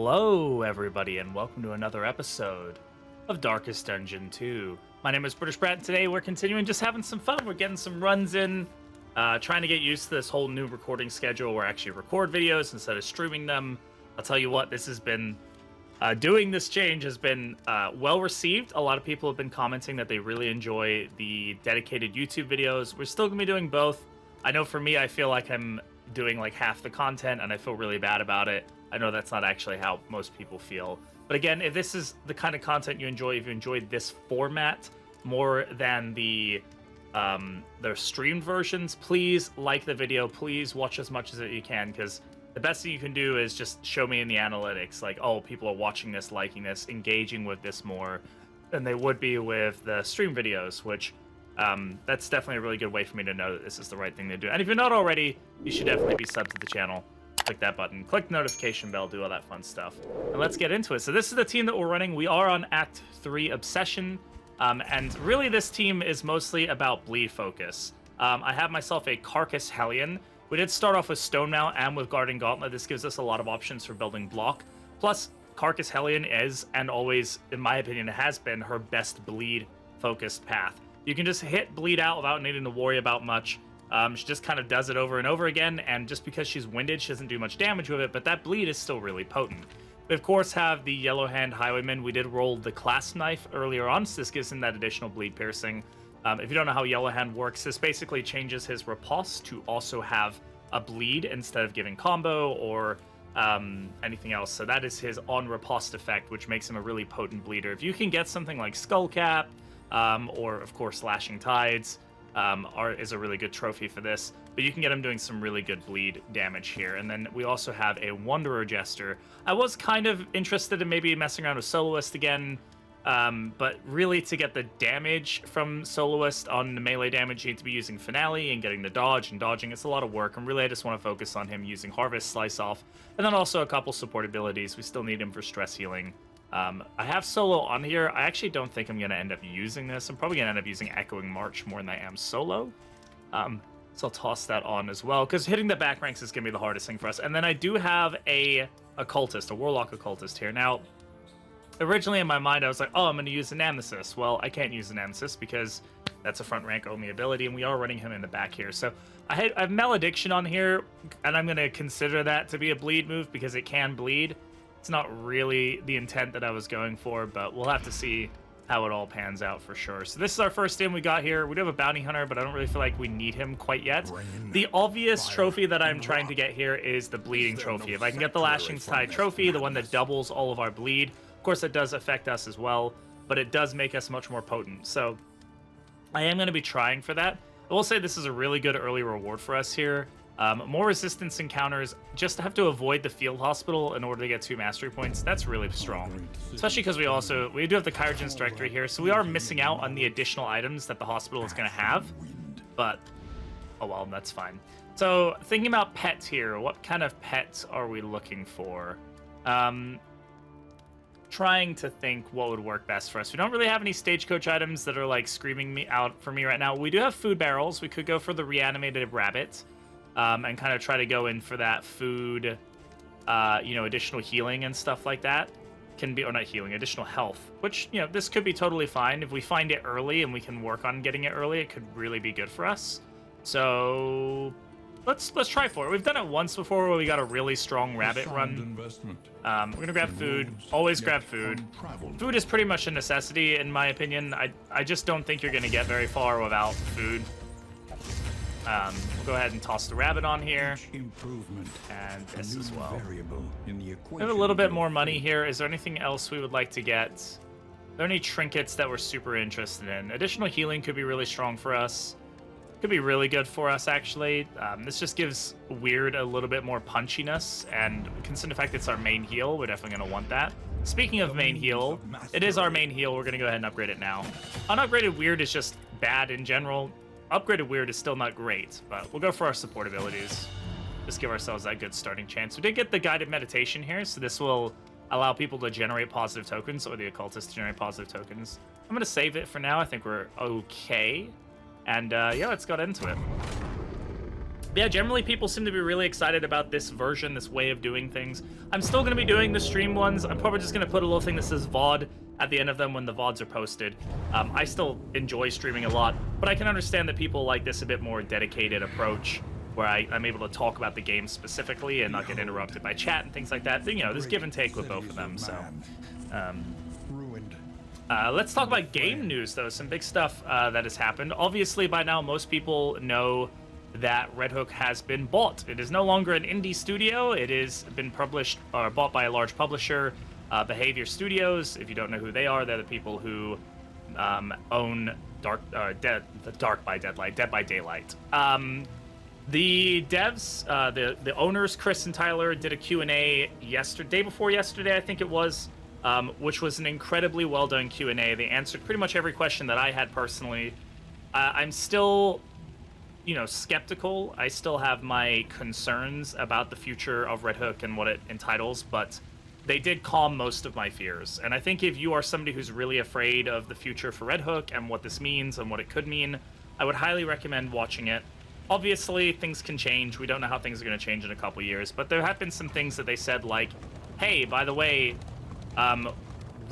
Hello, everybody, and welcome to another episode of Darkest Dungeon 2. My name is Britishbrat, and today we're continuing just having some fun. We're getting some runs in, trying to get used to this whole new recording schedule where I actually record videos instead of streaming them. I'll tell you what, this has been, doing this change has been well received. A lot of people have been commenting that they really enjoy the dedicated YouTube videos. We're still going to be doing both. I know for me, I feel like I'm doing like half the content, and I feel really bad about it. I know that's not actually how most people feel. But again, if this is the kind of content you enjoy, if you enjoyed this format more than the streamed versions, please like the video. Please watch as much as you can, because the best thing you can do is just show me in the analytics, like, oh, people are watching this, liking this, engaging with this more than they would be with the stream videos, which that's definitely a really good way for me to know that this is the right thing to do. And if you're not already, you should definitely be subbed to the channel. Click that button, click the notification bell, do all that fun stuff. And let's get into it. So this is the team that we're running. We are on Act 3 Obsession. And really this team is mostly about bleed focus. I have myself a Carcass Hellion. We did start off with Stone Mount and with Guarding Gauntlet. This gives us a lot of options for building block. Plus, Carcass Hellion is, and always, in my opinion, has been her best bleed focused path. You can just hit bleed out without needing to worry about much. She just kind of does it over and over again, and just because she's winded, she doesn't do much damage with it, but that bleed is still really potent. We, of course, have the Yellow Hand Highwayman. We did roll the Clasp Knife earlier on, so this gives him that additional bleed piercing. If you don't know how Yellow Hand works, this basically changes his riposte to also have a bleed instead of giving combo or anything else. So that is his on-riposte effect, which makes him a really potent bleeder. If you can get something like Skullcap, or, of course, Lashing Tides, is a really good trophy for this, but you can get him doing some really good bleed damage here. And then we also have a Wanderer Jester. I was kind of interested in maybe messing around with Soloist again, but really to get the damage from Soloist on the melee damage, you need to be using Finale and getting the dodge and dodging. It's a lot of work, and really I just want to focus on him using Harvest, Slice Off, and then also a couple support abilities. We still need him for stress healing. I have Solo on here. I actually don't think I'm going to end up using this. I'm probably going to end up using Echoing March more than I am Solo. So I'll toss that on as well, because hitting the back ranks is going to be the hardest thing for us. And then I do have a Occultist, a Warlock Occultist here. Now, originally in my mind, I was like, oh, I'm going to use a Nemesis. Well, I can't use a Nemesis because that's a front rank only ability, and we are running him in the back here. So I have Malediction on here, and I'm going to consider that to be a bleed move because it can bleed. It's not really the intent that I was going for, but we'll have to see how it all pans out for sure. So this is our first in we got here. We do have a Bounty Hunter, but I don't really feel like we need him quite yet. The obvious trophy that I'm trying to get here is the Bleeding Trophy. If I can get the Lashing Tide Trophy, the one that doubles all of our bleed, of course it does affect us as well, but it does make us much more potent. So I am going to be trying for that. I will say this is a really good early reward for us here. More resistance encounters, just have to avoid the field hospital in order to get 2 mastery points. That's really strong, especially because we do have the Kyrogen's Directory here, so we are missing out on the additional items that the hospital is going to have, but oh well, that's fine. So thinking about pets here, what kind of pets are we looking for? Trying to think what would work best for us. We don't really have any stagecoach items that are like screaming me out for me right now. We do have food barrels. We could go for the reanimated rabbit. And kind of try to go in for that food, additional healing and stuff like that. Or not healing, additional health, which, this could be totally fine. If we find it early and we can work on getting it early, it could really be good for us. So let's try for it. We've done it once before where we got a really strong rabbit run. We're going to grab food. Always grab food. Food is pretty much a necessity, in my opinion. I just don't think you're going to get very far without food. We'll go ahead and toss the rabbit on here, and this as well. We have a little bit more money here. Is there anything else we would like to get? Are there any trinkets that we're super interested in? Additional healing could be really strong for us. Could be really good for us, actually. This just gives Weird a little bit more punchiness, and considering the fact it's our main heal, we're definitely going to want that. Speaking of main heal, it is our main heal. We're going to go ahead and upgrade it now. Unupgraded Weird is just bad in general. Upgraded Weird is still not great, but we'll go for our support abilities. Just give ourselves that good starting chance. We did get the Guided Meditation here, so this will allow people to generate positive tokens, or the Occultist to generate positive tokens. I'm going to save it for now. I think we're okay. And yeah, let's get into it. Yeah, generally people seem to be really excited about this version, this way of doing things. I'm still going to be doing the stream ones. I'm probably just going to put a little thing that says VOD at the end of them when the VODs are posted. I still enjoy streaming a lot, but I can understand that people like this a bit more dedicated approach where I'm able to talk about the game specifically and not get interrupted by chat and things like that. You know, there's give and take with both of them, so... let's talk about game news, though. Some big stuff that has happened. Obviously, by now, most people know that Red Hook has been bought. It is no longer an indie studio. It has been published or bought by a large publisher, Behavior Studios. If you don't know who they are, they're the people who own Dead by Daylight. The devs, the owners, Chris and Tyler, did a Q&A day before yesterday, I think it was, which was an incredibly well-done Q&A. They answered pretty much every question that I had personally. I'm still... skeptical. I still have my concerns about the future of Red Hook and what it entitles, but they did calm most of my fears. And I think if you are somebody who's really afraid of the future for Red Hook and what this means and what it could mean, I would highly recommend watching it. Obviously, things can change. We don't know how things are going to change in a couple years, but there have been some things that they said like, hey, by the way,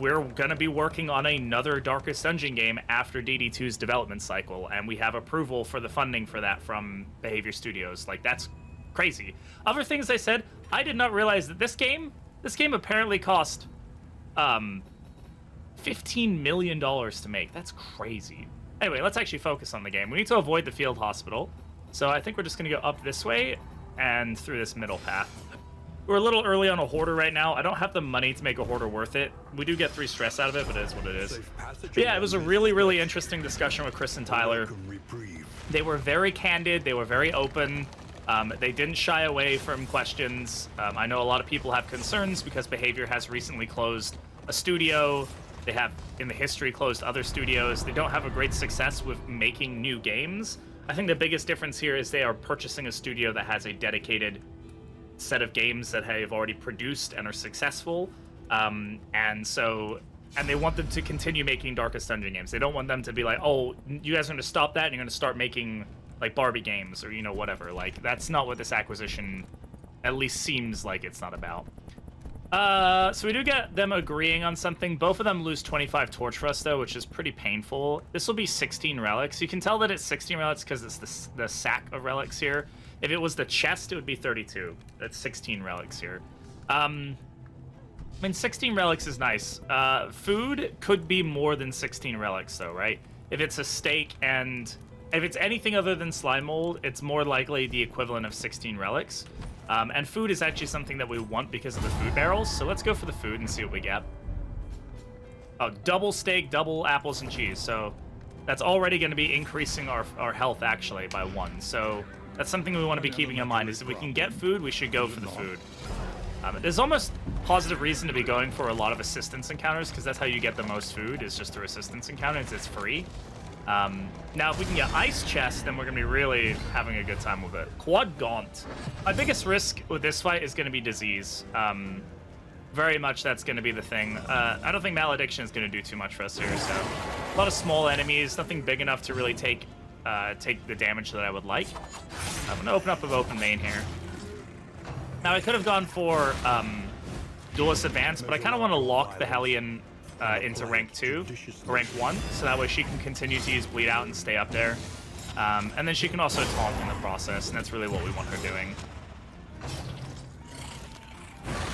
we're going to be working on another Darkest Dungeon game after ddII's development cycle, and we have approval for the funding for that from Behavior Studios. Like, that's crazy. Other things they said, I did not realize that this game apparently cost $15 million to make. That's crazy. Anyway, let's actually focus on the game. We need to avoid the field hospital, so I think we're just going to go up this way and through this middle path. We're a little early on a hoarder right now. I don't have the money to make a hoarder worth it. We do get 3 stress out of it, but it is what it is. But yeah, it was a really, really interesting discussion with Chris and Tyler. They were very candid. They were very open. They didn't shy away from questions. I know a lot of people have concerns because Behavior has recently closed a studio. They have, in the history, closed other studios. They don't have a great success with making new games. I think the biggest difference here is they are purchasing a studio that has a dedicated set of games that have already produced and are successful, and they want them to continue making Darkest Dungeon games. They don't want them to be like, oh, you guys are going to stop that and you're going to start making like Barbie games or whatever. Like, that's not what this acquisition at least seems like it's not about. So we do get them agreeing on something. Both of them lose 25 torch for us though, which is pretty painful. This will be 16 relics. You can tell that it's 16 relics because it's the sack of relics here. If it was the chest, it would be 32. That's 16 relics here. I mean, 16 relics is nice. Food could be more than 16 relics, though, right? If it's a steak and... if it's anything other than slime mold, it's more likely the equivalent of 16 relics. And food is actually something that we want because of the food barrels. So let's go for the food and see what we get. Oh, double steak, double apples and cheese. So that's already going to be increasing our health, actually, by 1. So... that's something we want to be keeping in mind, is if we can get food, we should go for the food. There's almost positive reason to be going for a lot of assistance encounters, because that's how you get the most food, is just through assistance encounters. It's free. Now, if we can get ice chest, then we're going to be really having a good time with it. Quad Gaunt. My biggest risk with this fight is going to be disease. Very much that's going to be the thing. I don't think Malediction is going to do too much for us here, so... a lot of small enemies, nothing big enough to really take the damage that I would like. I'm going to open up an open main here. Now, I could have gone for Duelist Advance, but I kind of want to lock the Hellion into rank 2, or rank 1, so that way she can continue to use Bleed Out and stay up there. And then she can also taunt in the process, and that's really what we want her doing.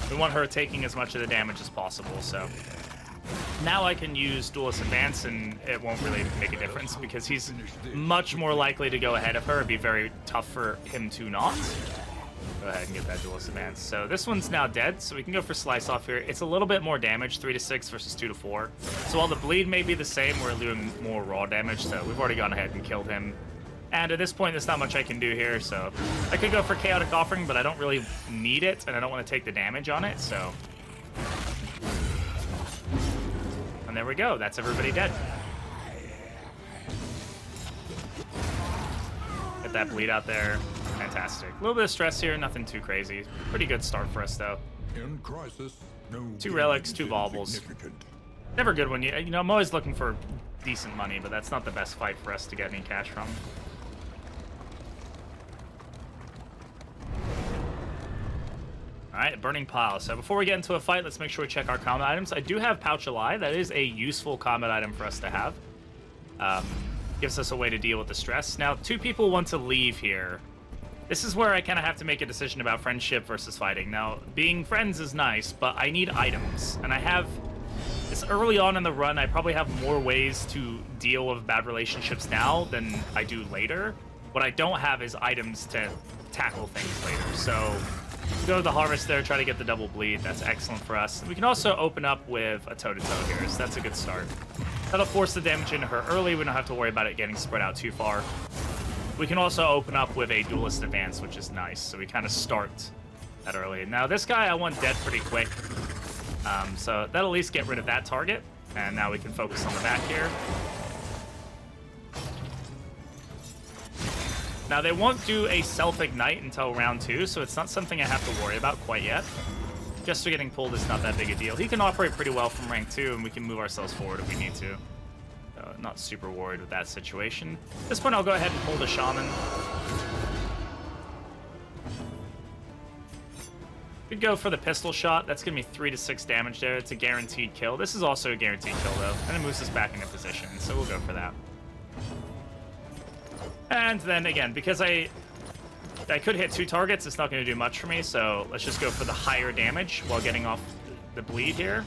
We want her taking as much of the damage as possible, so... now I can use Duelist Advance, and it won't really make a difference, because he's much more likely to go ahead of her. It'd be very tough for him to not. Go ahead and get that Duelist Advance. So this one's now dead, so we can go for Slice Off here. It's a little bit more damage, 3 to 6 versus 2 to 4. So while the bleed may be the same, we're doing more raw damage, so we've already gone ahead and killed him. And at this point, there's not much I can do here, so... I could go for Chaotic Offering, but I don't really need it, and I don't want to take the damage on it, so... and there we go. That's everybody dead. Get that bleed out there. Fantastic. A little bit of stress here, nothing too crazy. Pretty good start for us, though. In crisis, no 2 relics, 2 baubles. Never good when you know, I'm always looking for decent money, but that's not the best fight for us to get any cash from. right, burning pile. So before we get into a fight, let's make sure we check our combat items. I do have Pouch of Lie. That is a useful combat item for us to have. Gives us a way to deal with the stress. Now, 2 people want to leave here. This is where I kind of have to make a decision about friendship versus fighting. Now, being friends is nice, but I need items. And I have... This early on in the run, I probably have more ways to deal with bad relationships now than I do later. What I don't have is items to tackle things later. So, go to the harvest there, try to get the double bleed. That's excellent for us. We can also open up with a toe-to-toe here, so that's a good start. That'll force the damage into her early. We don't have to worry about it getting spread out too far. We can also open up with a duelist advance, which is nice. So we kind of start that early. Now, this guy I want dead pretty quick. So that'll at least get rid of that target. And now we can focus on the back here. Now, they won't do a self-ignite until round 2, so it's not something I have to worry about quite yet. Just getting pulled is not that big a deal. He can operate pretty well from rank 2, and we can move ourselves forward if we need to. Not super worried with that situation. At this point, I'll go ahead and pull the Shaman. Could go for the pistol shot. That's going to be 3 to 6 damage there. It's a guaranteed kill. This is also a guaranteed kill, though. And it moves us back into position, so we'll go for that. And then, again, because I could hit 2 targets, it's not going to do much for me, so let's just go for the higher damage while getting off the bleed here.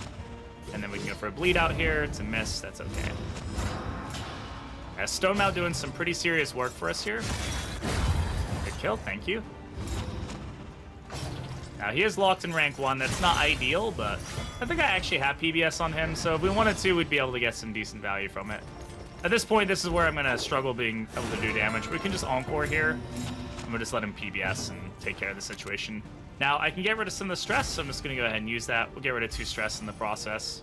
And then we can go for a bleed out here. It's a miss. That's okay. Stonemount doing some pretty serious work for us here. Good kill. Thank you. Now, he is locked in rank 1. That's not ideal, but I think I actually have PBS on him, so if we wanted to, we'd be able to get some decent value from it. At this point, this is where I'm going to struggle being able to do damage. We can just Encore here, and we'll just let him PBS and take care of the situation. Now, I can get rid of some of the stress, so I'm just going to go ahead and use that. We'll get rid of 2 stress in the process.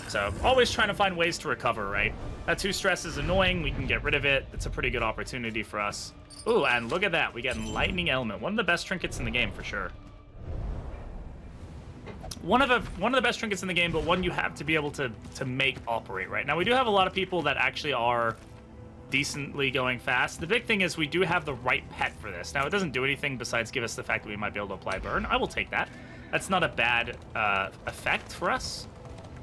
So, always trying to find ways to recover, right? That 2 stress is annoying. We can get rid of it. It's a pretty good opportunity for us. Ooh, and look at that. We get Lightning Element. One of the best trinkets in the game, for sure. One of the best trinkets in the game, but one you have to be able to make operate, right? Now, we do have a lot of people that actually are decently going fast. The big thing is we do have the right pet for this. Now, it doesn't do anything besides give us the fact that we might be able to apply burn. I will take that. That's not a bad effect for us.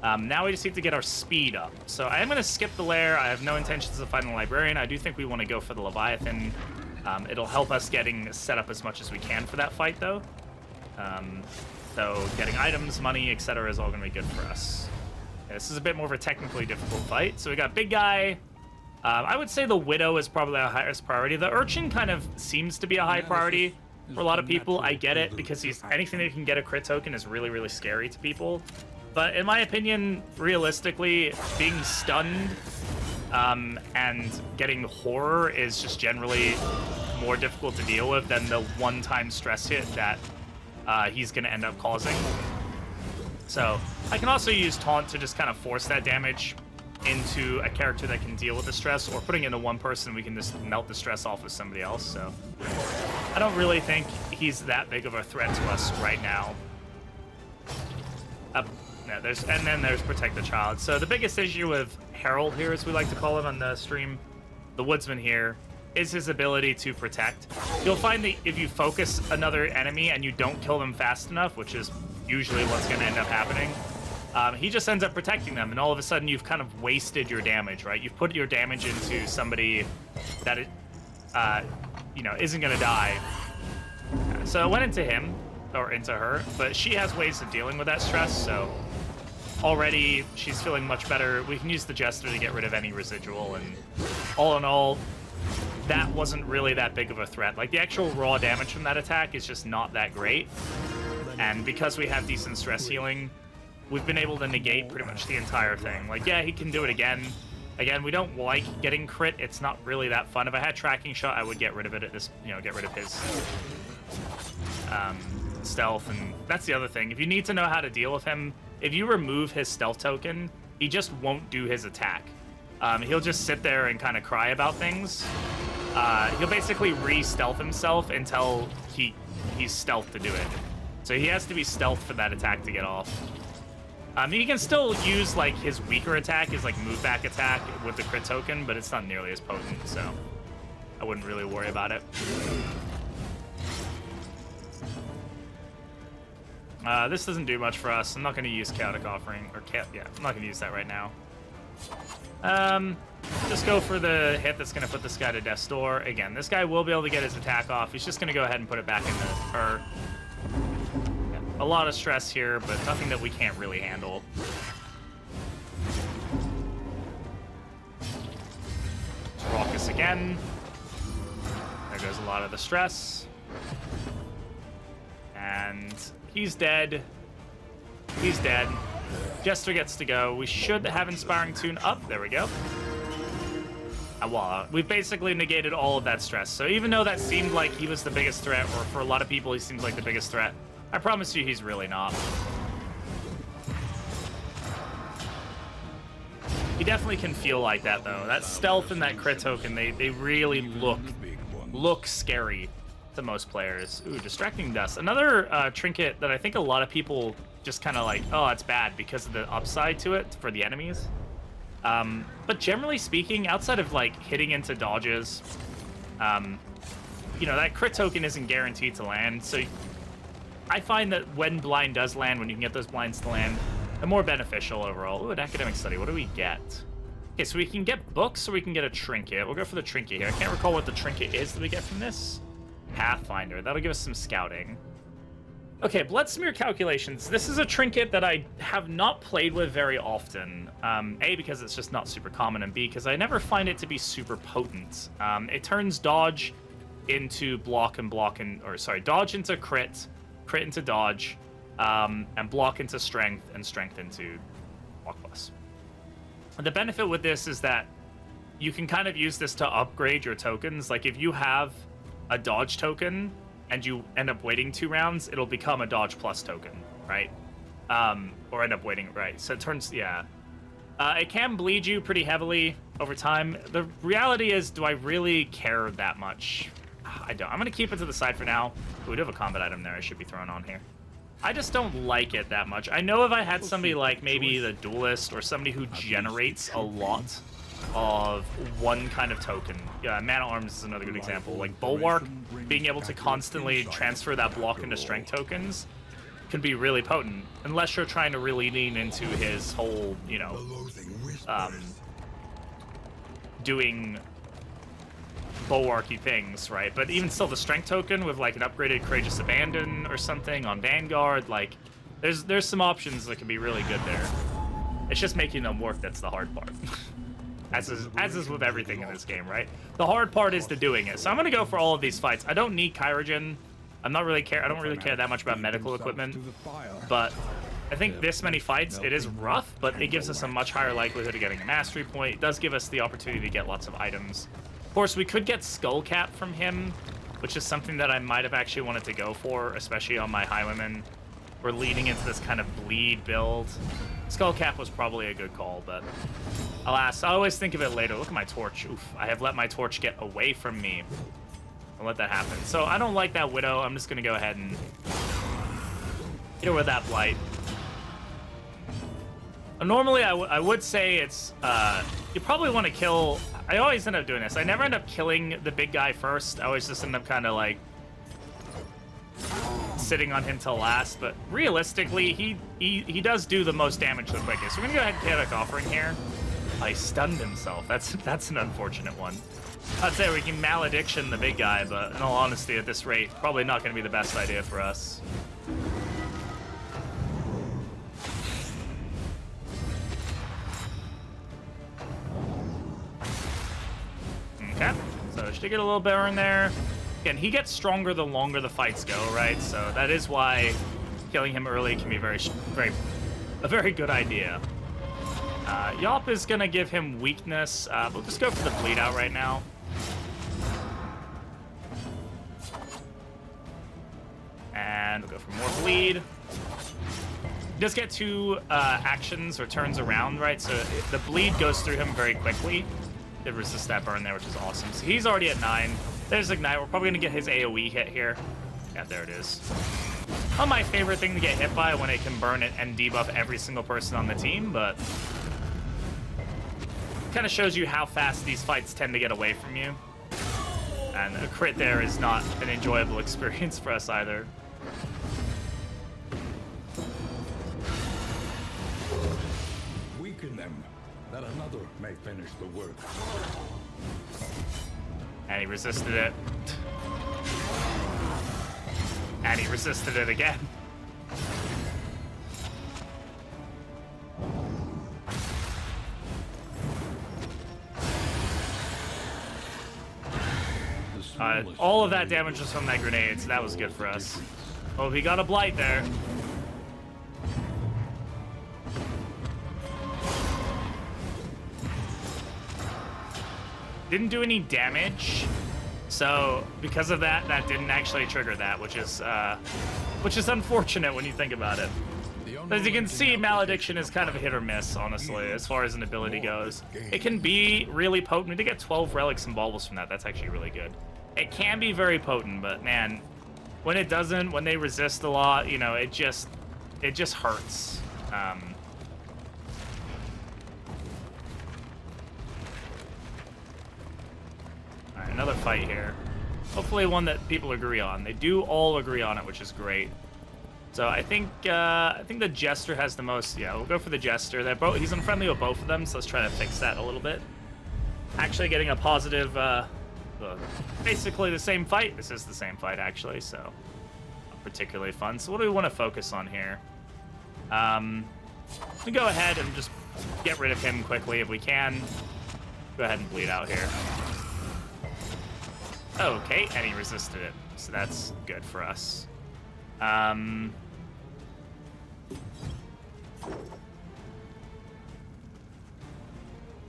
Now we just need to get our speed up. So I am going to skip the Lair. I have no intentions of fighting the Librarian. I do think we want to go for the Leviathan. It'll help us getting set up as much as we can for that fight, though. So getting items, money, etc. is all going to be good for us. Okay, this is a bit more of a technically difficult fight. So we got big guy. I would say the Widow is probably our highest priority. The Urchin kind of seems to be a high priority for a lot of people. I get it, because anything that can get a crit token is really, really scary to people. But in my opinion, realistically, being stunned and getting horror is just generally more difficult to deal with than the one-time stress hit that he's going to end up causing. So I can also use Taunt to just kind of force that damage into a character that can deal with the stress, or putting into one person, we can just melt the stress off with somebody else. So I don't really think he's that big of a threat to us right now. No, and then there's Protect the Child. So the biggest issue with Herald here, as we like to call him on the stream, the Woodsman here, is his ability to protect. You'll find that if you focus another enemy and you don't kill them fast enough, which is usually what's going to end up happening, he just ends up protecting them, and all of a sudden you've kind of wasted your damage, right? You've put your damage into somebody that isn't going to die. So I went into him, or into her, but she has ways of dealing with that stress, so already she's feeling much better. We can use the Jester to get rid of any residual, and all in all, that wasn't really that big of a threat. Like, the actual raw damage from that attack is just not that great, and because we have decent stress healing, we've been able to negate pretty much the entire thing. Like, yeah, he can do it again. Again, we don't like getting crit. It's not really that fun. If I had Tracking Shot, I would get rid of it at this, get rid of his stealth, and that's the other thing. If you need to know how to deal with him, if you remove his stealth token, he just won't do his attack. He'll just sit there and kind of cry about things. He'll basically re-stealth himself until he's stealth to do it. So he has to be stealth for that attack to get off. He can still use like his weaker attack, his like move back attack with the crit token, but it's not nearly as potent, so I wouldn't really worry about it. This doesn't do much for us. I'm not going to use Chaotic Offering, or yeah, I'm not going to use that right now. Just go for the hit that's going to put this guy to death's door. Again, this guy will be able to get his attack off. He's just going to go ahead and put it back in the... Yeah, a lot of stress here, but nothing that we can't really handle. Raucous again. There goes a lot of the stress. And he's dead. He's dead. Jester gets to go. We should have Inspiring Tune up. There we go. Voila. We've basically negated all of that stress. So even though that seemed like he was the biggest threat, or for a lot of people he seems like the biggest threat, I promise you he's really not. He definitely can feel like that, though. That stealth and that crit token, they really look scary to most players. Ooh, Distracting Dust. Another trinket that I think a lot of people just kind of like, oh, it's bad because of the upside to it for the enemies. But generally speaking, outside of like hitting into dodges, you know, that crit token isn't guaranteed to land. So I find that when blind does land, when you can get those blinds to land, they're more beneficial overall. Ooh, an academic study. What do we get? Okay, so we can get books or we can get a trinket. We'll go for the trinket here. I can't recall what the trinket is that we get from this. Pathfinder. That'll give us some scouting. Okay, Blood Smear Calculations. This is a trinket that I have not played with very often. A, because it's just not super common, and B, because I never find it to be super potent. It turns dodge into block and block, or sorry, dodge into crit, crit into dodge, and block into strength, and strength into block plus. The benefit with this is that you can kind of use this to upgrade your tokens. Like if you have a dodge token and you end up waiting 2 rounds, it'll become a dodge plus token, right? Or end up waiting, right? So it turns, yeah. It can bleed you pretty heavily over time. The reality is, do I really care that much? I don't. I'm going to keep it to the side for now. Ooh, we do have a combat item there I should be throwing on here. I just don't like it that much. I know if I had somebody like maybe the Duelist or somebody who generates a lot of one kind of token. Yeah, Man at Arms is another good example. Like Bulwark, being able to constantly transfer that block into strength tokens can be really potent, unless you're trying to really lean into his whole, you know, doing bulwarky things, right? But even still, the strength token with like an upgraded Courageous Abandon or something on Vanguard, like there's some options that can be really good there. It's just making them work that's the hard part. As is with everything in this game, right? The hard part is the doing it. So I'm gonna go for all of these fights. I don't need Kyrogen. I don't really care that much about medical equipment, but I think this many fights, it is rough, but it gives us a much higher likelihood of getting a mastery point. It does give us the opportunity to get lots of items. Of course, we could get Skull Cap from him, which is something that I might have actually wanted to go for, especially on my Highwayman. We're leading into this kind of bleed build. Skull Cap was probably a good call, but alas, I always think of it later. Look at my torch. Oof, I have let my torch get away from me. I'll let that happen. So I don't like that Widow. I'm just going to go ahead and hit her with that Blight. Normally, I would say it's, you probably want to kill... I always end up doing this. I never end up killing the big guy first. I always just end up kind of like sitting on him till last. But realistically, he does do the most damage the quickest. So we're gonna go ahead and Chaotic Offering here. He stunned himself. That's an unfortunate one. I'd say we can Malediction the big guy, but in all honesty, at this rate, probably not gonna be the best idea for us. Okay, so should get a little burn there. Again, he gets stronger the longer the fights go, right? So that is why killing him early can be a very good idea. Yop is gonna give him weakness. We'll just go for the bleed out right now. And we'll go for more bleed. He does get 2 actions or turns around, right? So the bleed goes through him very quickly. Did resist that burn there, which is awesome. So he's already at 9. There's Ignite. We're probably going to get his AoE hit here. Yeah, there it is. Not my favorite thing to get hit by when it can burn it and debuff every single person on the team, but kind of shows you how fast these fights tend to get away from you. And a crit there is not an enjoyable experience for us either. that another may finish the work. And he resisted it. And he resisted it again. All of that damage was from that grenade, so that was good for us. Oh, he got a blight there. Didn't do any damage, so because of that, that didn't actually trigger that, which is unfortunate when you think about it. But as you can see, Malediction is kind of a hit or miss, honestly, as far as an ability goes. It can be really potent. We did get 12 relics and baubles from that. That's actually really good. It can be very potent, but man, when it doesn't, when they resist a lot, you know, it just hurts. All right, another fight here. Hopefully one that people agree on. They do all agree on it, which is great. So I think the Jester has the most. Yeah, we'll go for the Jester. He's unfriendly with both of them, so let's try to fix that a little bit. Actually getting a positive, basically the same fight. This is the same fight, actually, so not particularly fun. So what do we want to focus on here? We go ahead and just get rid of him quickly if we can. Go ahead and bleed out here. Okay, and he resisted it, so that's good for us.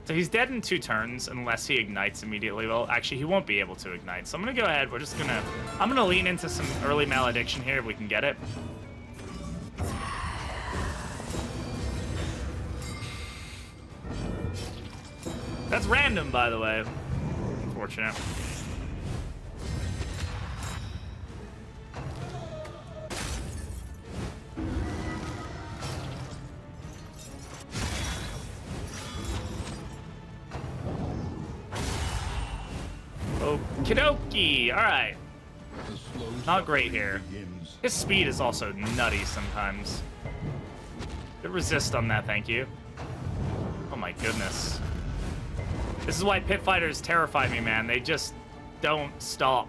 So he's dead in 2 turns unless he ignites immediately. Well, actually, he won't be able to ignite. So I'm going to go ahead. I'm going to lean into some early Malediction here if we can get it. That's random, by the way. Unfortunate. Okie dokie. All right. Not great here. His speed is also nutty sometimes. Good resist on that, thank you. Oh my goodness. This is why pit fighters terrify me, man. They just don't stop.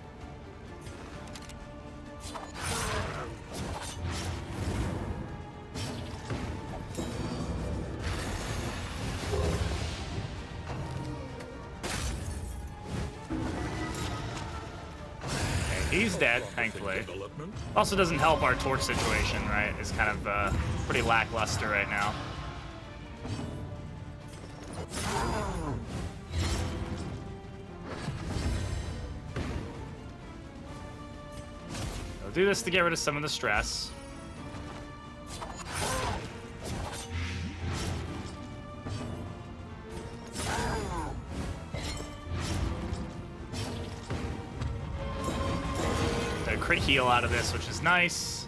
He's dead, thankfully. Also doesn't help our torch situation, right? It's kind of pretty lackluster right now. I'll do this to get rid of some of the stress. Crit heal out of this, which is nice.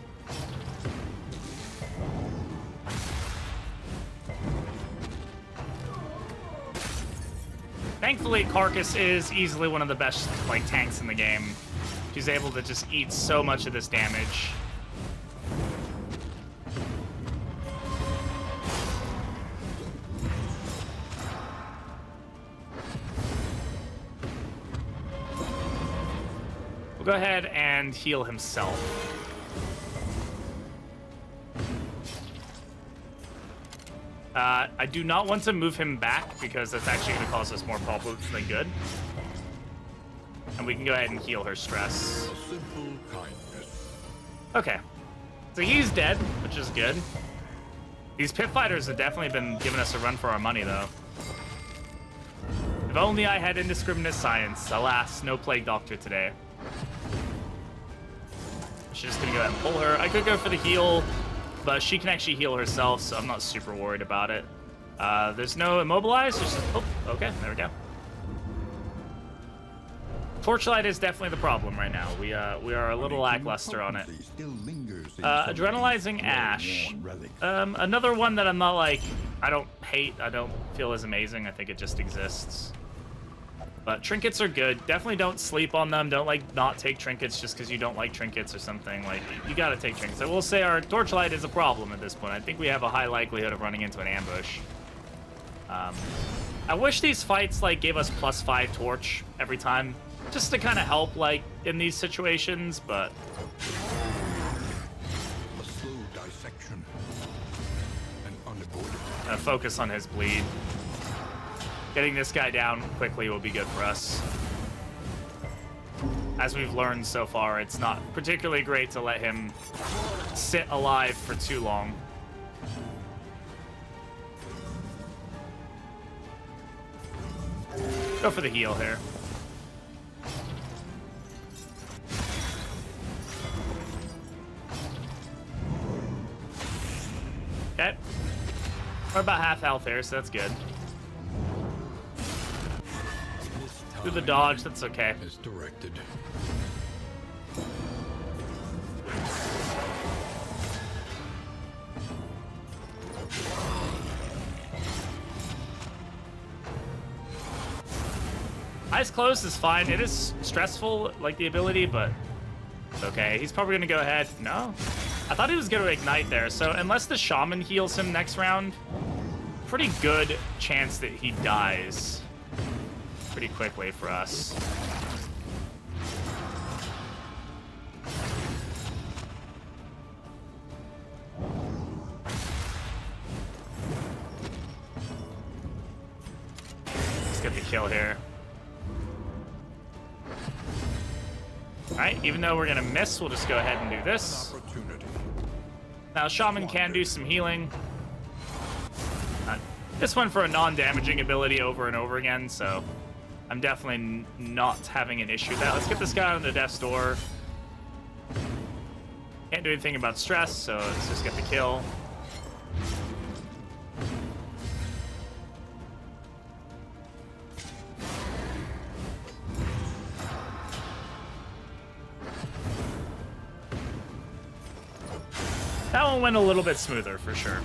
Thankfully, Carcass is easily one of the best tanks in the game. She's able to just eat so much of this damage. Go ahead and heal himself. I do not want to move him back because that's actually going to cause us more problems than good. And we can go ahead and heal her stress. Simple kindness. Okay. So he's dead, which is good. These pit fighters have definitely been giving us a run for our money, though. If only I had indiscriminate science. Alas, no plague doctor today. She's just gonna go ahead and pull her. I could go for the heal, but she can actually heal herself, so I'm not super worried about it. There's no immobilize. Oh, okay, there we go. Torchlight is definitely the problem right now. We are a little lackluster on it. Adrenalizing Ash. Another one that I'm not I don't hate. I don't feel is amazing. I think it just exists. But trinkets are good. Definitely don't sleep on them. Don't not take trinkets just because you don't like trinkets or something. You gotta take trinkets. I will say our torchlight is a problem at this point. I think we have a high likelihood of running into an ambush. I wish these fights like gave us +5 torch every time, just to kind of help like in these situations, but A slow dissection. An unavoidable. focus on his bleed. Getting this guy down quickly will be good for us. As we've learned so far, it's not particularly great to let him sit alive for too long. Go for the heal here. Okay. We're about half health here, so that's good. Do the dodge, that's okay. As directed. Eyes closed is fine. It is stressful, like the ability, but it's okay. He's probably gonna go ahead. No? I thought he was gonna ignite there, so unless the shaman heals him next round, pretty good chance that he dies pretty quickly for us. Let's get the kill here. Alright, even though we're gonna miss, we'll just go ahead and do this. Opportunity. Now, Shaman can do some healing. This one for a non-damaging ability over and over again, so I'm definitely not having an issue with that. Let's get this guy on the death's door. Can't do anything about stress, so let's just get the kill. That one went a little bit smoother for sure.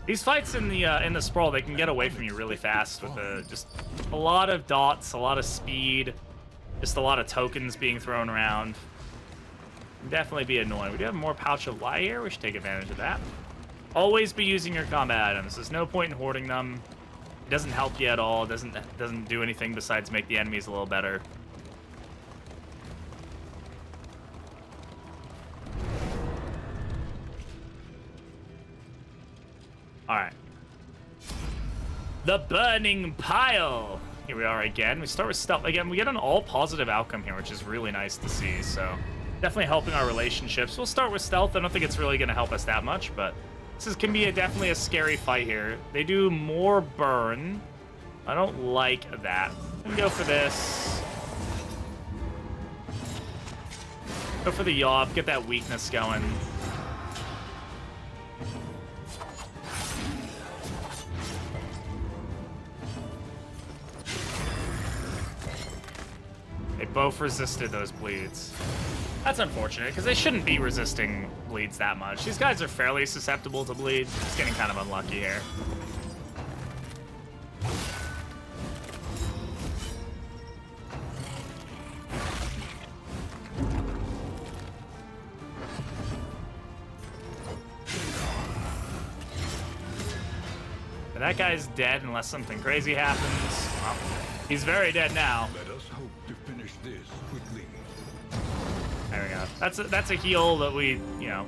These fights in the sprawl, they can get away from you really fast with just a lot of dots, a lot of speed, just a lot of tokens being thrown around. Can definitely be annoying. We do have more pouch of lie here. We should take advantage of that. Always be using your combat items. There's no point in hoarding them. It doesn't help you at all. It doesn't do anything besides make the enemies a little better. All right. The Burning Pile. Here we are again. We start with stealth. Again, we get an all positive outcome here, which is really nice to see. So definitely helping our relationships. We'll start with stealth. I don't think it's really going to help us that much, but this can be definitely a scary fight here. They do more burn. I don't like that. I'm gonna go for this. Go for the yaw. Get that weakness going. They both resisted those bleeds. That's unfortunate, because they shouldn't be resisting bleeds that much. These guys are fairly susceptible to bleeds. Just getting kind of unlucky here. But that guy's dead unless something crazy happens. Well, he's very dead now. Let us hope to finish this quickly. There we go. That's a heal that we, you know,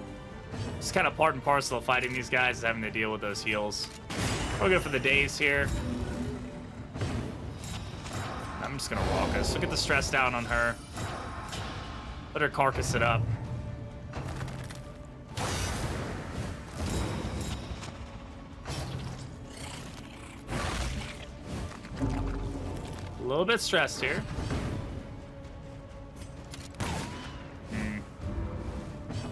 it's kind of part and parcel of fighting these guys, is having to deal with those heals. We'll go for the daze here. I'm just gonna walk us. So get the stress down on her. Let her carcass it up. A little bit stressed here.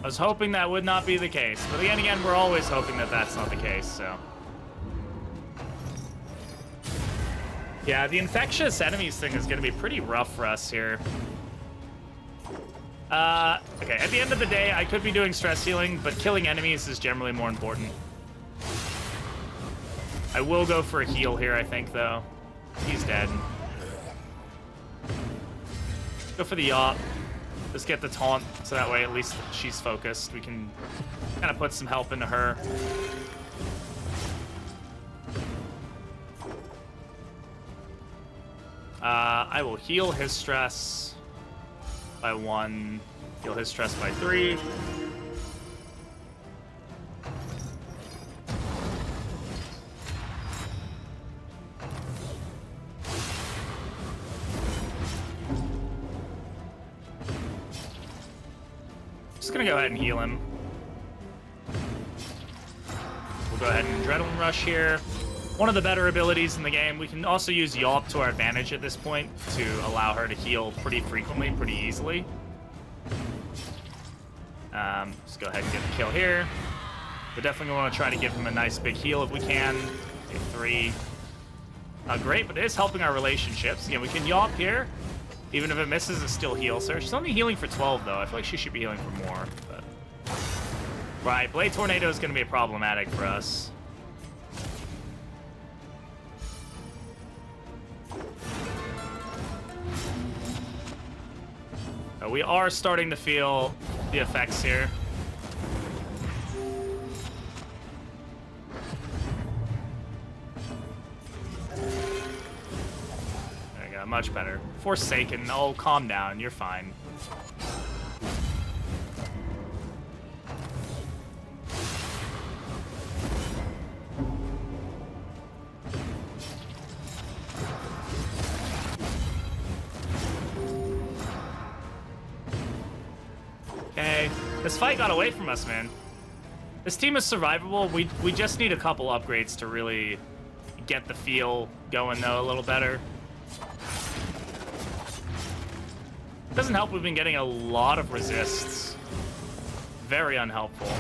I was hoping that would not be the case, but again, we're always hoping that that's not the case, so. Yeah, the infectious enemies thing is going to be pretty rough for us here. Okay, at the end of the day, I could be doing stress healing, but killing enemies is generally more important. I will go for a heal here, I think, though. He's dead. Go for the yacht. Just get the taunt, so that way at least she's focused. We can kind of put some help into her. I will heal his stress by 1, heal his stress by 3. Just gonna go ahead and heal him. We'll go ahead and Adrenaline Rush here. One of the better abilities in the game. We can also use Yawp to our advantage at this point to allow her to heal pretty frequently, pretty easily. Let's go ahead and get the kill here. We're definitely going to try to give him a nice big heal if we can. Okay, 3. Great, but it is helping our relationships. Yeah, we can Yawp here. Even if it misses, it still heals her. She's only healing for 12, though. I feel like she should be healing for more. But... Right, Blade Tornado is going to be problematic for us. We are starting to feel the effects here. There we go, much better. Forsaken, oh, calm down, you're fine. Okay, this fight got away from us, man. This team is survivable. We just need a couple upgrades to really get the feel going, though, a little better. Doesn't help we've been getting a lot of resists. Very unhelpful.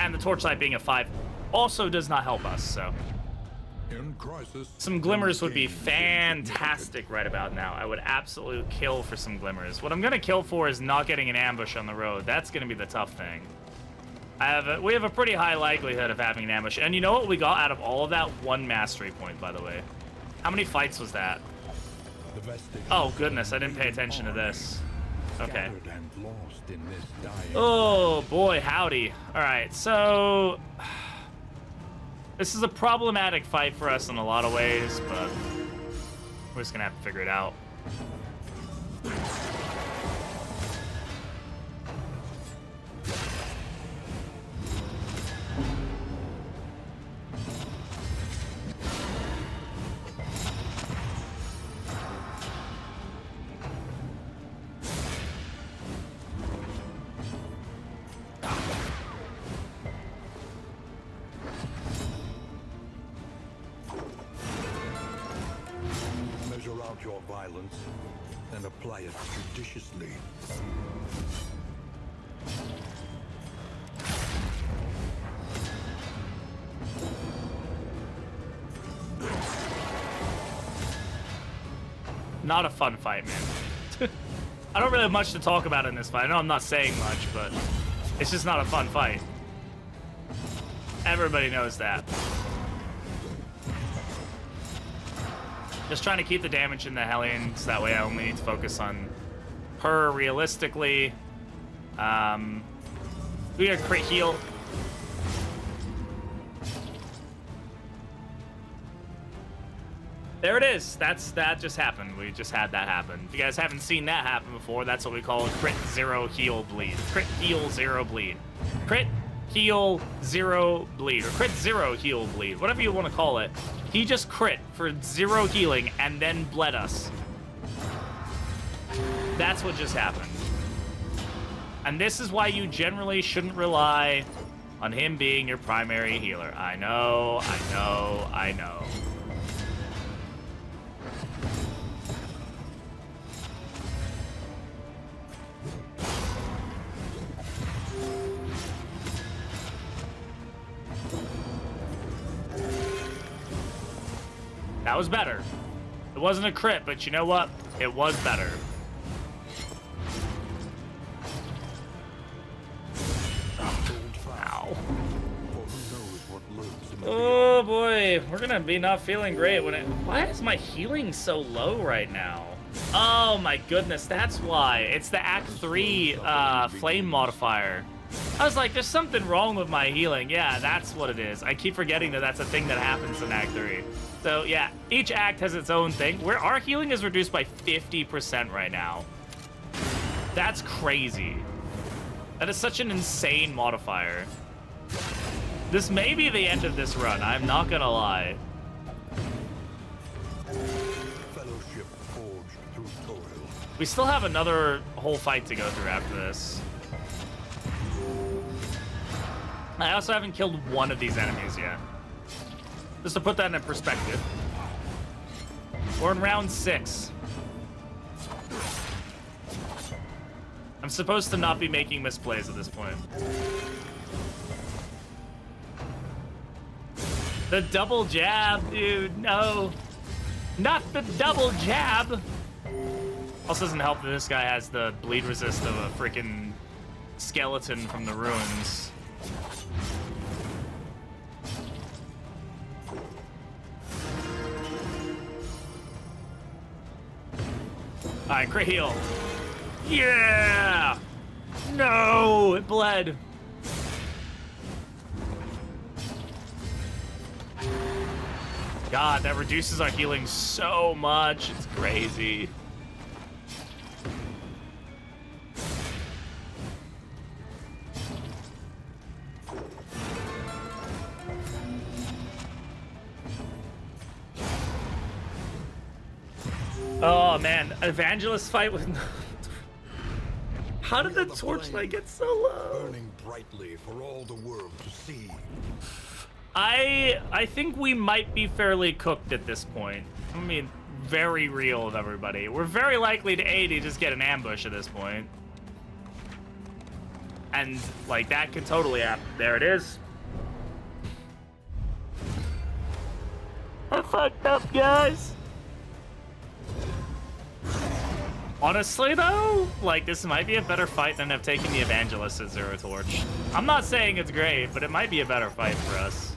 And the Torchlight being a 5 also does not help us, so... In crisis, Some glimmers would be fantastic right about now. I would absolutely kill for some glimmers. What I'm going to kill for is not getting an ambush on the road. That's going to be the tough thing. We have a pretty high likelihood of having an ambush. And you know what we got out of all of that? 1 mastery point, by the way. How many fights was that? Oh, goodness. I didn't pay attention to this. Okay. Oh, boy. Howdy. All right. So... This is a problematic fight for us in a lot of ways, but we're just gonna have to figure it out. Your violence and apply it judiciously. Not a fun fight, man. I don't really have much to talk about in this fight. I know I'm not saying much, but it's just not a fun fight. Everybody knows that. Just trying to keep the damage in the Hellions, that way I only need to focus on her realistically. We got a crit heal. There it is. That just happened. We just had that happen. If you guys haven't seen that happen before, that's what we call a crit 0 heal bleed. Crit heal 0 bleed. Crit heal 0 bleed, or crit 0 heal bleed, whatever you want to call it. He just crit for 0 healing and then bled us. That's what just happened. And this is why you generally shouldn't rely on him being your primary healer. I know, I know, I know. That was better. It wasn't a crit, but you know what? It was better. Ow. Oh boy, we're gonna be not feeling great when it... Why is my healing so low right now? Oh my goodness, that's why. It's the Act 3 flame modifier. I was like, there's something wrong with my healing. Yeah, that's what it is. I keep forgetting that that's a thing that happens in Act 3. So yeah, each act has its own thing. Where our healing is reduced by 50% right now. That's crazy. That is such an insane modifier. This may be the end of this run, I'm not gonna lie. Fellowship forged through toil. We still have another whole fight to go through after this. I also haven't killed one of these enemies yet. Just to put that in perspective. We're in round 6. I'm supposed to not be making misplays at this point. The double jab, dude, no. Not the double jab. Also doesn't help that this guy has the bleed resist of a freaking skeleton from the ruins. Alright, crit heal. Yeah! No, it bled. God, that reduces our healing so much. It's crazy. Oh man, Evangelist fight with. How did the torchlight get so low? Burning brightly for all the world to see. I think we might be fairly cooked at this point. I mean, very real of everybody. We're very likely to A, to just get an ambush at this point. And, like, that could totally happen. There it is. I fucked up, guys. Honestly, though, like, this might be a better fight than I've taken the Evangelist at Zero Torch. I'm not saying it's great, but it might be a better fight for us.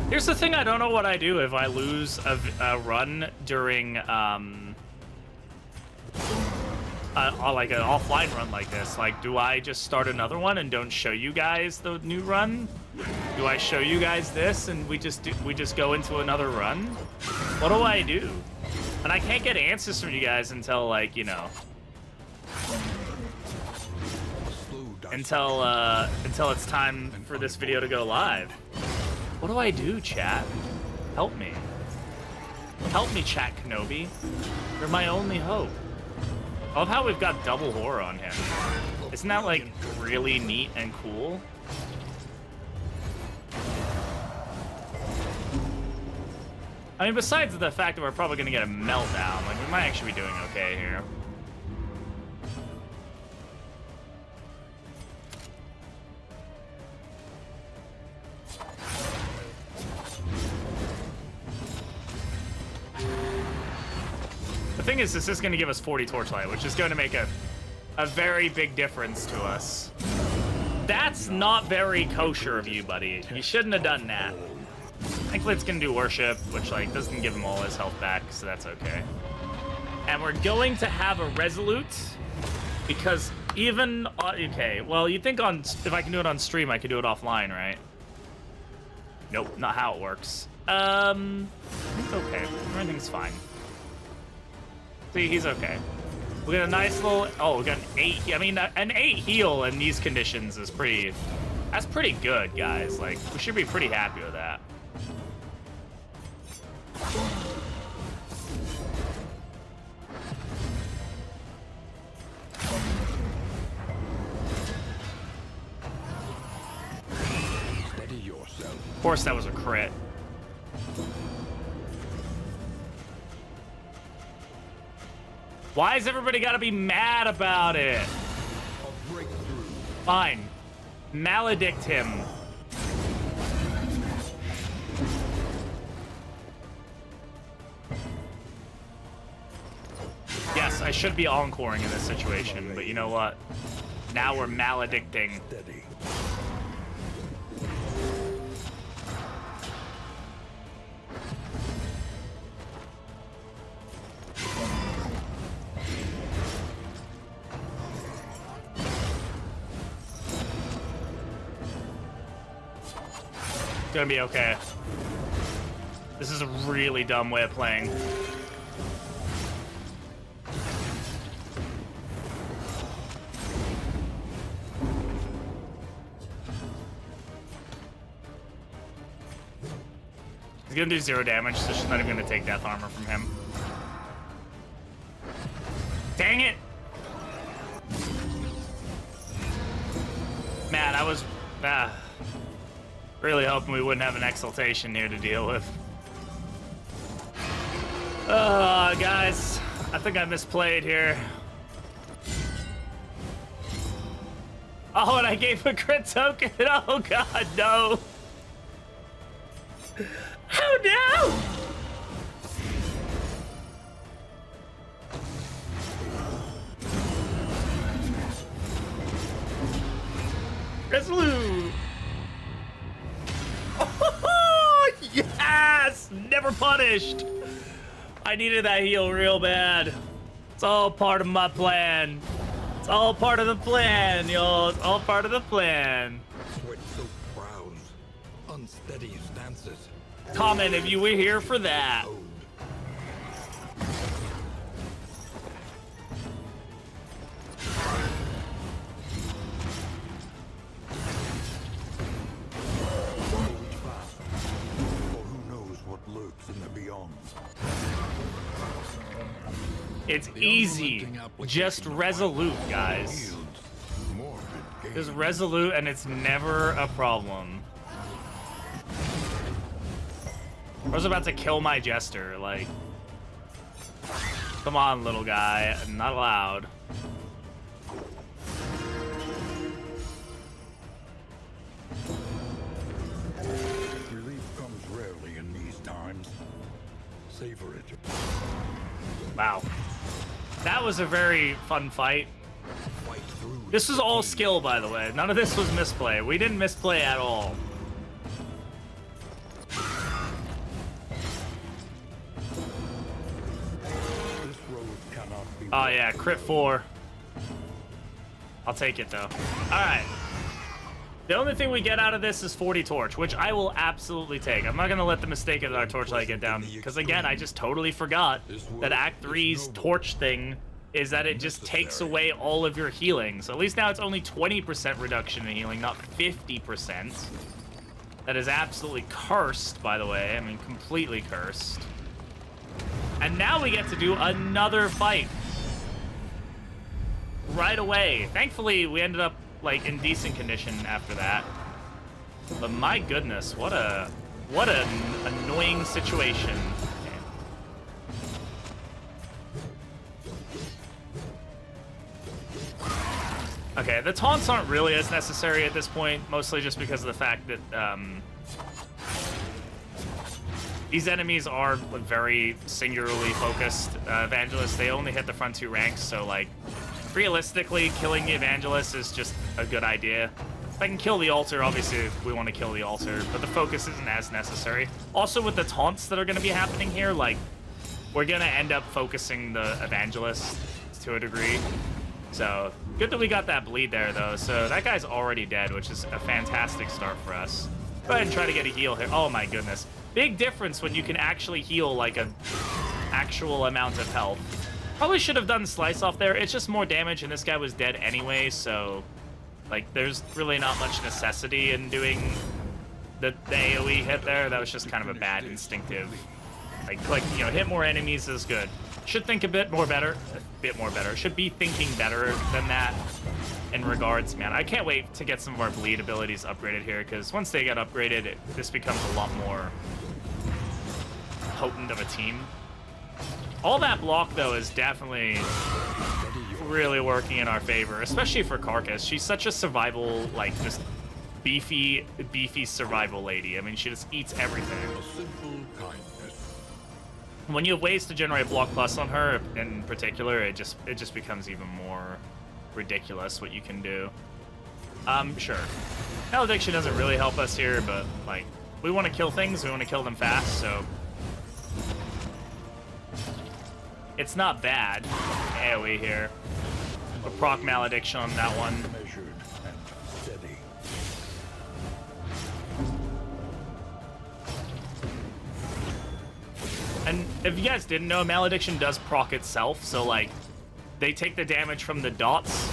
Here's the thing, I don't know what I do if I lose a run during, like an offline run like this. Like, do I just start another one and don't show you guys the new run? Do I show you guys this and we just go into another run? What do I do? And I can't get answers from you guys until, like, you know, until it's time for this video to go live. What do I do, chat? Help me. Help me, chat Kenobi. You're my only hope. I love how we've got double horror on him. Isn't that, like, really neat and cool? I mean, besides the fact that we're probably gonna get a meltdown, like, we might actually be doing okay here. The thing is, this is going to give us 40 torchlight, which is going to make a very big difference to us. That's not very kosher of you, buddy. You shouldn't have done that. Thankfully, it's going to do worship, which, like, doesn't give him all his health back, so that's okay. And we're going to have a resolute, because even... okay, well, you think on... if I can do it on stream, I could do it offline, right? Nope, not how it works. I think okay. Everything's fine. See, he's okay. We got a nice little... oh, we got an 8... I mean, an 8 heal in these conditions is pretty... that's pretty good, guys. Like, we should be pretty happy with that. Steady yourself. Of course, that was a crit. Why has everybody got to be mad about it? A breakthrough. Fine. Maledict him. Yes, I should be encoring in this situation, but you know what? Now we're maledicting. Steady. It's gonna be okay. This is a really dumb way of playing. He's gonna do 0 damage, so she's not even gonna take death armor from him. Dang it! Man, I was really hoping we wouldn't have an exaltation here to deal with. Guys, I think I misplayed here. Oh, and I gave a crit token. Oh god, no. Oh no! Resolute! Oh, yes! Never punished! I needed that heal real bad. It's all part of my plan. It's all part of the plan, y'all. It's all part of the plan. Sweat-soaked brows, unsteady stances. Comment if you were here for that. It's easy. Just resolute, guys. Just resolute and it's never a problem. I was about to kill my jester, like... Come on, little guy. I'm not allowed. Relief comes rarely in these times. Savor it. Wow. That was a very fun fight. This was all skill, by the way. None of this was misplay. We didn't misplay at all. Oh yeah, crit 4. I'll take it though. Alright. The only thing we get out of this is 40 torch, which I will absolutely take. I'm not going to let the mistake of our torchlight get down, because again, I just totally forgot that Act 3's torch thing is that it just takes away all of your healing. So at least now it's only 20% reduction in healing, not 50%. That is absolutely cursed, by the way. I mean, completely cursed. And now we get to do another fight. Right away. Thankfully, we ended up like in decent condition after that. But my goodness, what an annoying situation. Okay, the taunts aren't really as necessary at this point, mostly just because of the fact that these enemies are very singularly focused evangelists. They only hit the front 2 ranks, so like realistically, killing the evangelist is just a good idea. If I can kill the altar, obviously we want to kill the altar, but the focus isn't as necessary. Also, with the taunts that are going to be happening here, like, we're going to end up focusing the evangelist to a degree. So, good that we got that bleed there, though. So, that guy's already dead, which is a fantastic start for us. Go ahead and try to get a heal here. Oh my goodness. Big difference when you can actually heal, like, an actual amount of health. Probably should have done slice off there. It's just more damage, and this guy was dead anyway, so like there's really not much necessity in doing the AoE hit there. That was just kind of a bad instinctive. Like you know, hit more enemies is good. Should think a bit more better. Should be thinking better than that in regards, man. I can't wait to get some of our bleed abilities upgraded here, because once they get upgraded, this becomes a lot more potent of a team. All that block, though, is definitely really working in our favor, especially for Carcass. She's such a survival, like, just beefy survival lady. I mean, she just eats everything. When you have ways to generate block plus on her, in particular, it just becomes even more ridiculous what you can do. Sure. Malediction doesn't really help us here, but, like, we want to kill things, we want to kill them fast, so... It's not bad. AoE here. A proc malediction on that one. And if you guys didn't know, Malediction does proc itself, so like they take the damage from the dots,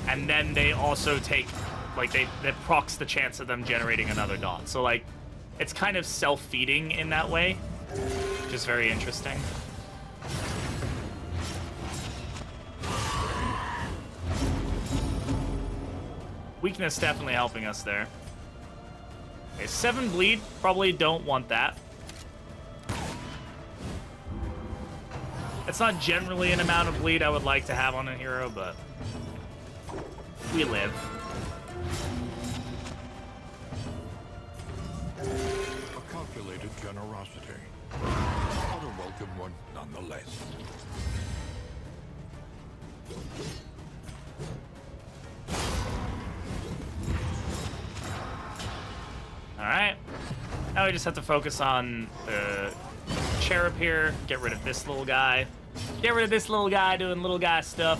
and then they also take, like, that procs the chance of them generating another dot. So like it's kind of self-feeding in that way, which is very interesting. Weakness definitely helping us there. Okay, 7 bleed, probably don't want that. It's not generally an amount of bleed I would like to have on a hero, but we live. A calculated generosity. But a welcome one nonetheless. Alright. Now we just have to focus on the cherub here. Get rid of this little guy. Get rid of this little guy doing little guy stuff.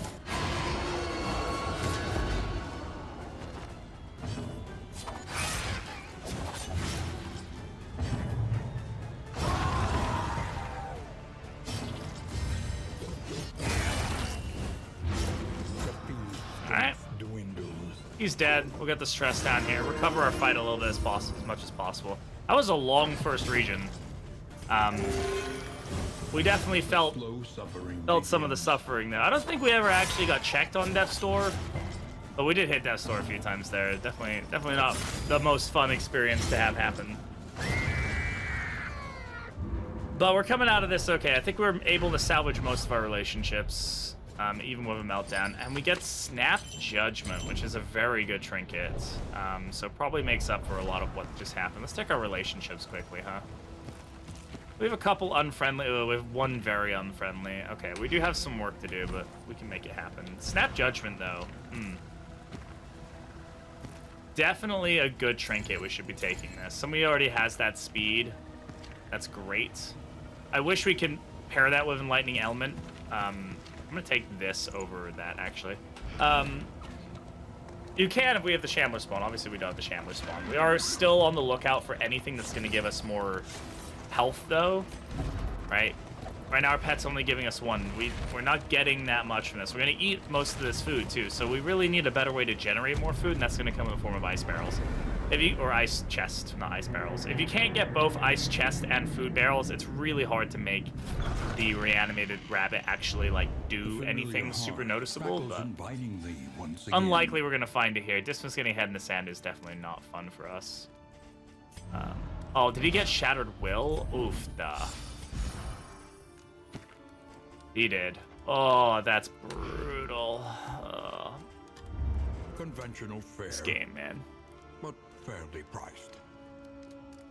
Alright. He's dead. We'll get the stress down here. Recover our fight a little bit as much as possible. That was a long first region. We definitely felt some of the suffering there. I don't think we ever actually got checked on Death's Door, but we did hit Death's Door a few times there. Definitely not the most fun experience to have happen. But we're coming out of this okay. I think we're able to salvage most of our relationships, even with a meltdown. And we get Snap Judgment, which is a very good trinket. So probably makes up for a lot of what just happened. Let's check our relationships quickly, huh? We have a couple unfriendly, we have one very unfriendly. Okay, we do have some work to do, but we can make it happen. Snap Judgment, though. Definitely a good trinket. We should be taking this. Somebody already has that speed. That's great. I wish we could pair that with Enlightening Element. I'm going to take this over that, actually. You can if we have the Shambler spawn. Obviously, we don't have the Shambler spawn. We are still on the lookout for anything that's going to give us more health, though, right? Right now, our pet's only giving us 1. We're not getting that much from this. We're going to eat most of this food, too, so we really need a better way to generate more food, and that's going to come in the form of ice barrels. Or ice chest, not ice barrels. If you can't get both ice chest and food barrels, it's really hard to make the reanimated rabbit actually, like, do anything super noticeable, but unlikely we're going to find it here. Distance getting head in the sand is definitely not fun for us. Oh, did he get Shattered Will? Oof, duh. He did. Oh, that's brutal. Conventional fare. This game, man. But fairly priced.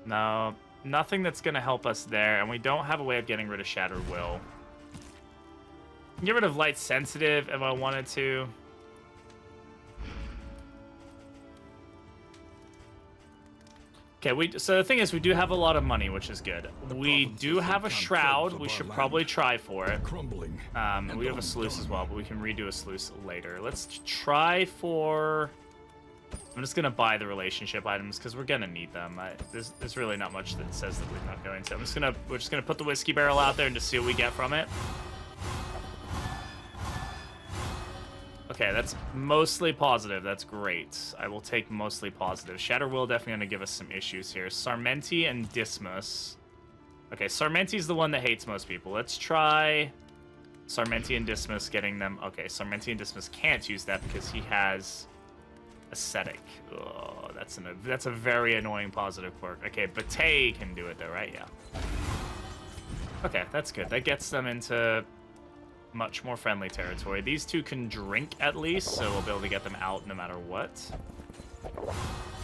No, nothing that's going to help us there, and we don't have a way of getting rid of Shattered Will. Get rid of Light Sensitive if I wanted to. Okay, so the thing is, we do have a lot of money, which is good. We do have a Shroud. We should probably try for it. We have a Sluice as well, but we can redo a Sluice later. Let's try for... I'm just going to buy the relationship items, because we're going to need them. There's really not much that says that we're not going to. We're just going to put the Whiskey Barrel out there and just see what we get from it. Okay, that's mostly positive. That's great. I will take mostly positive. Shatter Will definitely going to give us some issues here. Sarmenti and Dismas. Okay, Sarmenti's the one that hates most people. Let's try Sarmenti and Dismas getting them. Okay, Sarmenti and Dismas can't use that because he has Ascetic. Oh, that's a very annoying positive quirk. Okay, Bate can do it though, right? Yeah. Okay, that's good. That gets them into much more friendly territory. These two can drink at least, so we'll be able to get them out no matter what.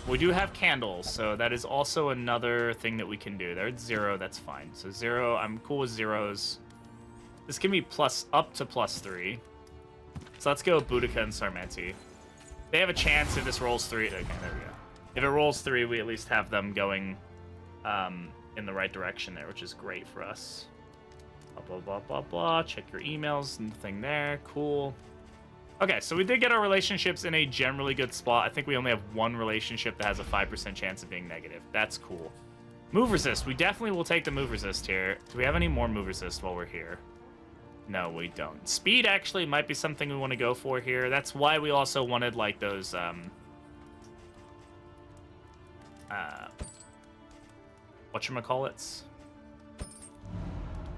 We do have candles, so that is also another thing that we can do. They're at 0, that's fine. So 0, I'm cool with zeros. This can be up to +3. So let's go with Boudica and Sarmenti. They have a chance if this rolls 3. Okay, there we go. If it rolls 3, we at least have them going in the right direction there, which is great for us. Blah, blah, blah, blah. Check your emails. Nothing there. Cool. Okay, so we did get our relationships in a generally good spot. I think we only have one relationship that has a 5% chance of being negative. That's cool. Move resist. We definitely will take the move resist here. Do we have any more move resist while we're here? No, we don't. Speed actually might be something we want to go for here. That's why we also wanted, like, those, whatchamacallits?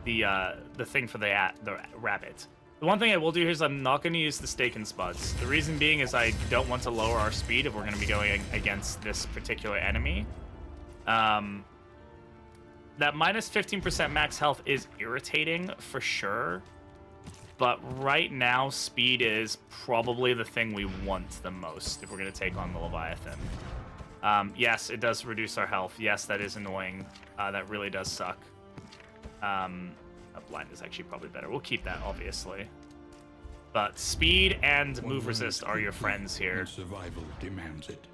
The thing for the rabbit. The one thing I will do here is I'm not going to use the stake and spuds. The reason being is I don't want to lower our speed if we're going to be going against this particular enemy. That minus 15% max health is irritating for sure. But right now, speed is probably the thing we want the most if we're going to take on the Leviathan. Yes, it does reduce our health. Yes, that is annoying. That really does suck. Blind is actually probably better. We'll keep that, obviously. But speed and move resist are your friends here. Survival demands it.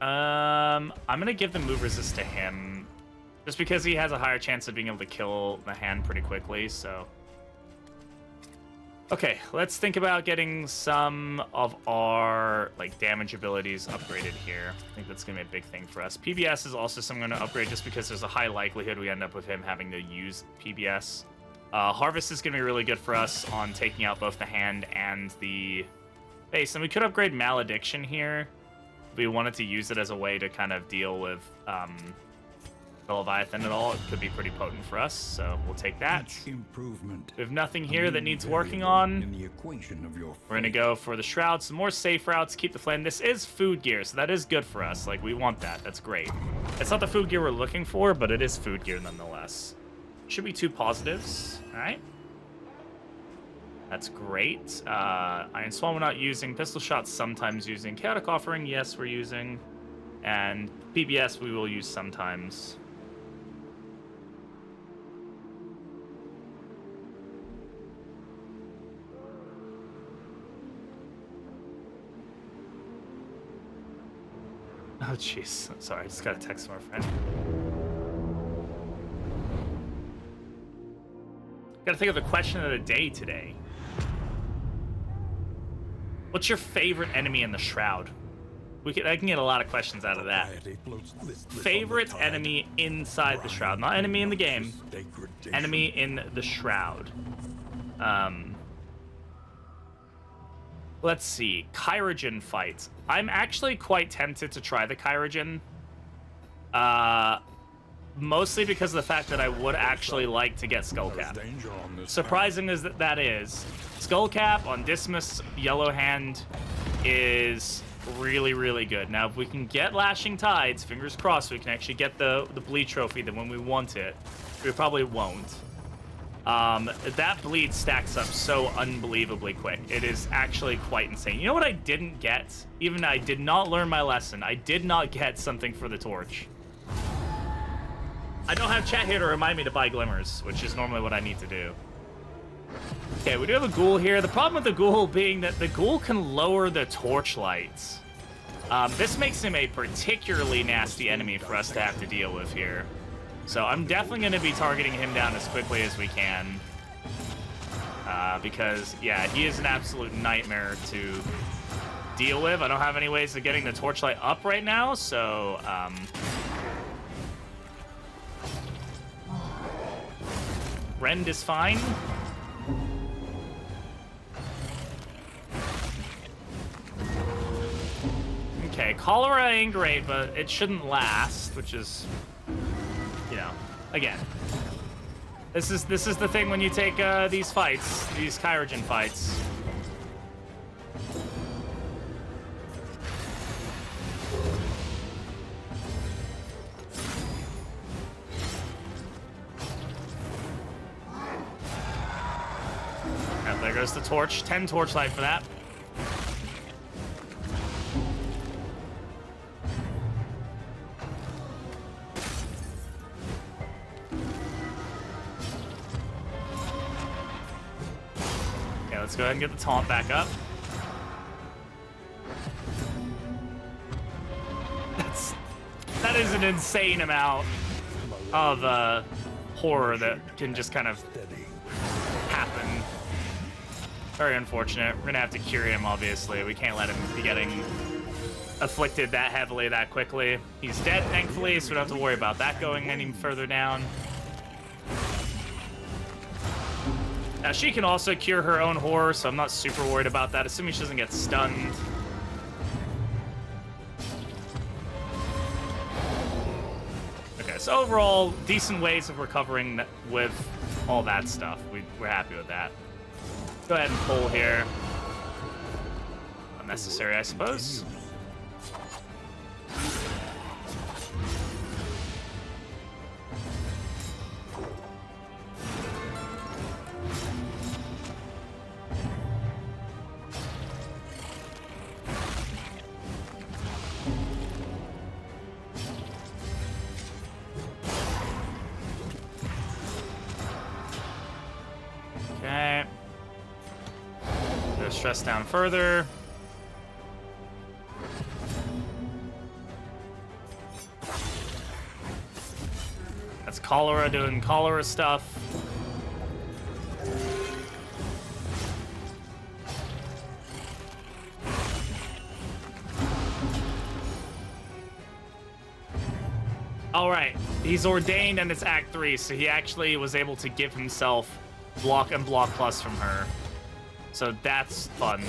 I'm going to give the move resist to him. Just because he has a higher chance of being able to kill the hand pretty quickly, so... Okay, let's think about getting some of our like damage abilities upgraded here. I think that's going to be a big thing for us. PBS is also something I'm going to upgrade just because there's a high likelihood we end up with him having to use PBS. Harvest is going to be really good for us on taking out both the hand and the face. And we could upgrade Malediction here. If we wanted to use it as a way to kind of deal with the Leviathan at all, it could be pretty potent for us, so we'll take that. Improvement. We have nothing here that needs working on. In the equation of your We're gonna go for the Shroud, some more safe routes, keep the flame. This is food gear, so that is good for us. Like, we want that. That's great. It's not the food gear we're looking for, but it is food gear nonetheless. Should be 2 positives. All right. That's great. Iron Swan we're not using. Pistol Shot sometimes using. Chaotic Offering, yes, we're using. And PBS we will use sometimes. Oh, jeez. Sorry, I just got a text from our friend. Gotta think of the question of the day today. What's your favorite enemy in the Shroud? I can get a lot of questions out of that. Favorite enemy inside the Shroud. Not enemy in the game. Enemy in the Shroud. Let's see. Kyrogen fights. I'm actually quite tempted to try the Kyrogen. Mostly because of the fact that I would actually like to get Skullcap. Surprising as that is, Skullcap on Dismas Yellow Hand is really, really good. Now, if we can get Lashing Tides, fingers crossed, we can actually get the Bleed Trophy that when we want it. We probably won't. That bleed stacks up so unbelievably quick. It is actually quite insane. You know what I didn't get? Even I did not learn my lesson. I did not get something for the torch. I don't have chat here to remind me to buy glimmers, which is normally what I need to do. Okay, we do have a ghoul here. The problem with the ghoul being that the ghoul can lower the torch lights. This makes him a particularly nasty enemy for us to have to deal with here. So I'm definitely going to be targeting him down as quickly as we can. Because, yeah, he is an absolute nightmare to deal with. I don't have any ways of getting the torchlight up right now, so... Rend is fine. Okay, Cholera ain't great, but it shouldn't last, which is... You know, again, this is the thing when you take these fights, these Kyrogen fights. And there goes the torch. 10 torchlight for that. Let's go ahead and get the taunt back up. That is an insane amount of horror that can just kind of happen. Very unfortunate. We're gonna have to cure him, obviously. We can't let him be getting afflicted that heavily that quickly. He's dead, thankfully, so we don't have to worry about that going any further down. Now, she can also cure her own horror, so I'm not super worried about that, assuming she doesn't get stunned. Okay, so overall, decent ways of recovering with all that stuff. We're happy with that. Go ahead and pull here. Unnecessary, I suppose. Okay. Go stress down further. That's cholera doing cholera stuff. All right, he's ordained and it's Act 3, so he actually was able to give himself block and block plus from her. So that's fun. The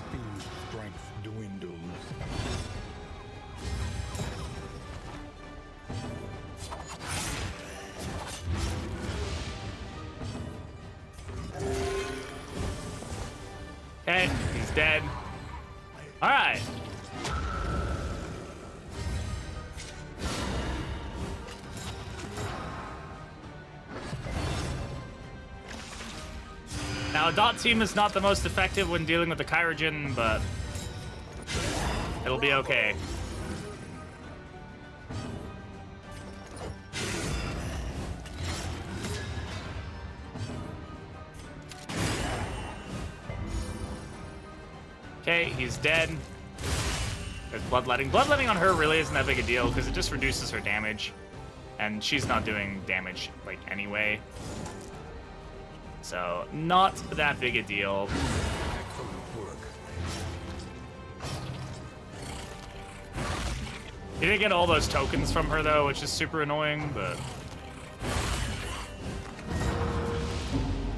fiend's strength dwindles. Okay, he's dead. All right. Now, a dot team is not the most effective when dealing with the Kyrogen, but it'll be okay. Okay, he's dead. There's bloodletting. Bloodletting on her really isn't that big a deal because it just reduces her damage. And she's not doing damage, like, anyway. So, not that big a deal. Excellent work. You didn't get all those tokens from her, though, which is super annoying, but...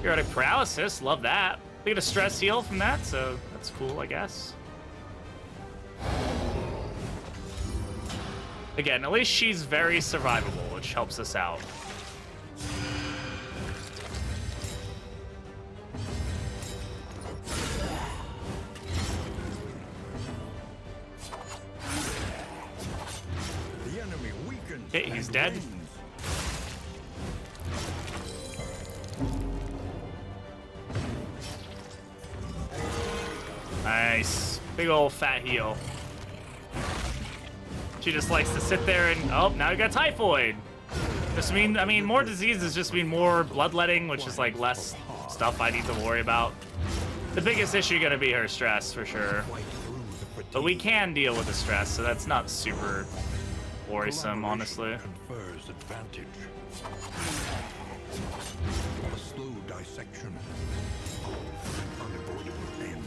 Periodic paralysis, love that. We get a stress heal from that, so that's cool, I guess. Again, at least she's very survivable, which helps us out. The enemy weakens. Okay, he's and dead. wins. Nice. Big old fat heal. She just likes to sit there and... Oh, now you got typhoid. I mean, more diseases just mean more bloodletting, which is, like, less stuff I need to worry about. The biggest issue gonna be her stress, for sure. Quite through the fatigue. But we can deal with the stress, so that's not super worrisome, honestly. Confers advantage. A slow dissection. Unavoidable end.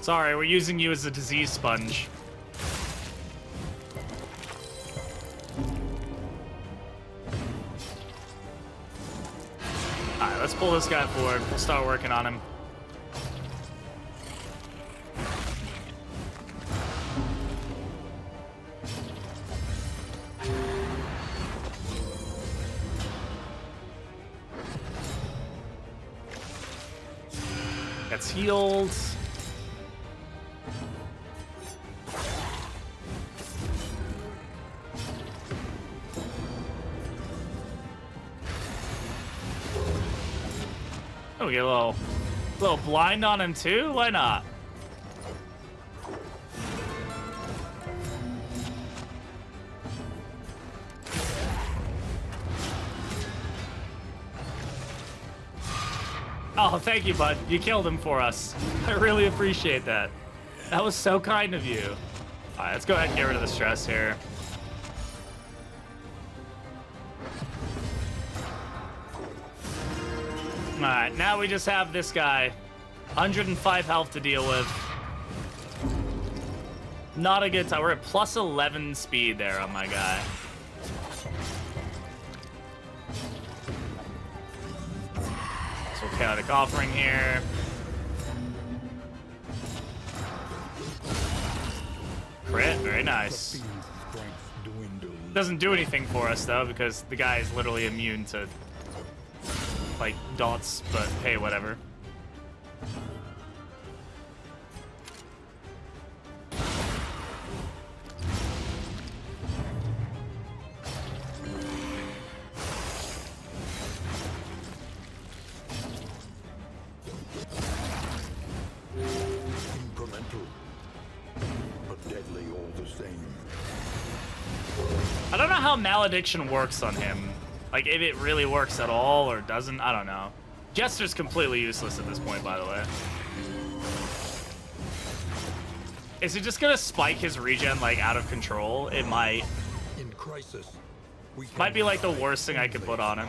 Sorry, we're using you as a disease sponge. Alright, let's pull this guy forward. We'll start working on him. Gets healed. Oh, we get a little blind on him too? Why not? Oh, thank you, bud. You killed him for us. I really appreciate that. That was so kind of you. All right, let's go ahead and get rid of the stress here. All right, now we just have this guy. 105 health to deal with. Not a good time. We're at plus 11 speed there on my guy. So chaotic offering here. Crit, very nice. Doesn't do anything for us though, because the guy is literally immune to like dots, but hey, whatever. I don't know how malediction works on him. Like, if it really works at all or doesn't, I don't know. Jester's completely useless at this point, by the way. Is he just gonna spike his regen, like, out of control? It might. In crisis, might be, like, the worst thing I could put on him.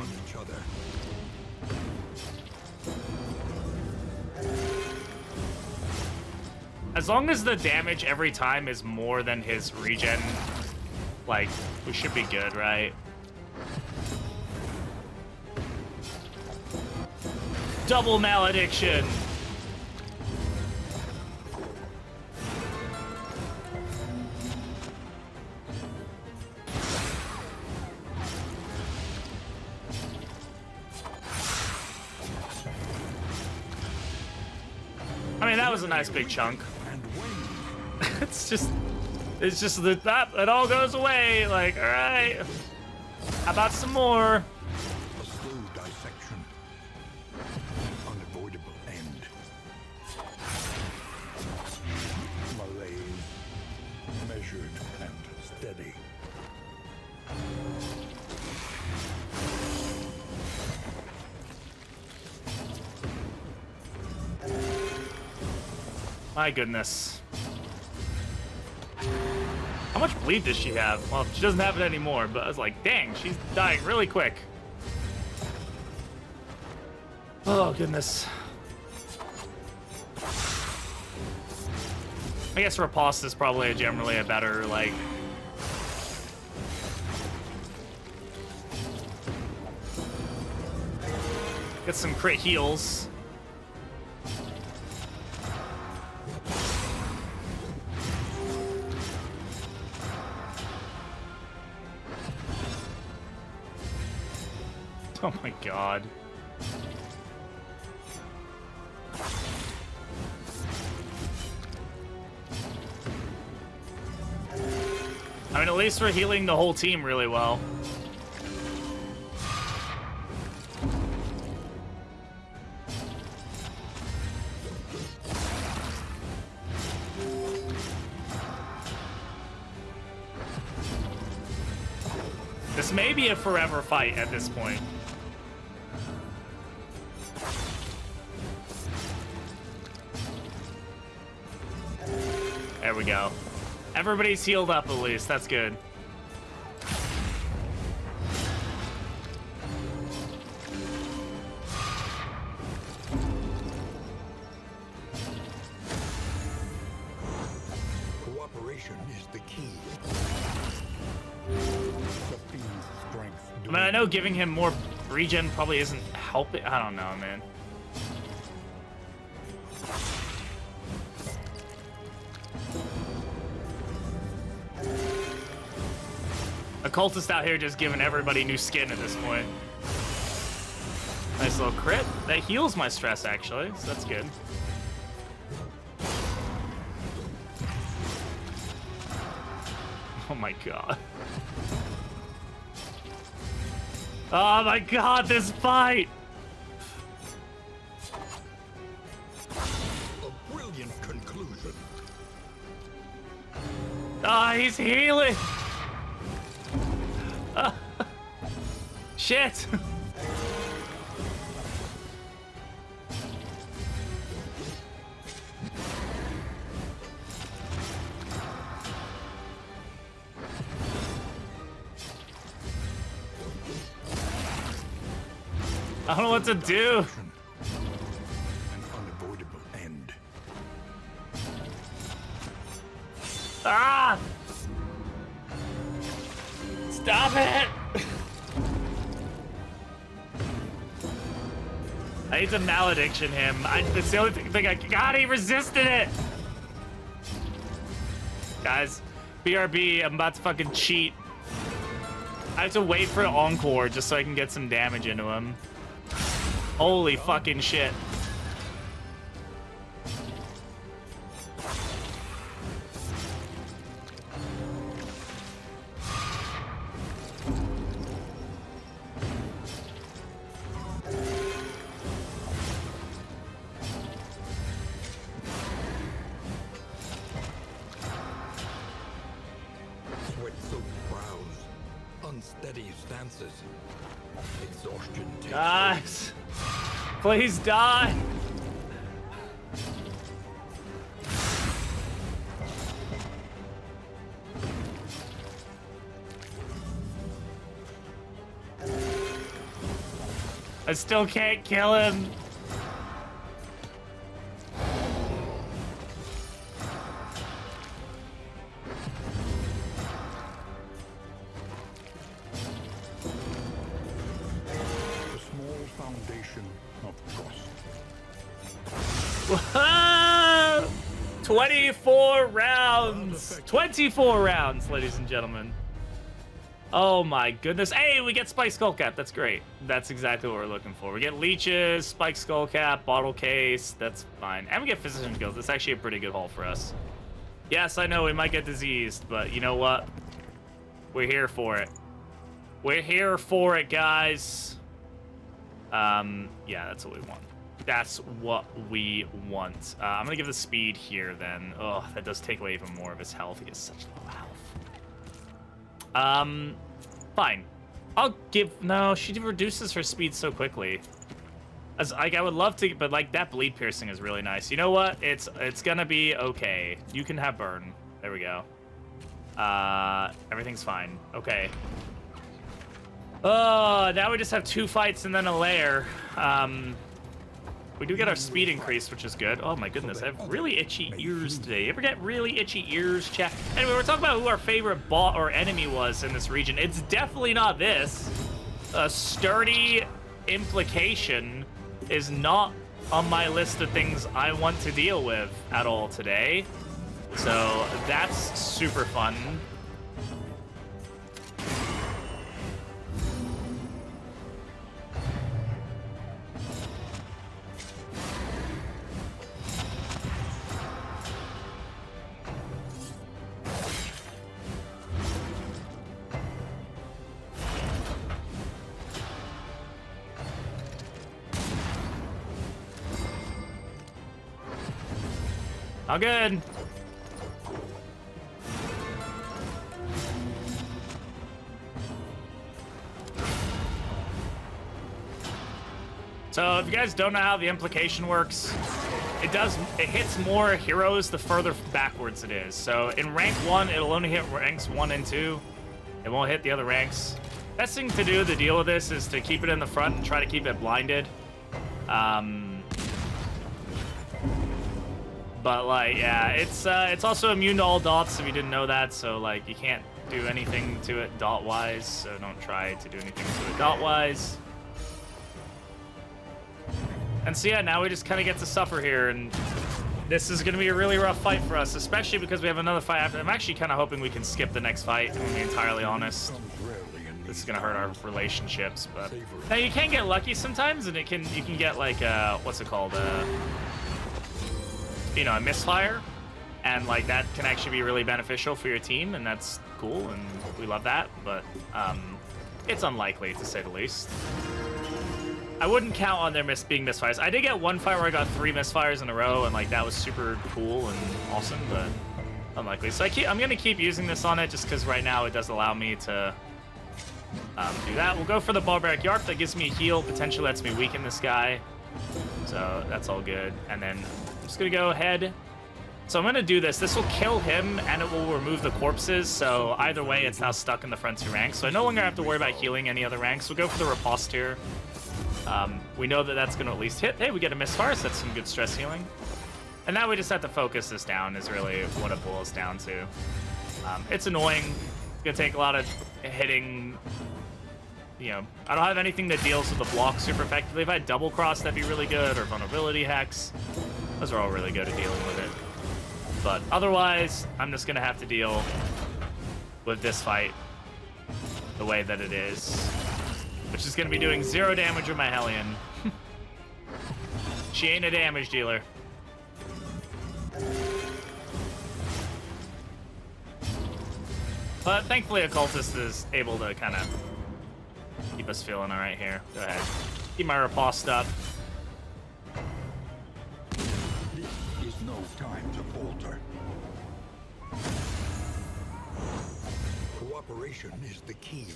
As long as the damage every time is more than his regen, like, we should be good, right? Double malediction! I mean, that was a nice big chunk. It's just that it all goes away. Like, all right, how about some more? A slow dissection, unavoidable end. Malaise, measured and steady. My goodness. How much bleed does she have? Well, she doesn't have it anymore, but I was like, dang, she's dying really quick. Oh, goodness. I guess Riposte is probably generally a better, like... Get some crit heals. Oh my god. I mean, at least we're healing the whole team really well. This may be a forever fight at this point. There we go. Everybody's healed up at least. That's good. Cooperation is the key. I mean, I know giving him more regen probably isn't helping. I don't know, man. A cultist out here just giving everybody new skin at this point. Nice little crit. That heals my stress, actually, so that's good. Oh my god. Oh my god, this fight! A brilliant conclusion. Ah, he's healing! Shit! I don't know what to do. An unavoidable end. Ah! Stop it! I need to malediction him. That's the only thing I... God, he resisted it! Guys, BRB, I'm about to fucking cheat. I have to wait for an encore just so I can get some damage into him. Holy fucking shit. Unsteady stances. Exhaustion takes Guys, please die. I still can't kill him. Whoa! 24 rounds! 24 rounds, ladies and gentlemen. Oh my goodness. Hey, we get Spike Skullcap. That's great. That's exactly what we're looking for. We get leeches, Spike Skullcap, bottle case. That's fine. And we get physician skills. That's actually a pretty good haul for us. Yes, I know we might get diseased, but you know what? We're here for it. We're here for it, guys. Yeah, that's what we want. That's what we want. I'm gonna give the speed here then. Oh, that does take away even more of his health. He has such low health. Fine. I'll give... No, she reduces her speed so quickly. As like, I would love to, but like that bleed piercing is really nice. You know what? It's gonna be okay. You can have burn. There we go. Everything's fine. Okay. Oh, now we just have 2 fights and then a lair. We do get our speed increased, which is good. Oh my goodness, I have really itchy ears today. You ever get really itchy ears, chat? Anyway, we're talking about who our favorite bot or enemy was in this region. It's definitely not this. A sturdy implication is not on my list of things I want to deal with at all today. So that's super fun. All good. So if you guys don't know how the implication works, it hits more heroes the further backwards it is. So in rank 1, it'll only hit ranks 1 and 2. It won't hit the other ranks. Best thing to do to deal with this is to keep it in the front and try to keep it blinded. But like, yeah, it's also immune to all dots if you didn't know that. So like, you can't do anything to it dot-wise. So don't try to do anything to it dot-wise. And so yeah, now we just kind of get to suffer here, and this is going to be a really rough fight for us, especially because we have another fight after. I'm actually kind of hoping we can skip the next fight, to be entirely honest. This is going to hurt our relationships, but now you can get lucky sometimes, and you can get like what's it called? You know, a misfire, and like that can actually be really beneficial for your team, and that's cool, and we love that. But it's unlikely, to say the least. I wouldn't count on there being misfires. I did get one fight where I got 3 misfires in a row, and like that was super cool and awesome, but unlikely. So I'm gonna keep using this on it just because right now it does allow me to do that. We'll go for the barbaric yarp. That gives me a heal, potentially lets me weaken this guy, so that's all good. And then I'm just gonna go ahead. So I'm gonna do this. This will kill him, and it will remove the corpses. So either way, it's now stuck in the front 2 ranks. So I no longer have to worry about healing any other ranks. We'll go for the riposte here. We know that that's going to at least hit. Hey, we get a misfire, so that's some good stress healing. And now we just have to focus this down is really what it boils down to. It's annoying. It's going to take a lot of hitting. You know, I don't have anything that deals with the block super effectively. If I double cross, that'd be really good, or vulnerability hex. Those are all really good at dealing with it. But otherwise, I'm just going to have to deal with this fight the way that it is, which is going to be doing 0 damage with my Hellion. She ain't a damage dealer. But thankfully, Occultist is able to kind of keep us feeling all right here. Go ahead. Keep my riposte up. This is no time to falter. Cooperation is the key.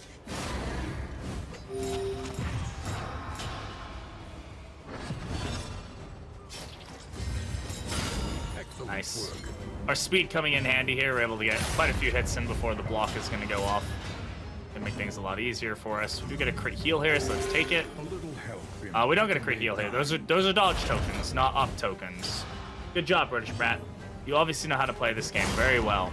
Excellent Nice. work. Our speed coming in handy here. We're able to get quite a few hits in before the block is going to go off. Gonna make things a lot easier for us. We do get a crit heal here, so let's take it. A little help. We don't get a crit heal here. Those are dodge tokens, not up tokens. Good job, Britishbrat. You obviously know how to play this game very well.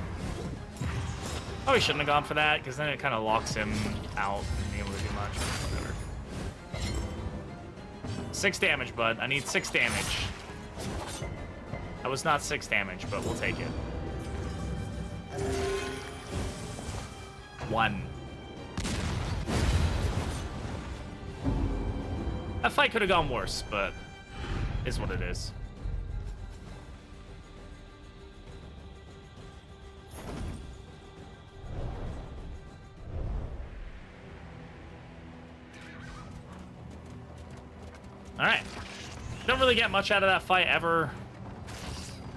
Oh, we shouldn't have gone for that, because then it kind of locks him out and being able to do much. Whatever. 6 damage, bud. I need 6 damage. That was not 6 damage, but we'll take it. 1. That fight could have gone worse, but is what it is. All right. Don't really get much out of that fight ever.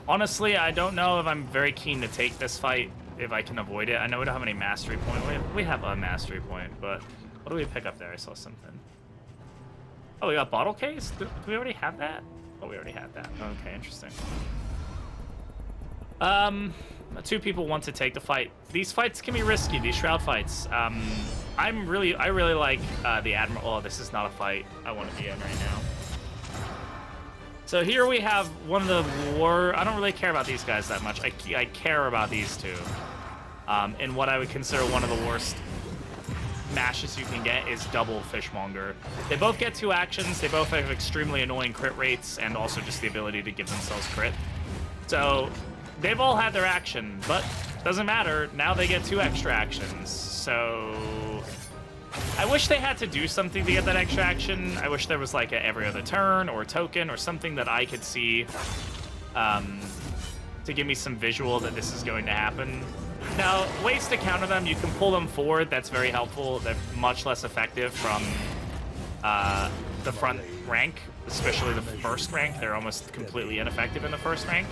Honestly, I don't know if I'm very keen to take this fight if I can avoid it. I know we don't have any mastery point. We have a mastery point, but what do we pick up there? I saw something. Oh, we got bottle case? Do we already have that? Oh, we already had that. Okay, interesting. 2 people want to take the fight. These fights can be risky, these Shroud fights. I really like the Admiral. Oh, this is not a fight I want to be in right now. So here we have one of the I don't really care about these guys that much. I care about these 2. And what I would consider one of the worst mashes you can get is double Fishmonger. They both get 2 actions. They both have extremely annoying crit rates and also just the ability to give themselves crit. So they've all had their action, but doesn't matter. Now they get 2 extra actions. So I wish they had to do something to get that extra action. I wish there was like a every other turn or a token or something that I could see to give me some visual that this is going to happen. Now, ways to counter them, you can pull them forward. That's very helpful. They're much less effective from the front rank, especially the first rank. They're almost completely ineffective in the first rank.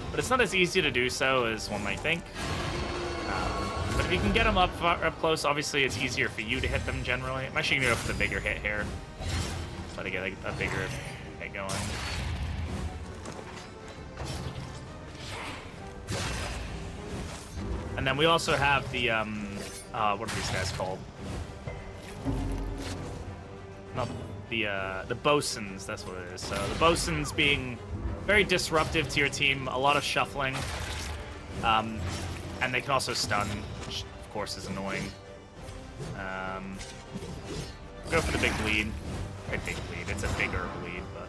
But it's not as easy to do so as one might think. But if you can get them up close, obviously it's easier for you to hit them generally. I'm actually going to go for the bigger hit here. Try to get a bigger hit going. And then we also have the, what are these guys called? Not the bosuns, that's what it is. So the bosuns being very disruptive to your team, a lot of shuffling. And they can also stun, which of course is annoying. Go for the big bleed. Big bleed, it's a bigger bleed, but...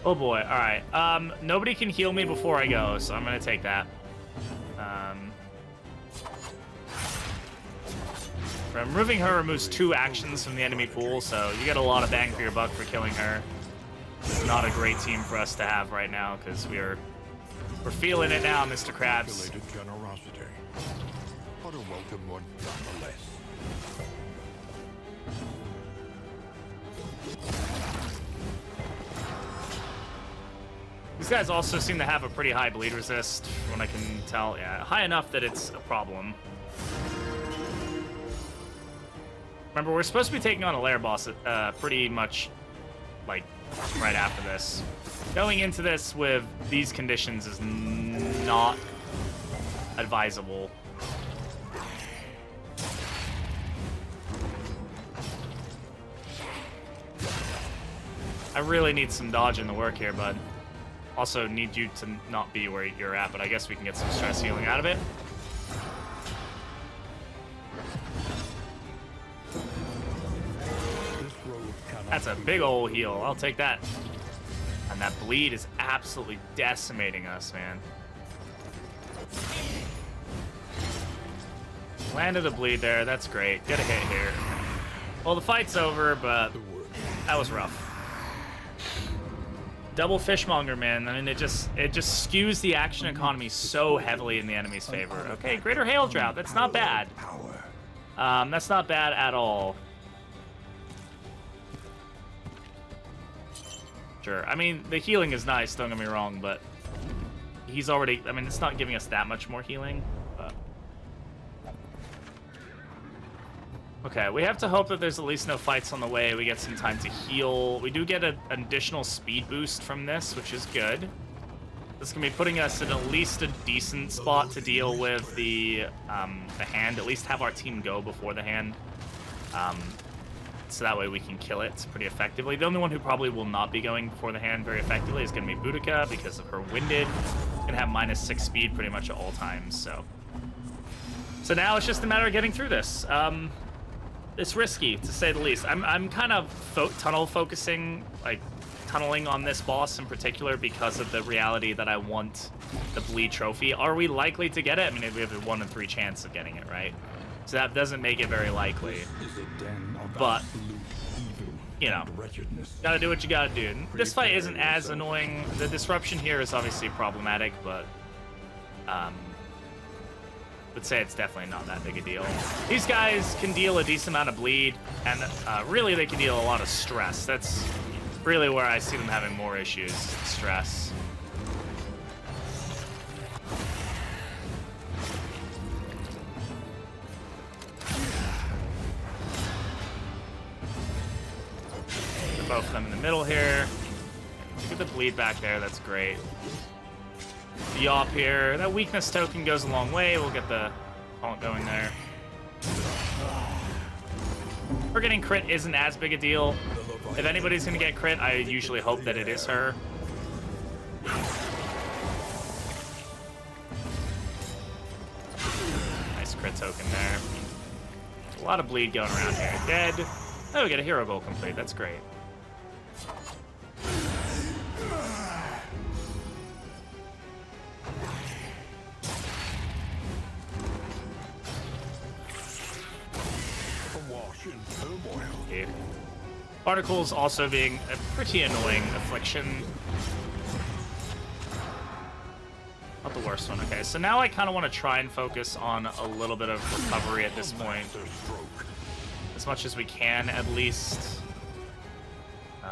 Oh boy, alright. Nobody can heal me before I go, so I'm gonna take that. Removing her removes 2 actions from the enemy pool, so you get a lot of bang for your buck for killing her. It's not a great team for us to have right now, because we're feeling it now, Mr. Krabs. Generosity, but a welcome one nonetheless. These guys also seem to have a pretty high bleed resist, from what I can tell. Yeah, high enough that it's a problem. Remember, we're supposed to be taking on a Lair boss pretty much, like, right after this. Going into this with these conditions is not advisable. I really need some dodge in the work here, bud. Also need you to not be where you're at, but I guess we can get some stress healing out of it. That's a big old heal. I'll take that. And that bleed is absolutely decimating us, man. Landed a bleed there. That's great. Get a hit here. Well, the fight's over, but that was rough. Double fishmonger, man. I mean, it just skews the action economy so heavily in the enemy's favor. Okay, greater hail drought. That's not bad. That's not bad at all. Sure. I mean, the healing is nice, don't get me wrong, but he's already... I mean, it's not giving us that much more healing, but... Okay, we have to hope that there's at least no fights on the way. We get some time to heal. We do get an additional speed boost from this, which is good. This can be putting us in at least a decent spot to deal with the hand. At least have our team go before the hand. So that way we can kill it pretty effectively. The only one who probably will not be going before the hand very effectively is going to be Boudica because of her winded. Going to have -6 speed pretty much at all times. So now it's just a matter of getting through this. It's risky, to say the least. I'm kind of tunnel focusing, like tunneling on this boss in particular because of the reality that I want the bleed trophy. Are we likely to get it? I mean, we have a 1 in 3 chance of getting it, right? So that doesn't make it very likely. But, you know, gotta do what you gotta do. And this fight isn't as annoying. The disruption here is obviously problematic, but would say it's definitely not that big a deal. These guys can deal a decent amount of bleed, and really they can deal a lot of stress. That's really where I see them having more issues, stress. Both of them in the middle here. Get the bleed back there, that's great. The yawp here. That weakness token goes a long way. We'll get the taunt going there. Her getting crit isn't as big a deal. If anybody's gonna get crit, I usually hope that it is her. Nice crit token there. A lot of bleed going around here. Dead. Oh, we get a hero goal complete. That's great. Okay. Particles also being a pretty annoying affliction. Not the worst one. Okay, so now I kind of want to try and focus on a little bit of recovery at this point. As much as we can, at least.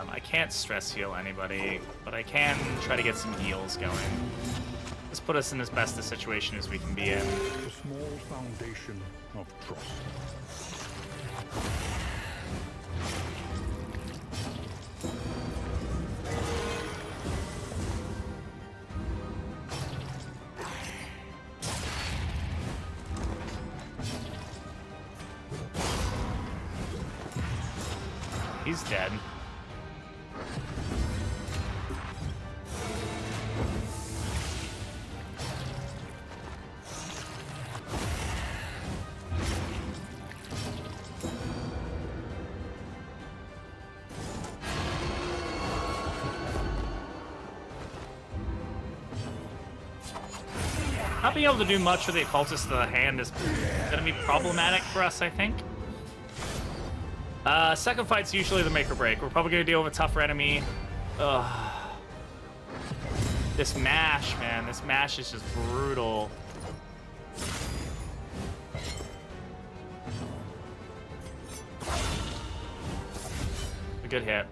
I can't stress heal anybody, but I can try to get some heals going. Just put us in as best a situation as we can be in. A small foundation of trust. He's dead. Not being able to do much with the occultist of the hand is going to be problematic for us, I think. Second fight's usually the make or break. We're probably going to deal with a tougher enemy. Ugh. This mash, man. This mash is just brutal. A good hit.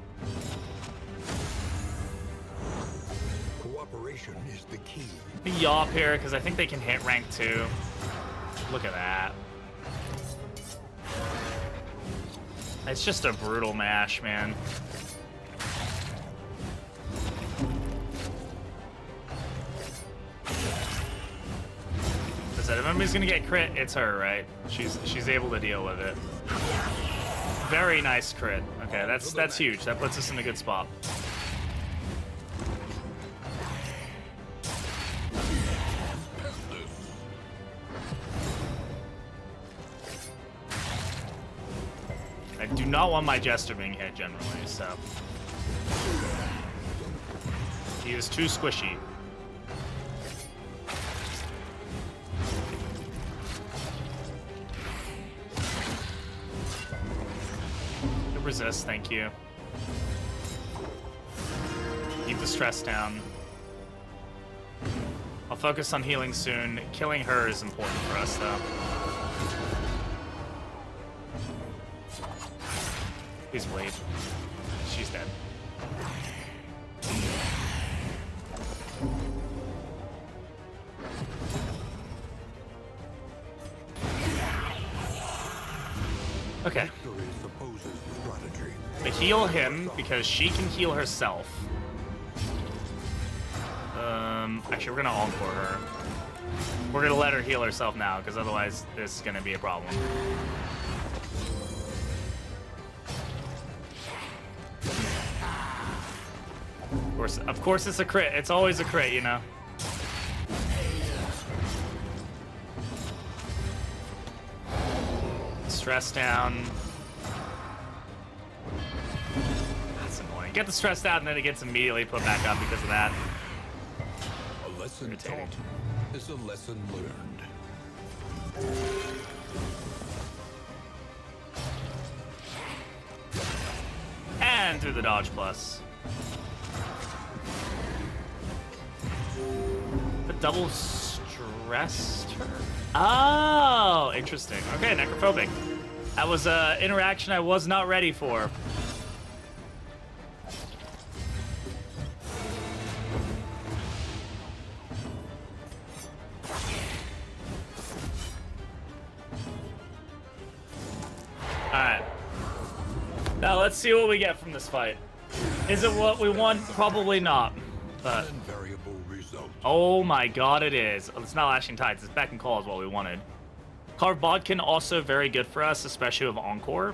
Cooperation is the key. The yawp here, because I think they can hit rank 2. Look at that. It's just a brutal mash, man. If anybody's gonna get crit, it's her, right? She's able to deal with it. Very nice crit. Okay, that's huge. That puts us in a good spot. not want my Jester being hit generally, so. He is too squishy. Resist, thank you. Keep the stress down. I'll focus on healing soon. Killing her is important for us, though. Please wait. She's dead. Okay. We heal him because she can heal herself. Actually, we're gonna encore her. We're gonna let her heal herself now, because otherwise this is gonna be a problem. Of course it's a crit. It's always a crit, you know. Stress down. That's annoying. Get the stress down and then it gets immediately put back up because of that. A lesson taught is a lesson learned. And through the dodge plus. The double stressed her? Oh, interesting. Okay, necrophobic. That was an interaction I was not ready for. Alright. Now let's see what we get from this fight. Is it what we want? Probably not. But oh my god, it is. It's not Lashing Tides. It's Beck and Call is what we wanted. Carved Bodkin also very good for us, especially with Encore.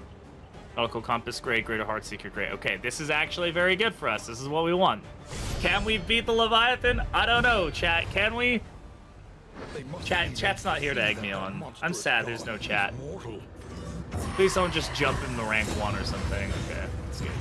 Nautical Compass, great. Greater Heartseeker, great. Okay, this is actually very good for us. This is what we want. Can we beat the Leviathan? I don't know, chat. Can we? Chat's not here to egg me on. I'm sad there's no chat. Please don't just jump in the rank 1 or something. Okay, that's good.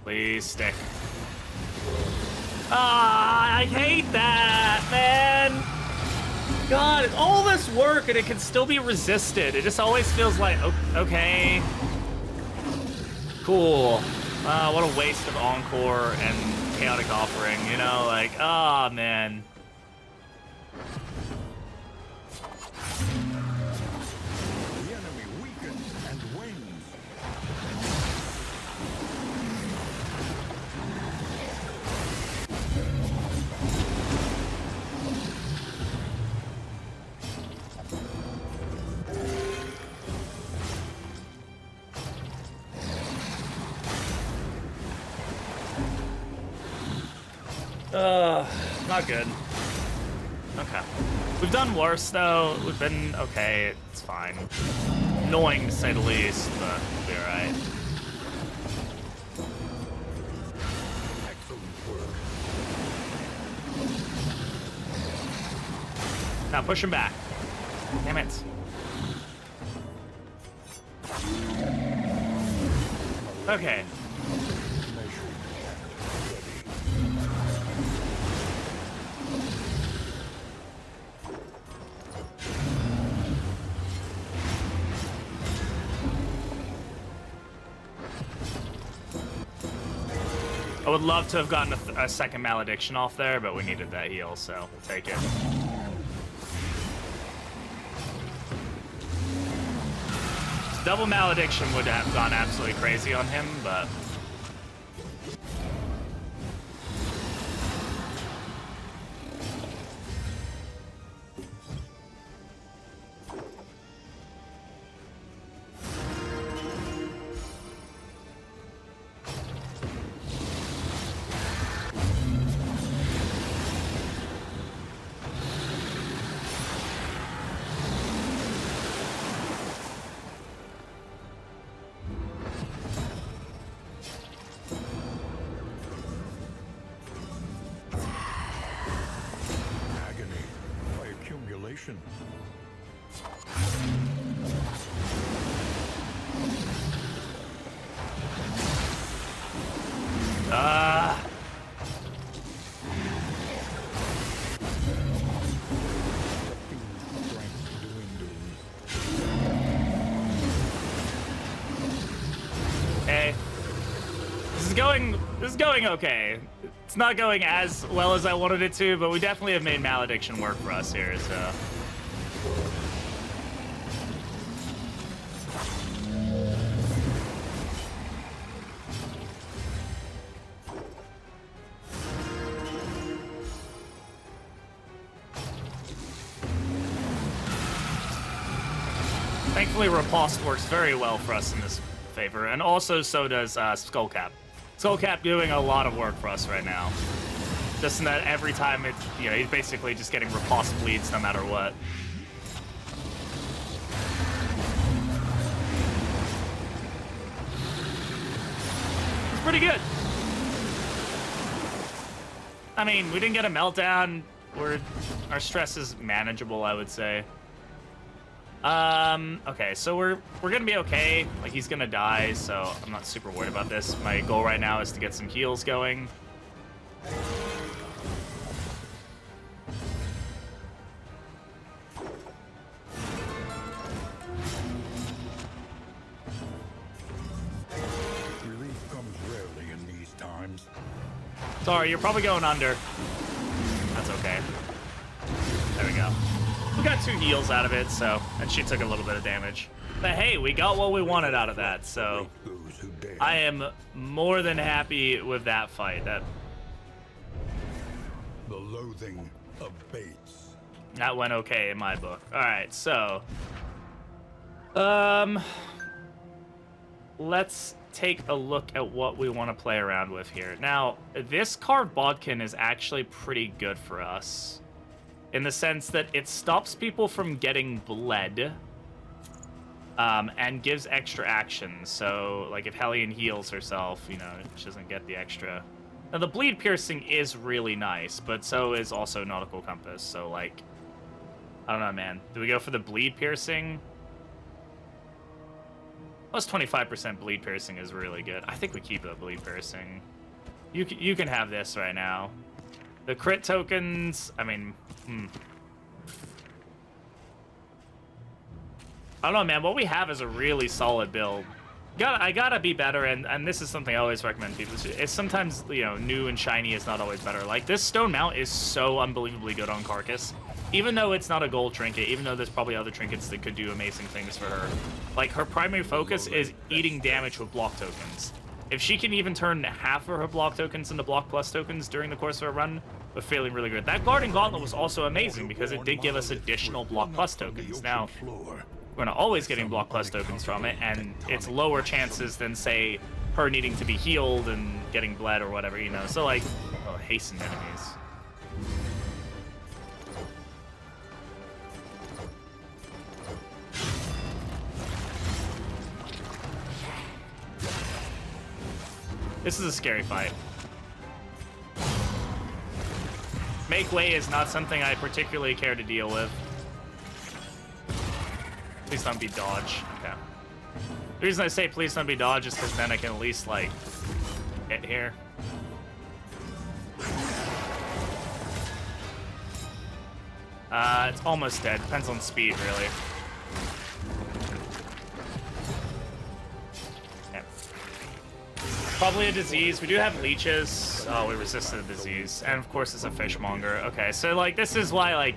Please stick. Ah, I hate that, man. God, all this work and it can still be resisted. It just always feels like, okay. Cool. What a waste of Encore and Chaotic Offering, you know? Like, ah, man. The enemy weakens and wins. Not good. Okay. We've done worse, though. We've been okay. It's fine. Annoying, to say the least, but we'll be alright. Excellent work. Now push him back. Damn it. Okay. I would love to have gotten a second malediction off there, but we needed that heal, so we'll take it. Double malediction would have gone absolutely crazy on him, but malediction. Okay. This is going okay. It's not going as well as I wanted it to, but we definitely have made malediction work for us here, so. Thankfully, Riposte works very well for us in this favor, and also so does Skullcap. Skullcap doing a lot of work for us right now. Just in that every time he's basically just getting Riposte bleeds no matter what. It's pretty good. I mean, we didn't get a meltdown. Our stress is manageable, I would say. Okay, so we're gonna be okay. Like, he's gonna die, so I'm not super worried about this. My goal right now is to get some heals going. Relief comes rarely in these times. Sorry, you're probably going under. That's okay. There we go. We got 2 heals out of it, so, and she took a little bit of damage. But hey, we got what we wanted out of that, so I am more than happy with that fight. That the loathing abates. That went okay in my book. All right, so let's take a look at what we want to play around with here. Now, this carved bodkin is actually pretty good for us, in the sense that it stops people from getting bled, and gives extra actions. So, like, if Hellion heals herself, she doesn't get the extra. Now, the bleed piercing is really nice, but so is also Nautical Compass. So, like, I don't know, man. Do we go for the bleed piercing? Plus 25% bleed piercing is really good. I think we keep the bleed piercing. You can have this right now. The crit tokens, I mean, I don't know, man. What we have is a really solid build. I gotta be better, and this is something I always recommend people to. It's sometimes, new and shiny is not always better. Like, this stone mount is so unbelievably good on Carcass. Even though it's not a gold trinket, even though there's probably other trinkets that could do amazing things for her. Like, her primary focus is eating damage with block tokens. If she can even turn half of her block tokens into block plus tokens during the course of a run, we're feeling really good. That Guardian Gauntlet was also amazing because it did give us additional block plus tokens. Now, we're not always getting block plus tokens from it, and it's lower chances than, say, her needing to be healed and getting bled or whatever, So, like, hasten enemies. This is a scary fight. Make way is not something I particularly care to deal with. Please don't be dodge. Okay. The reason I say please don't be dodge is because then I can at least, like, hit here. It's almost dead. Depends on speed, really. Yeah. Probably a disease. We do have leeches. Oh, we resisted the disease. And, of course, it's a fishmonger. Okay, so, like, this is why,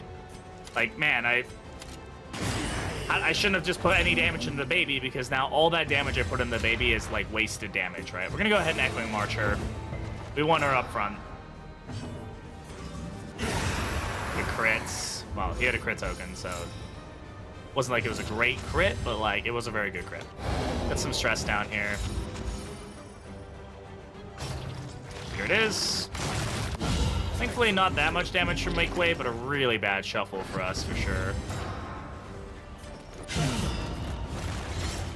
like, man, I shouldn't have just put any damage into the baby, because now all that damage I put in the baby is, like, wasted damage, right? We're gonna go ahead and Echoing March her. We want her up front. The crits. Well, he had a crit token, so it wasn't like it was a great crit, but, like, it was a very good crit. Got some stress down here. Here it is. Thankfully, not that much damage from Make Way, but a really bad shuffle for us, for sure.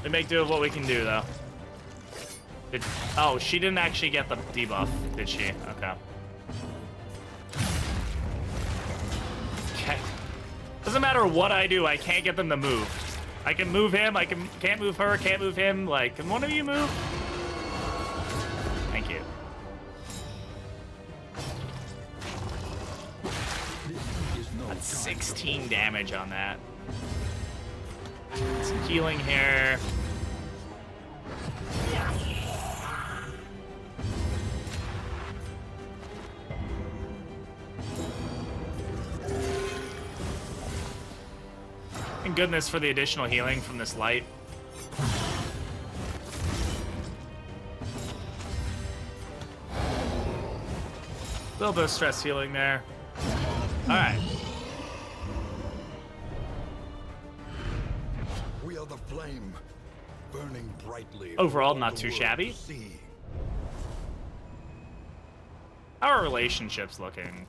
We make do with what we can do, though. Oh, she didn't actually get the debuff, did she? Okay. Okay. Doesn't matter what I do, I can't get them to move. I can move him, can't move her, can't move him. Like, can one of you move? Thank you. That's 16 damage on that. Some healing here. Thank goodness for the additional healing from this light. A little bit of stress healing there. All right. We are the flame, burning brightly. Overall, for not all too the world shabby. to see. How are relationships looking?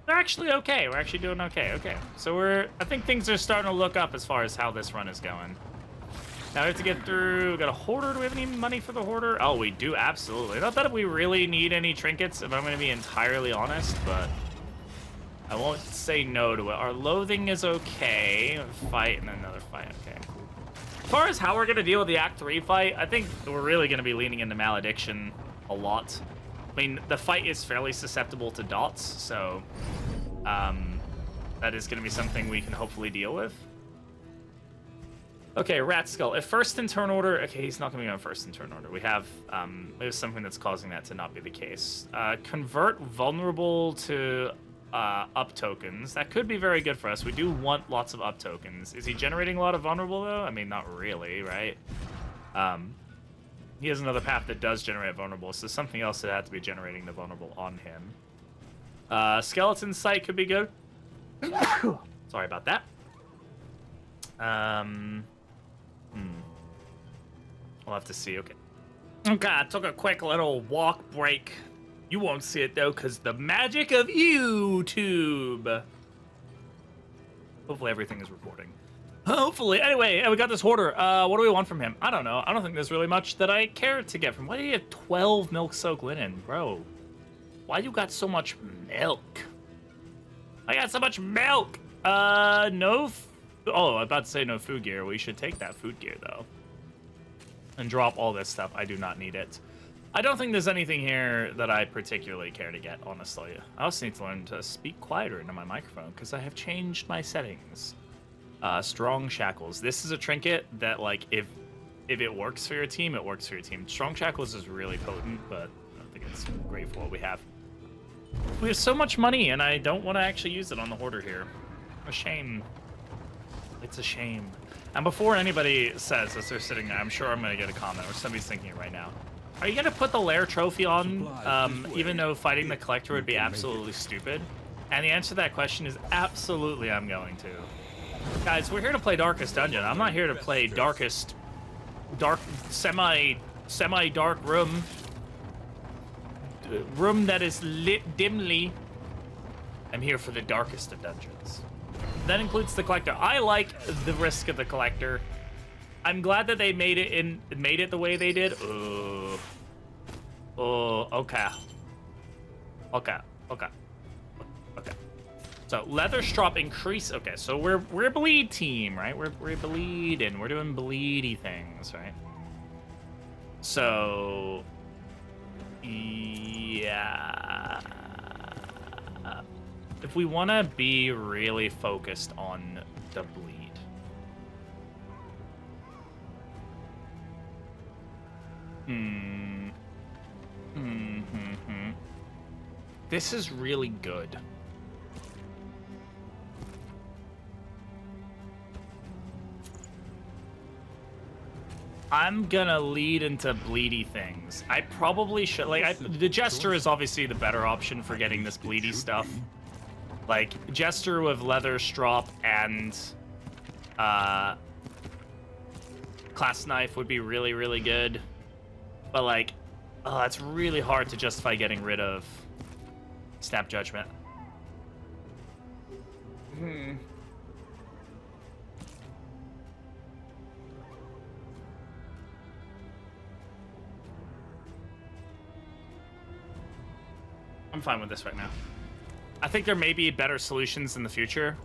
They're actually okay. We're actually doing okay. Okay. So I think things are starting to look up as far as how this run is going. Now we have to get through. We got a hoarder. Do we have any money for the hoarder? Oh, we do, absolutely. Not that we really need any trinkets, if I'm going to be entirely honest, but I won't say no to it. Our loathing is okay. Fight and then another fight. Okay. As far as how we're going to deal with the Act 3 fight, I think we're really going to be leaning into Malediction a lot. I mean, the fight is fairly susceptible to dots, so that is going to be something we can hopefully deal with. Okay, Rat Skull. If first in turn order... Okay, he's not going to be on first in turn order. We have there's something that's causing that to not be the case. Convert vulnerable to up tokens. That could be very good for us. We do want lots of up tokens. Is he generating a lot of vulnerable, though? I mean, not really, right? He has another path that does generate vulnerable, so something else that had to be generating the vulnerable on him. Skeleton Sight could be good. Sorry about that. We'll have to see. Okay. Okay, I took a quick little walk break. You won't see it, though, because the magic of YouTube. Hopefully everything is recording. Hopefully. Anyway, we got this hoarder. What do we want from him? I don't know. I don't think there's really much that I care to get from him. Why do you have 12 milk soaked linen, bro? Why you got so much milk? I got so much milk. No. Oh, I'm about to say no food gear. We should take that food gear, though. And drop all this stuff. I do not need it. I don't think there's anything here that I particularly care to get, honestly. I also need to learn to speak quieter into my microphone because I have changed my settings. Strong Shackles. This is a trinket that, like, if it works for your team, it works for your team. Strong Shackles is really potent, but I don't think it's great for what we have. We have so much money, and I don't want to actually use it on the hoarder here. A shame. It's a shame. And before anybody says, as they're sitting there, I'm sure I'm going to get a comment, or somebody's thinking it right now. Are you going to put the Lair trophy on, even though fighting the Collector would be absolutely stupid? And the answer to that question is absolutely I'm going to. Guys, we're here to play Darkest Dungeon. I'm not here to play semi-dark room. Room that is lit dimly. I'm here for the darkest of dungeons. That includes the Collector. I like the risk of the Collector. I'm glad that they made it the way they did. Okay. So leather strop increase. Okay, so we're a bleed team, right? We're bleeding. We're doing bleedy things, right? So yeah. If we want to be really focused on the bleed. This is really good. I'm gonna lead into bleedy things. I probably should, like, the Jester is obviously the better option for getting this bleedy stuff. Like, Jester with leather strop and class knife would be really, really good. But, like, oh, it's really hard to justify getting rid of Snap Judgment. I'm fine with this right now. I think there may be better solutions in the future.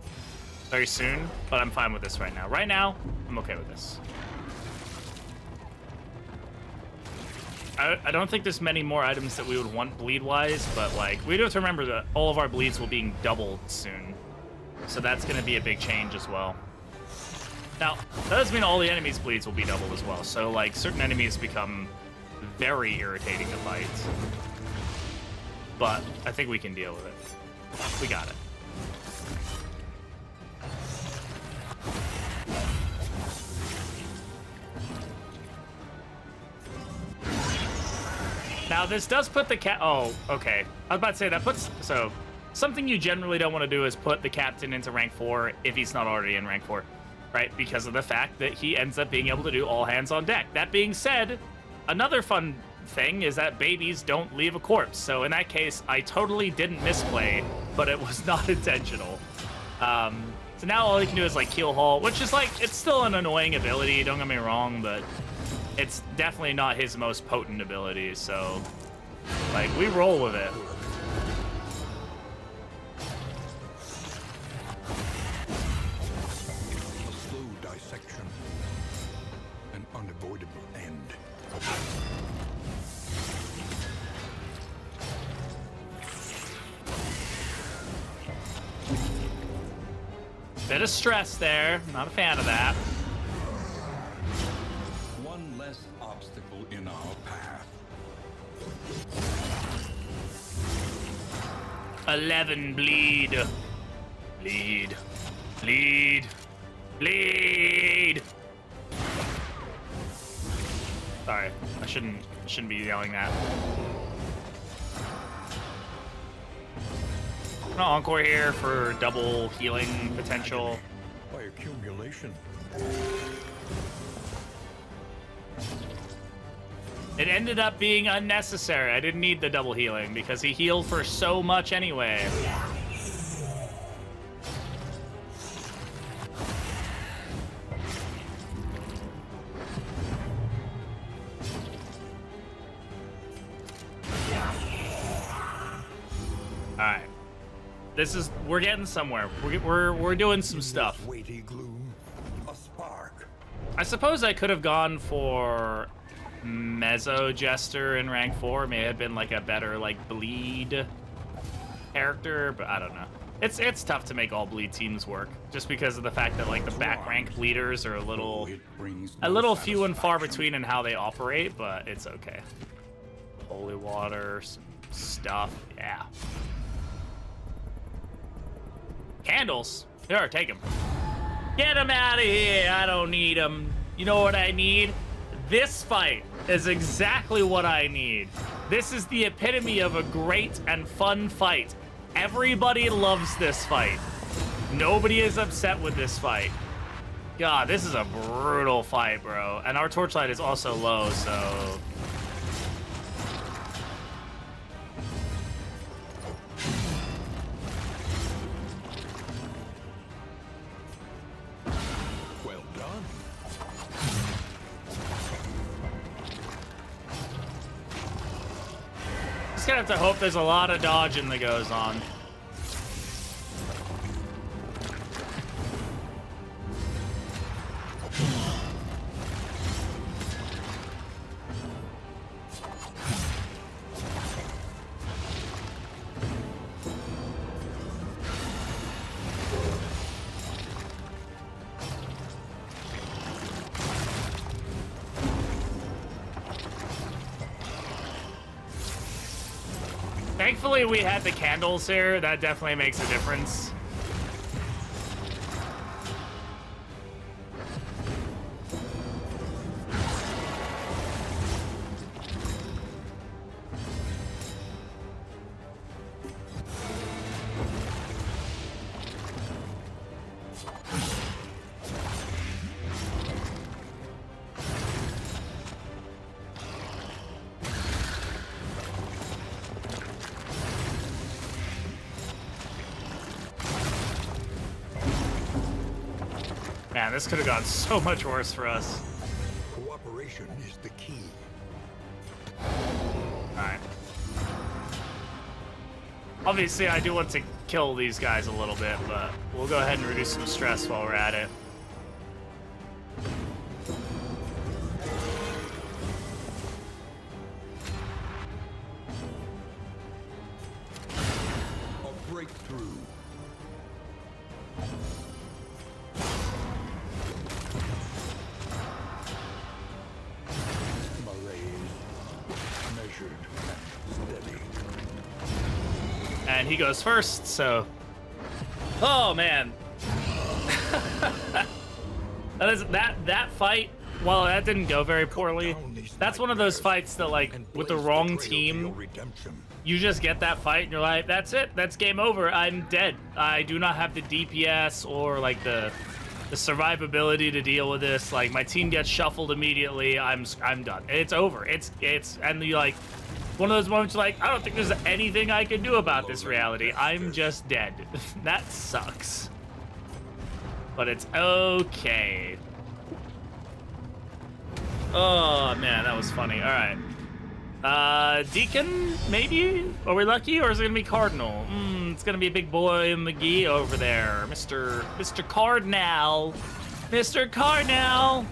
very soon, but I'm fine with this right now. Right now, I'm okay with this. I don't think there's many more items that we would want bleed-wise, but, like, we do have to remember that all of our bleeds will be doubled soon. So that's going to be a big change as well. Now, that doesn't mean all the enemies' bleeds will be doubled as well. So, like, certain enemies become very irritating to fight. But I think we can deal with it. We got it. Now, this does put the oh, okay. I was about to say that puts... So, something you generally don't want to do is put the captain into rank 4 if he's not already in rank 4, right? Because of the fact that he ends up being able to do all hands on deck. That being said, another fun thing is that babies don't leave a corpse. So, in that case, I totally didn't misplay, but it was not intentional. So now all he can do is, like, keel haul, which is, like, it's still an annoying ability, don't get me wrong, but... It's definitely not his most potent ability, so, like, we roll with it. A slow dissection. An unavoidable end. Bit of stress there. Not a fan of that. Obstacle in our path. 11 bleed. Bleed. Bleed. Bleed. Sorry, I shouldn't be yelling that. An encore here for double healing potential. By accumulation. It ended up being unnecessary. I didn't need the double healing because he healed for so much anyway. All right. We're getting somewhere. We're doing some stuff. Weighty gloom, a spark. I suppose I could have gone for Mezzo Jester in rank 4. May have been like a better like bleed character, but I don't know. It's tough to make all bleed teams work just because of the fact that like the back rank bleeders are a little few and far between in how they operate, but it's okay. Holy water, some stuff, yeah. Candles, sure, take them. Get them out of here. I don't need them. You know what I need? This fight is exactly what I need. This is the epitome of a great and fun fight. Everybody loves this fight. Nobody is upset with this fight. God, this is a brutal fight, bro. And our torchlight is also low, so... Well done. Just gonna have to hope there's a lot of dodging that goes on. Thankfully, we had the candles here. That definitely makes a difference. Man, this could have gone so much worse for us. Cooperation is the key. Alright. Obviously, I do want to kill these guys a little bit, but we'll go ahead and reduce some stress while we're at it. A breakthrough. Measured and steady. And he goes first, so... Oh, man. that fight, while that didn't go very poorly, that's one of those fights that, like, with the wrong team, you just get that fight and you're like, that's it, that's game over, I'm dead. I do not have the DPS or, like, the survivability to deal with this. Like, my team gets shuffled immediately, I'm done. It's over. And you, like, one of those moments like, I don't think there's anything I can do about this reality. I'm just dead. That sucks. But it's okay. Oh, man, that was funny. All right. Deacon, maybe? Are we lucky, or is it gonna be Cardinal? It's gonna be a big boy McGee over there. Mr. Cardinal. Mr. Cardinal!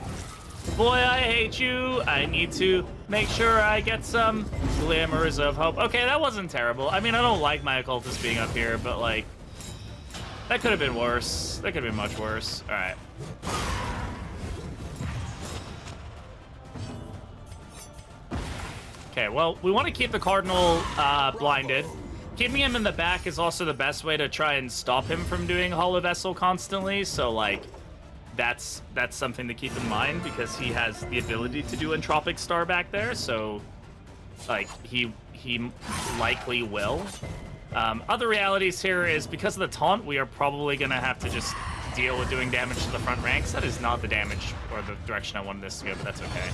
Boy, I hate you. I need to make sure I get some glimmers of hope. Okay, that wasn't terrible. I mean, I don't like my occultist being up here, but, like, that could have been worse. That could have been much worse. All right. Okay, well, we want to keep the Cardinal blinded. Keeping him in the back is also the best way to try and stop him from doing Hollow Vessel constantly, so, like, that's something to keep in mind, because he has the ability to do Entropic Star back there, so, like, he likely will. Other realities here is, because of the taunt, we are probably going to have to just deal with doing damage to the front ranks. That is not the damage or the direction I wanted this to go, but that's okay.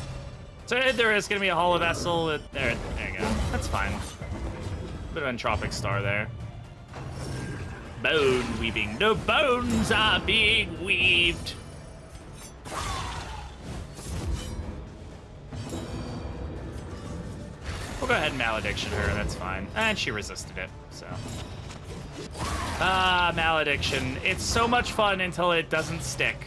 So there is going to be a Hollow Vessel. There you go. That's fine. Bit of Entropic Star there. Bone weaving. No bones are being weaved. We'll go ahead and Malediction her. That's fine. And she resisted it, so. Malediction. It's so much fun until it doesn't stick.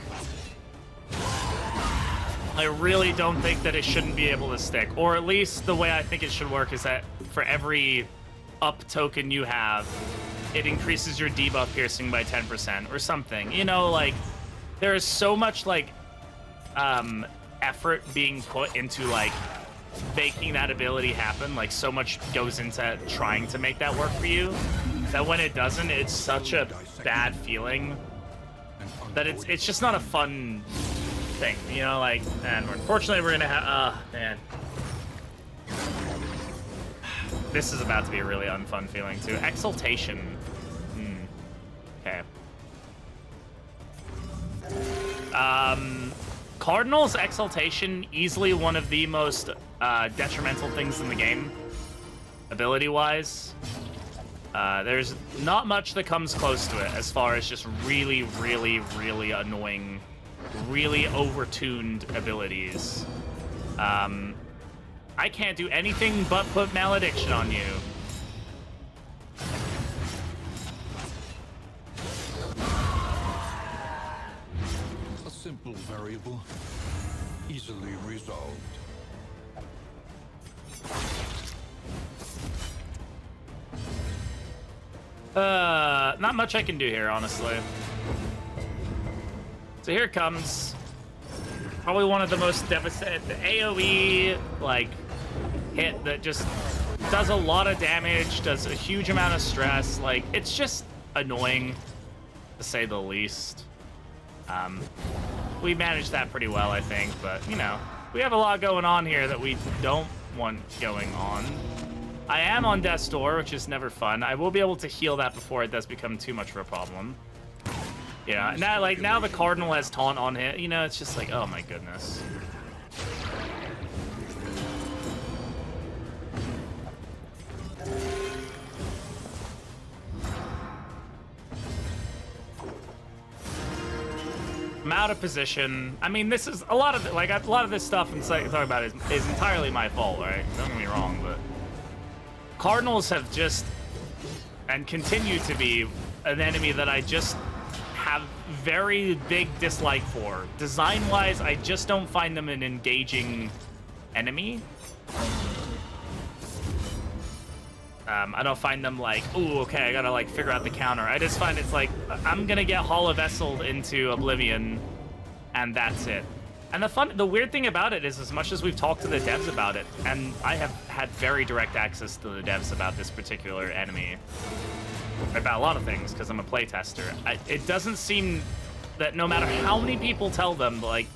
I really don't think that it shouldn't be able to stick. Or at least the way I think it should work is that for every up token you have, it increases your debuff piercing by 10% or something. You know, like, there is so much, like, effort being put into, like, making that ability happen. Like, so much goes into trying to make that work for you, that when it doesn't, it's such a bad feeling that it's just not a fun thing, you know, like, and unfortunately we're gonna have, man. This is about to be a really unfun feeling too. Exaltation. Okay. Cardinal's Exaltation, easily one of the most detrimental things in the game, ability-wise. There's not much that comes close to it as far as just really, really, really annoying, really overtuned abilities. I can't do anything but put Malediction on you. A simple variable, easily resolved. Not much I can do here, honestly. So here it comes. Probably one of the most devastating, the AoE, like, hit that just does a lot of damage, does a huge amount of stress. Like, it's just annoying, to say the least. We managed that pretty well, I think, but, you know, we have a lot going on here that we don't want going on. I am on Death's Door, which is never fun. I will be able to heal that before it does become too much of a problem. Yeah, now, like, now the Cardinal has taunt on him, you know, it's just like, oh my goodness. I'm out of position. I mean, this is a lot of it, like, a lot of this stuff I'm talking about is entirely my fault, right? Don't get me wrong, but Cardinals have just and continue to be an enemy that I just have very big dislike for. Design-wise, I just don't find them an engaging enemy. I don't find them like, ooh, okay, I gotta like figure out the counter. I just find it's like, I'm gonna get Hollow Vesseled into Oblivion, and that's it. And the weird thing about it is, as much as we've talked to the devs about it, and I have had very direct access to the devs about this particular enemy, about a lot of things, because I'm a playtester, it doesn't seem that no matter how many people tell them, like,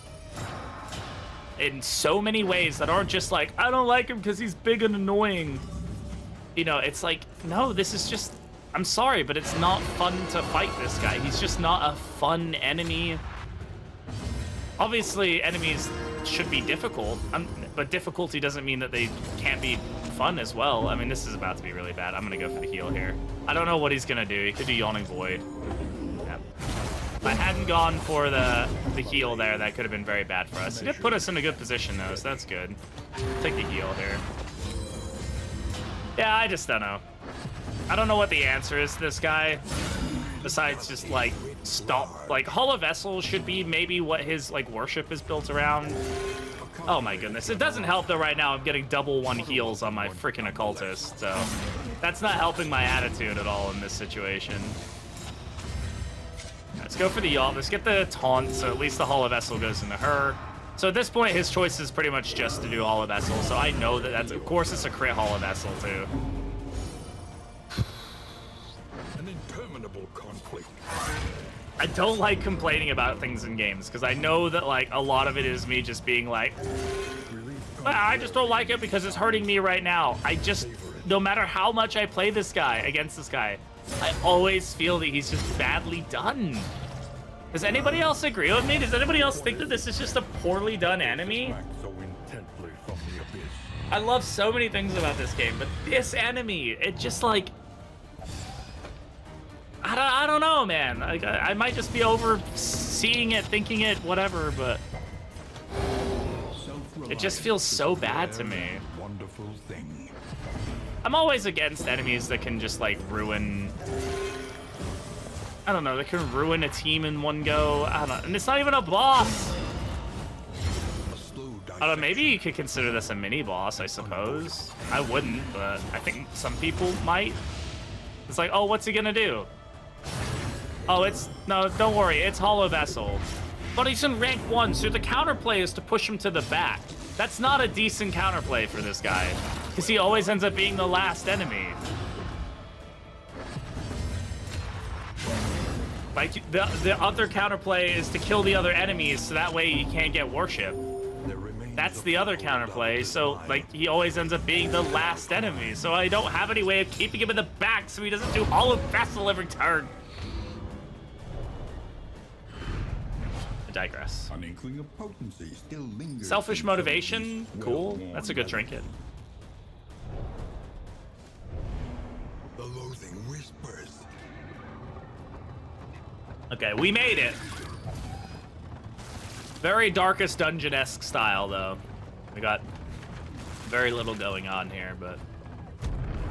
in so many ways that aren't just like, I don't like him because he's big and annoying. You know, it's like, no, this is just, I'm sorry, but it's not fun to fight this guy. He's just not a fun enemy. Obviously, enemies should be difficult, but difficulty doesn't mean that they can't be fun as well. I mean, this is about to be really bad. I'm gonna go for the heal here. I don't know what he's gonna do. He could do Yawning Void. Yep. If I hadn't gone for the heal there, that could have been very bad for us. He did put us in a good position, though, so that's good. Take the heal here. Yeah, I just don't know. I don't know what the answer is to this guy, besides just, like, stop. Like, Hollow Vessel should be maybe what his, like, worship is built around. Oh my goodness. It doesn't help, though, right now I'm getting double 1 heals on my freaking Occultist, so that's not helping my attitude at all in this situation. Let's go for the yaw. Let's get the taunt, so at least the Hollow Vessel goes into her. So at this point, his choice is pretty much just to do Hollow Vessel, so I know that that's, of course, it's a crit Hollow Vessel, too. An interminable conflict. I don't like complaining about things in games, because I know that, like, a lot of it is me just being like, I just don't like it because it's hurting me right now. I just, no matter how much I play this guy, against this guy, I always feel that he's just badly done. Does anybody else agree with me? Does anybody else think that this is just a poorly done enemy? I love so many things about this game, but this enemy, it just like, I don't know, man. Like, I might just be overseeing it, thinking it, whatever, but it just feels so bad to me. Wonderful thing. I'm always against enemies that can just like ruin, I don't know, that can ruin a team in one go. I don't know, and it's not even a boss. I don't know, maybe you could consider this a mini boss, I suppose. I wouldn't, but I think some people might. It's like, oh, what's he gonna do? Oh, no, don't worry, it's Hollow Vessel. But he's in rank 1, so the counterplay is to push him to the back. That's not a decent counterplay for this guy, because he always ends up being the last enemy. Like, the other counterplay is to kill the other enemies, so that way he can't get worship. That's the other counterplay, so, like, he always ends up being the last enemy, so I don't have any way of keeping him in the back so he doesn't do Hollow Vessel every turn. I digress. An inkling of potency still lingers. Selfish motivation, cool. That's a good trinket. The loathing whispers. Okay, we made it. Very Darkest Dungeon-esque style, though. We got very little going on here, but...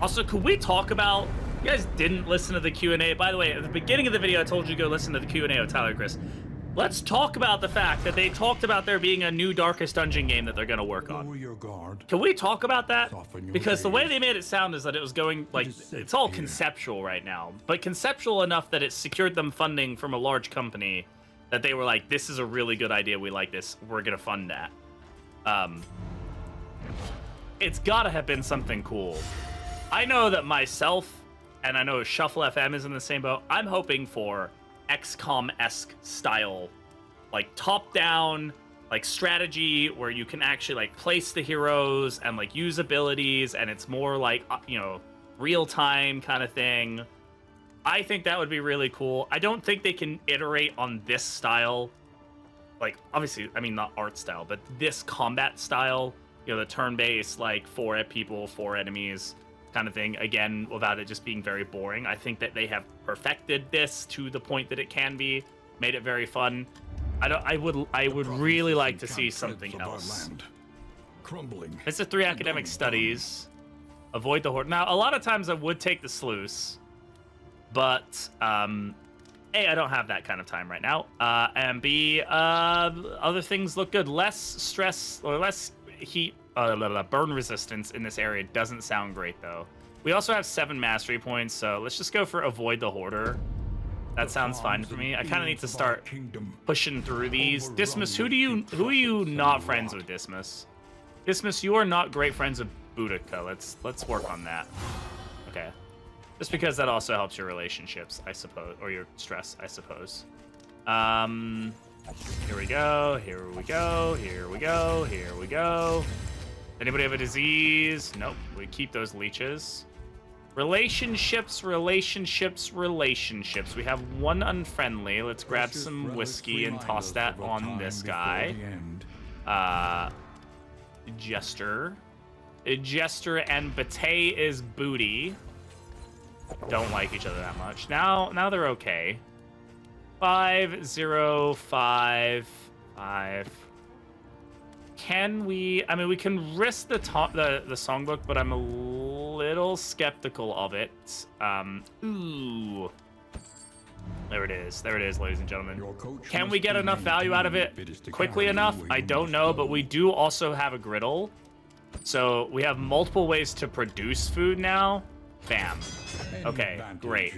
Also, could we talk about... You guys didn't listen to the Q&A. By the way, at the beginning of the video, I told you to go listen to the Q&A with Tyler and Chris. Let's talk about the fact that they talked about there being a new Darkest Dungeon game that they're going to work on. Lower your guard. Can we talk about that? Soften your Because the way gaze. they made it sound is that it was going, like, it's all conceptual right now. But conceptual enough that it secured them funding from a large company that they were like, this is a really good idea, we like this, we're going to fund that. It's got to have been something cool. I know that myself, and I know Shuffle FM is in the same boat, I'm hoping for XCOM-esque style, like top-down, like strategy where you can actually like place the heroes and like use abilities, and it's more like, you know, real-time kind of thing. I think that would be really cool. I don't think they can iterate on this style. Like, obviously, I mean, not art style, but this combat style, you know, the turn-based, like, 4 people, 4 enemies kind of thing, again, without it just being very boring. I think that they have perfected this to the point that it can be, made it very fun. I would really like to see something else. Crumbling. Visit 3 academic studies. Avoid the horde. Now, a lot of times I would take the sluice. But A, I don't have that kind of time right now. And B, other things look good. Less stress or less heat, burn resistance in this area doesn't sound great though. We also have 7 mastery points, so let's just go for avoid the hoarder. That sounds fine for me. I kind of need to start pushing through these. Dismas, who are you not friends with, Dismas? Dismas, you are not great friends with Boudica. Let's work on that. Okay. Just because that also helps your relationships, I suppose, or your stress, I suppose. Here we go, here we go, here we go, here we go. Anybody have a disease? Nope, we keep those leeches. Relationships, relationships, relationships. We have one unfriendly. Let's grab some whiskey and toss that on this guy. Jester. Jester and Bate is booty. Don't like each other that much. Now they're okay. 5, 0, 5, 5. Can we? I mean, we can risk the songbook, but I'm a little skeptical of it. Ooh. There it is. There it is, ladies and gentlemen. Can we get enough value out of it quickly enough? I don't know, but we do also have a griddle. So we have multiple ways to produce food now. Bam. Okay, great.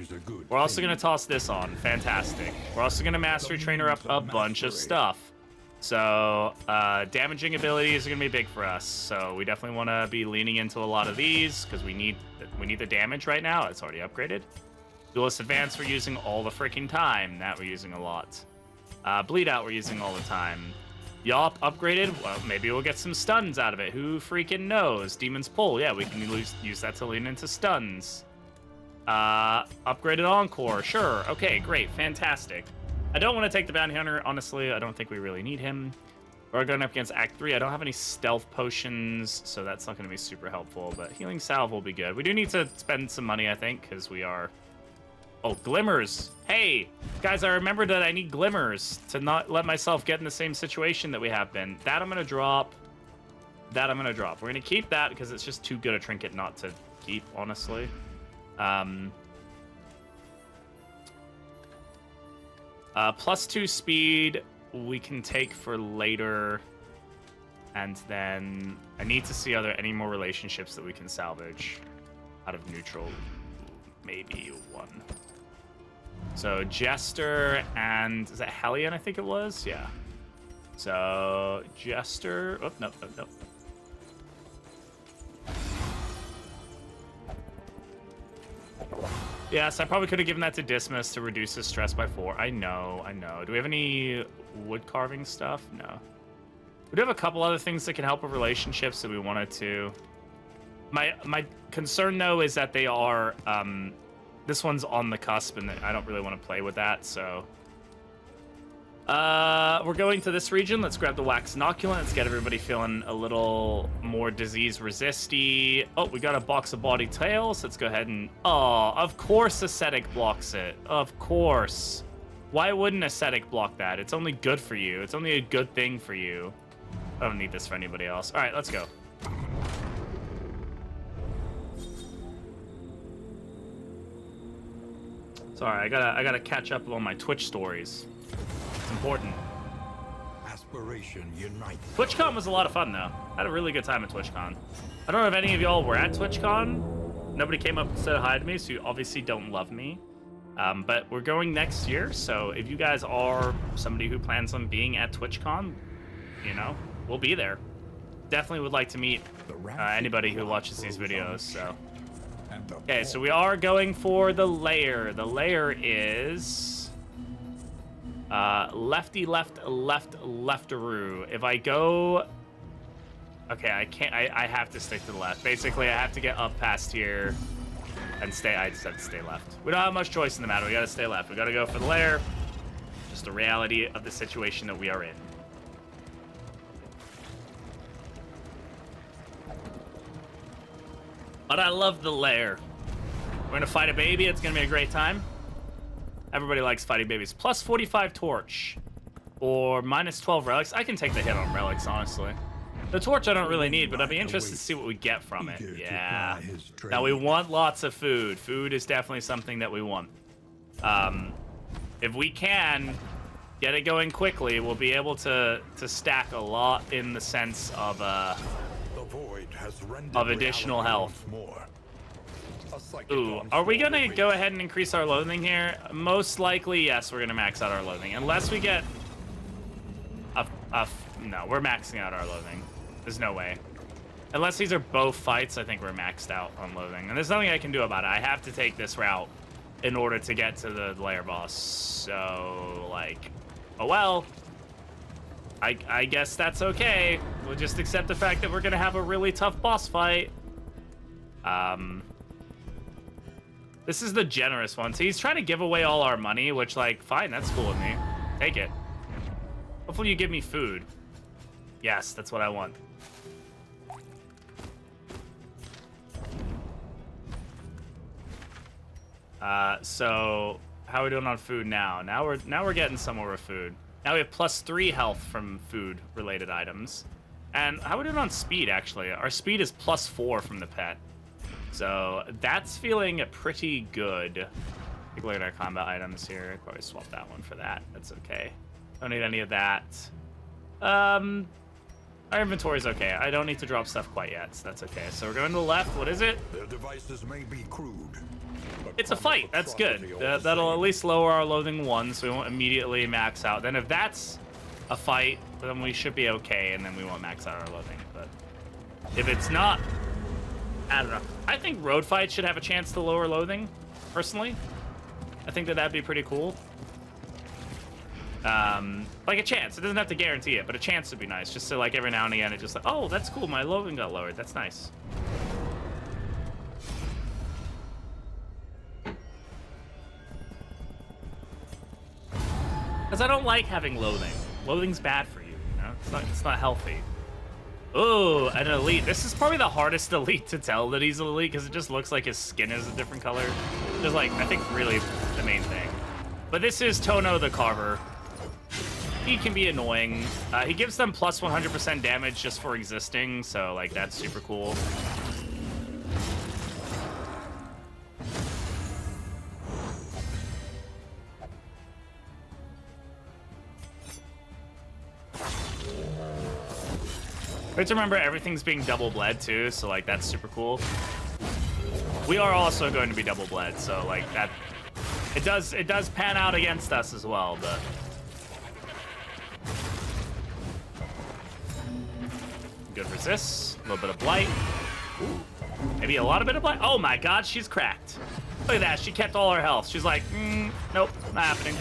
We're also going to toss this on. Fantastic. We're also going to mastery trainer up a bunch of stuff. So damaging abilities are going to be big for us. So we definitely want to be leaning into a lot of these because we need the damage right now. It's already upgraded. Duelist Advance we're using all the freaking time. That we're using a lot. Bleed Out we're using all the time. Yawp upgraded. Well, maybe we'll get some stuns out of it. Who freaking knows? Demon's Pull. Yeah, we can use that to lean into stuns. Upgraded Encore. Sure. Okay, great. Fantastic. I don't want to take the Bounty Hunter, honestly. I don't think we really need him. We're going up against Act 3. I don't have any stealth potions, so that's not going to be super helpful, but Healing Salve will be good. We do need to spend some money, I think, because we are... Oh, Glimmers. Hey, guys, I remembered that I need Glimmers to not let myself get in the same situation that we have been. That I'm going to drop. That I'm going to drop. We're going to keep that because it's just too good a trinket not to keep, honestly. +2 speed we can take for later, and then I need to see any more relationships that we can salvage out of neutral. Maybe one. So Jester and is that Hellion? I think it was. Yeah. So Jester. Oh no. Yes, I probably could have given that to Dismas to reduce his stress by 4. I know. Do we have any wood carving stuff? No. We do have a couple other things that can help with relationships that we wanted to. My concern, though, is that they are... this one's on the cusp, and I don't really want to play with that, so... we're going to this region. Let's grab the Wax Inoculant. Let's get everybody feeling a little more disease-resisty. Oh, we got a box of Body Tails. Let's go ahead and... Oh, of course Ascetic blocks it. Of course. Why wouldn't Ascetic block that? It's only good for you. It's only a good thing for you. I don't need this for anybody else. All right, let's go. Sorry, I gotta catch up on my Twitch stories. It's important. Aspiration unite. TwitchCon was a lot of fun, though. I had a really good time at TwitchCon. I don't know if any of y'all were at TwitchCon. Nobody came up and said hi to me, so you obviously don't love me. But we're going next year, so if you guys are somebody who plans on being at TwitchCon, you know, we'll be there. Definitely would like to meet anybody who watches these videos, so... Okay, so we are going for the Lair. The Lair is... lefty, leftaroo. If I go... Okay, I can't... I have to stick to the left. Basically, I have to get up past here and stay... I just have to stay left. We don't have much choice in the matter. We gotta stay left. We gotta go for the Lair. Just the reality of the situation that we are in. But I love the Lair. We're gonna fight a baby. It's gonna be a great time. Everybody likes fighting babies. Plus 45 torch. Or minus 12 relics. I can take the hit on relics, honestly. The torch I don't really need, but I'd be interested to see what we get from it. Yeah. Now we want lots of food. Food is definitely something that we want. If we can get it going quickly, we'll be able to stack a lot in the sense of The void has rendered of additional reality health. once more. A psychic Ooh, onslaught are we gonna awaits. go ahead and increase our loathing here? Most likely, yes, we're gonna max out our loathing. Unless we get no, we're maxing out our loathing. There's no way. Unless these are both fights, I think we're maxed out on loathing. And there's nothing I can do about it. I have to take this route in order to get to the Lair boss. So, like, oh well. I guess that's okay. We'll just accept the fact that we're gonna have a really tough boss fight. This is the generous one. So he's trying to give away all our money, which, like, fine, that's cool with me. Take it. Hopefully you give me food. Yes, that's what I want. So how are we doing on food now? Now we're getting somewhere with food. Now we have +3 health from food-related items. And how are we doing on speed, actually? Our speed is +4 from the pet. So that's feeling pretty good. Take a look at our combat items here. Probably swap that one for that. That's okay. Don't need any of that. Our inventory's okay. I don't need to drop stuff quite yet, so that's okay. So we're going to the left. What is it? Their devices may be crude. but It's a promise fight. That's good. atrocity all the That'll at same. least lower our loathing 1, so we won't immediately max out. Then if that's a fight, then we should be okay, and then we won't max out our loathing. But if it's not, I don't know. I think road fights should have a chance to lower loathing, personally. I think that'd be pretty cool. Like a chance. It doesn't have to guarantee it, but a chance would be nice. Just so, like, every now and again, it just like, oh, that's cool. My loathing got lowered. That's nice. Because I don't like having loathing. Loathing's bad for you, you know? It's not healthy. Oh, an elite. This is probably the hardest elite to tell that he's an elite because it just looks like his skin is a different color. Just like, I think really the main thing. But this is Tono the Carver. He can be annoying. He gives them plus 100% damage just for existing, so like that's super cool. We have to remember everything's being double bled too, so like that's super cool. We are also going to be double bled, so like that it does pan out against us as well, but good resist, a little bit of blight. Maybe a lot of bit of blight. Oh my god, she's cracked. Look at that, she kept all her health. She's like, nope, not happening.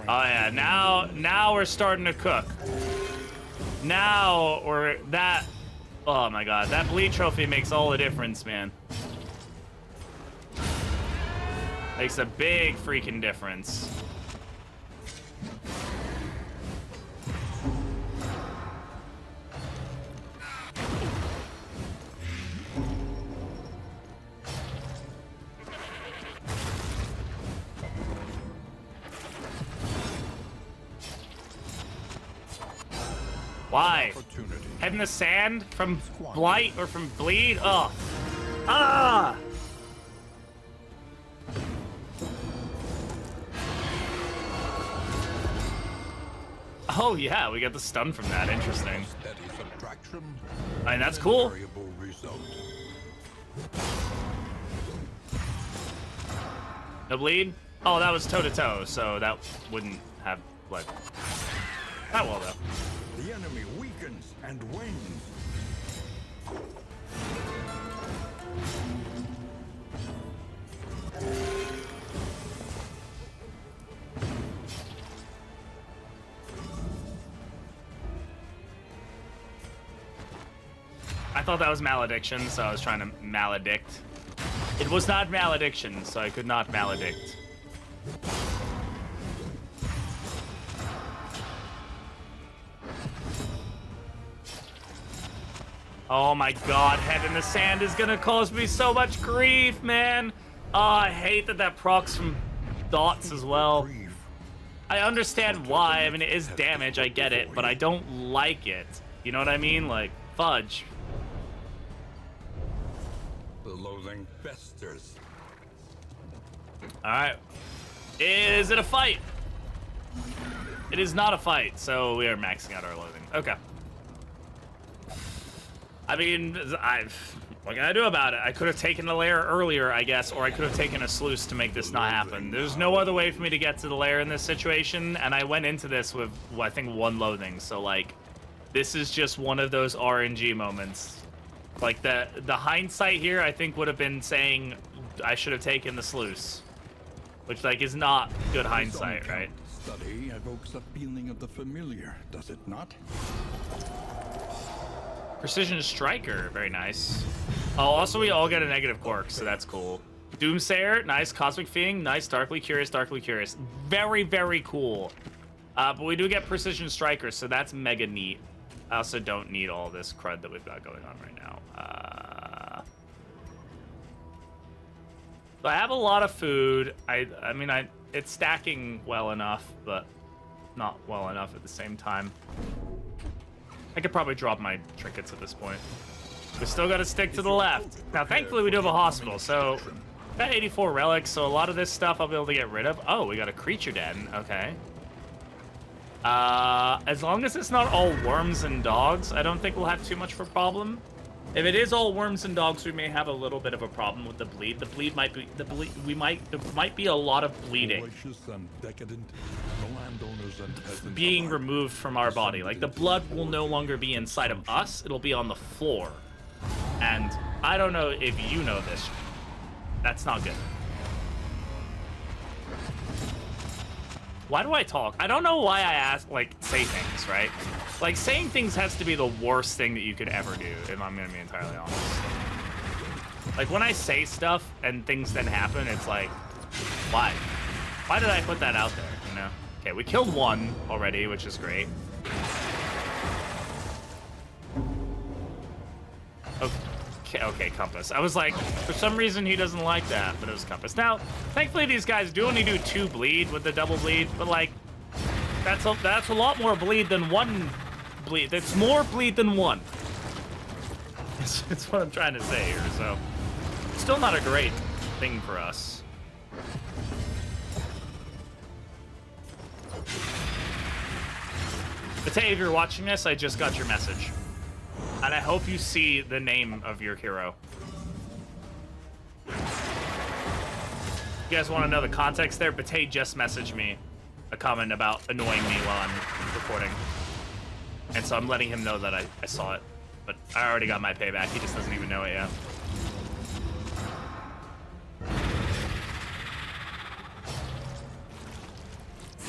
Oh yeah, now we're starting to cook. Now we're that. Oh my god, that bleed trophy makes all the difference, man. Makes a big freaking difference. Why? Head in the sand from blight or from bleed? Oh. Ah! Oh yeah, we got the stun from that. Interesting. Steady subtraction. I mean, that's cool. Variable result. No bleed? Oh, that was toe to toe, so that wouldn't have blood. Not well though. The enemy weakens and wanes. I thought that was malediction, so I was trying to maledict. It was not malediction, so I could not maledict. Oh my god, head in the sand is gonna cause me so much grief, man. Oh, I hate that procs from dots as well. Grief. I understand why. I mean, it is damage, I get it, but I don't like it. You know what I mean? Like, fudge. The loathing festers. All right. Is it a fight? It is not a fight, so we are maxing out our loathing. Okay. I mean, what can I do about it? I could have taken the Lair earlier, I guess, or I could have taken a sluice to make this not happen. There's no other way for me to get to the Lair in this situation, and I went into this with, I think, 1 loathing. So, like, this is just one of those RNG moments. Like, the hindsight here, I think, would have been saying I should have taken the sluice, which, like, is not good hindsight, right? Study evokes a feeling of the familiar, does it not? Precision Striker, very nice. Oh, also we all get a negative quirk, so that's cool. Doomsayer, nice. Cosmic Fiend, nice. Darkly Curious, Darkly Curious. Very, very cool. But we do get Precision Striker, so that's mega neat. I also don't need all this crud that we've got going on right now. So I have a lot of food. I mean, it's stacking well enough, but not well enough at the same time. I could probably drop my trinkets at this point. We still got to stick to the left. Now, thankfully, we do have a hospital, so got 84 relics, so a lot of this stuff I'll be able to get rid of. Oh, we got a creature den. Okay. As long as it's not all worms and dogs, I don't think we'll have too much of a problem. If it is all worms and dogs, we may have a little bit of a problem with the bleed. The bleed might be there might be a lot of bleeding And decadent, the landowners and peasants being alike. removed from our body. Like, the blood will no longer be inside of us, it'll be on the floor. And I don't know if you know this. That's not good. Why do I talk? I don't know why I say things, right? Like, saying things has to be the worst thing that you could ever do, if I'm gonna be entirely honest. Like, when I say stuff and things then happen, it's like, why? Why did I put that out there, you know? Okay, we killed 1 already, which is great. Okay, Compass. I was like, for some reason he doesn't like that, but it was Compass. Now, thankfully these guys do only do 2 bleed with the double bleed, but like, that's a lot more bleed than 1 bleed. That's more bleed than 1. It's what I'm trying to say here, so. Still not a great thing for us. But hey, if you're watching this, I just got your message. And I hope you see the name of your hero. You guys want to know the context there? Bate just messaged me a comment about annoying me while I'm recording. And so I'm letting him know that I saw it. But I already got my payback. He just doesn't even know it yet.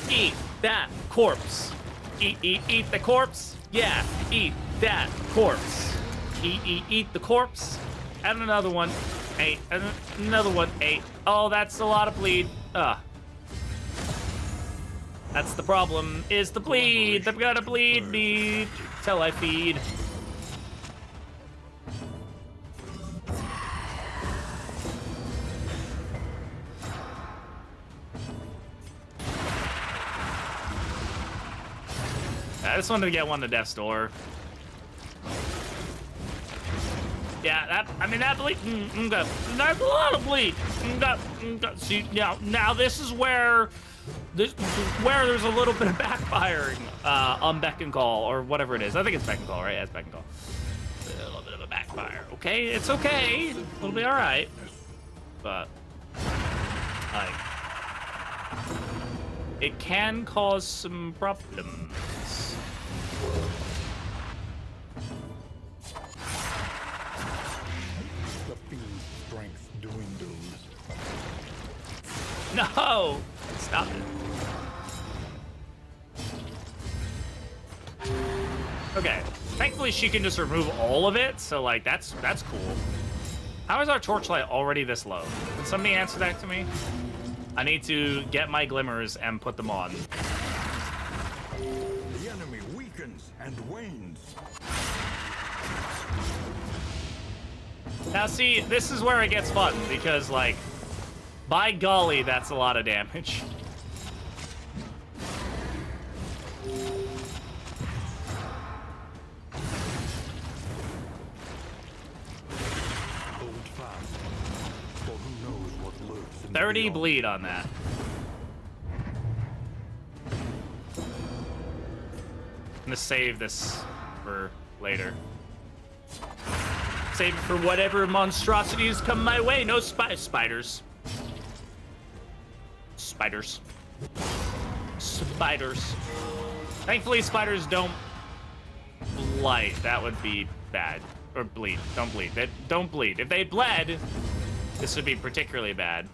Eat that corpse. Eat the corpse. Yeah, eat that corpse. Eat the corpse. And another one. 8. And another one. 8. Oh, that's a lot of bleed. That's the problem, is the bleed. They've got to bleed me till I feed. I just wanted to get one to death's door. Yeah, that bleed. That's a lot of bleed. See, now this is where there's a little bit of backfiring on Beck and Call, or whatever it is. I think it's Beck and Call, right? Yeah, it's Beck and Call. A little bit of a backfire. Okay, it's okay. It'll be all right. But like, it can cause some problems. The fiend's strength dwindles. No! Stop it. Okay. Thankfully, she can just remove all of it, so, like, that's cool. How is our torchlight already this low? Can somebody answer that to me? I need to get my glimmers and put them on. The enemy weakens and wanes. Now, see, this is where it gets fun, because, like, by golly, that's a lot of damage. Hold fast, for who knows what lurks and 30 beyond. bleed on that. I'm gonna save this for later. Save it for whatever monstrosities come my way. No spiders. Spiders. Spiders. Thankfully, spiders don't blight. That would be bad. Or bleed. Don't bleed. They don't bleed. If they bled, this would be particularly bad.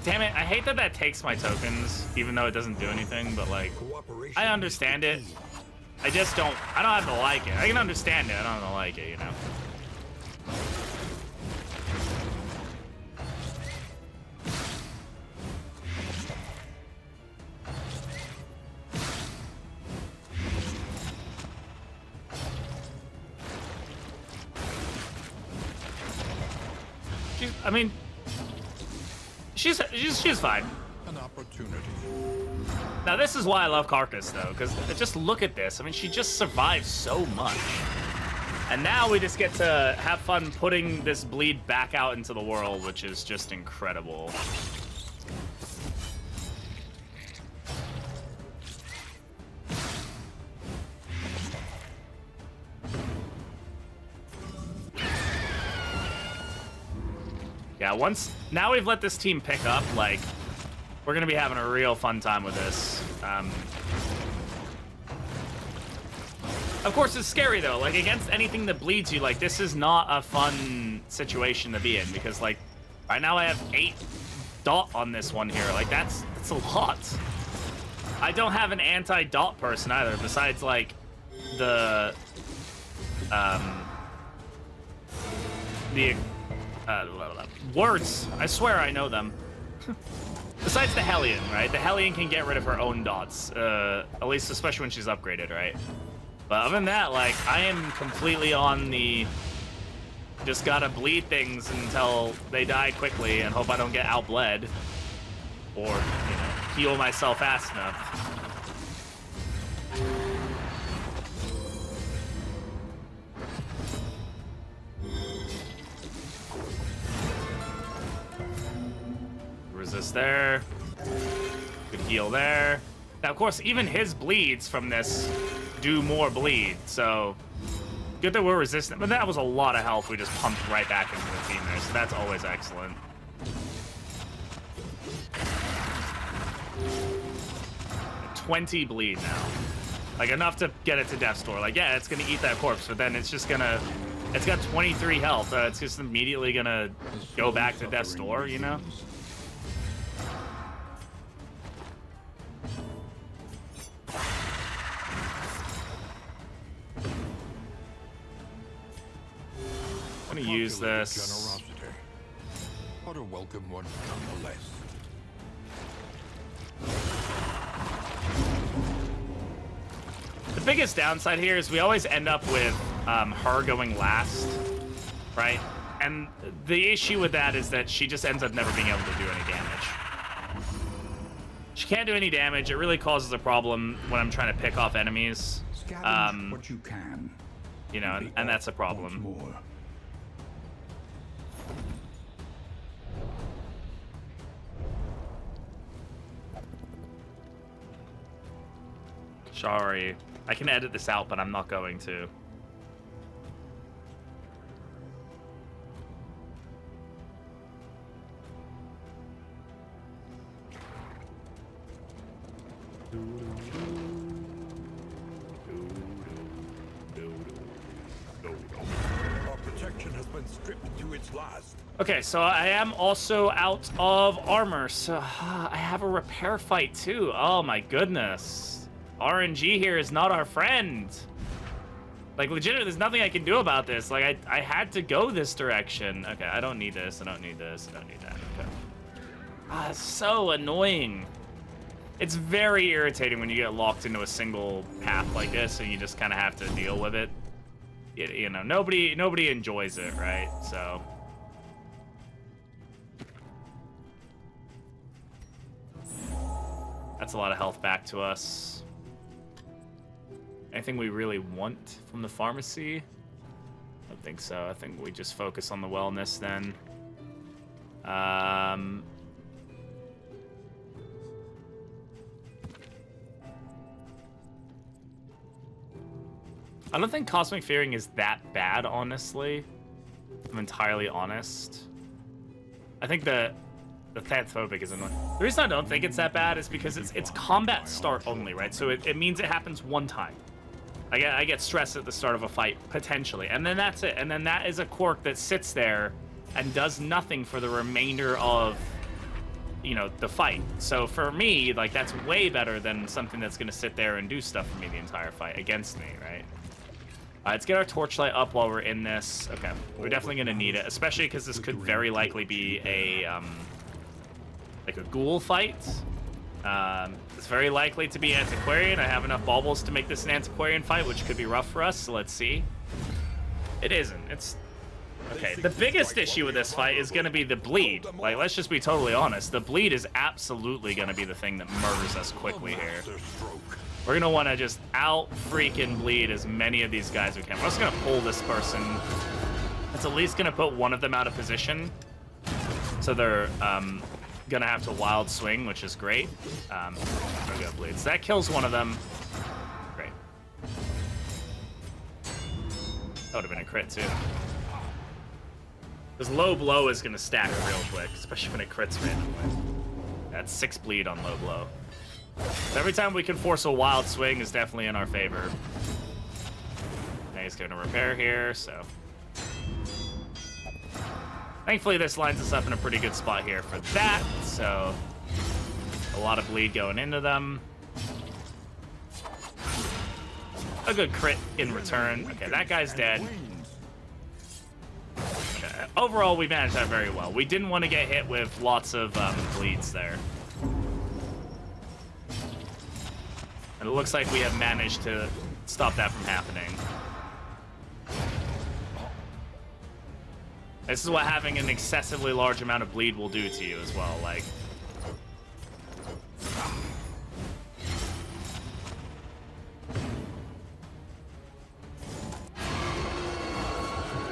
Damn it, I hate that that takes my tokens, even though it doesn't do anything, but like, Cooperation I understand it. I just don't, I don't have to like it. I can understand it, I don't have to like it, you know? I mean, she's fine. An opportunity. Now this is why I love Carcass though, because just look at this. I mean, she just survives so much, and now we just get to have fun putting this bleed back out into the world, which is just incredible. Yeah, now we've let this team pick up, like, we're gonna be having a real fun time with this. Of course, it's scary though. Like, against anything that bleeds you, like, this is not a fun situation to be in, because, like, right now I have 8 dot on this one here. Like, that's a lot. I don't have an anti-dot person either, besides, like, the words. I swear I know them. Besides the Hellion, right? The Hellion can get rid of her own dots, at least especially when she's upgraded, right? But other than that, like, I am completely on the just gotta bleed things until they die quickly and hope I don't get outbled, or, you know, heal myself fast enough. Resist there. Good heal there. Now, of course, even his bleeds from this do more bleed, so good that we're resistant. But that was a lot of health we just pumped right back into the team there, so that's always excellent. $20 bleed now. Like, enough to get it to death's door. Like, yeah, it's gonna eat that corpse, but then it's just gonna... It's got 23 health. It's just immediately gonna go back to death's door, you know? I'm gonna use this. Generosity. But a welcome one nonetheless. The biggest downside here is we always end up with her going last, right? And the issue with that is that she just ends up never being able to do any damage. She can't do any damage. It really causes a problem when I'm trying to pick off enemies. Scavenge what you can. You know, and that's a problem. More. Sorry. I can edit this out, but I'm not going to. Our protection has been stripped to its last. Okay, so I am also out of armor, so I have a repair fight too. Oh my goodness. RNG here is not our friend. Like, legitimately, there's nothing I can do about this. Like, I had to go this direction. Okay, I don't need this, I don't need this, I don't need that. Okay. Ah, it's so annoying. It's very irritating when you get locked into a single path like this and you just kind of have to deal with it. You know, nobody enjoys it, right? So... That's a lot of health back to us. Anything we really want from the pharmacy? I don't think so. I think we just focus on the wellness then. I don't think Cosmic Fearing is that bad, honestly. I'm entirely honest. I think the Thanatophobic is annoying. The reason I don't think it's that bad is because it's combat start only, right? So it means it happens one time. I get stressed at the start of a fight, potentially. And then that's it. And then that is a quirk that sits there and does nothing for the remainder of, you know, the fight. So for me, like, that's way better than something that's going to sit there and do stuff for me the entire fight against me, right? Let's get our torchlight up while we're in this. Okay, we're definitely going to need it, especially because this could very likely be a, like a ghoul fight. It's very likely to be antiquarian. I have enough baubles to make this an antiquarian fight, which could be rough for us, so let's see. It isn't. It's... Okay, the biggest issue with this fight is going to be the bleed. Like, let's just be totally honest. The bleed is absolutely going to be the thing that murders us quickly here. We're going to want to just out-freaking bleed as many of these guys as we can. We're just going to pull this person. It's at least going to put one of them out of position. So they're gonna have to wild swing, which is great. We're gonna bleed. So that kills one of them. Great. That would have been a crit too. Because low blow is gonna stack real quick, especially when it crits randomly. That's 6 bleed on low blow. So every time we can force a wild swing is definitely in our favor. Now he's gonna repair here, so. Thankfully, this lines us up in a pretty good spot here for that, so a lot of bleed going into them. A good crit in return. Okay, that guy's dead. Okay. Overall, we managed that very well. We didn't want to get hit with lots of bleeds there. And it looks like we have managed to stop that from happening. This is what having an excessively large amount of bleed will do to you as well, like.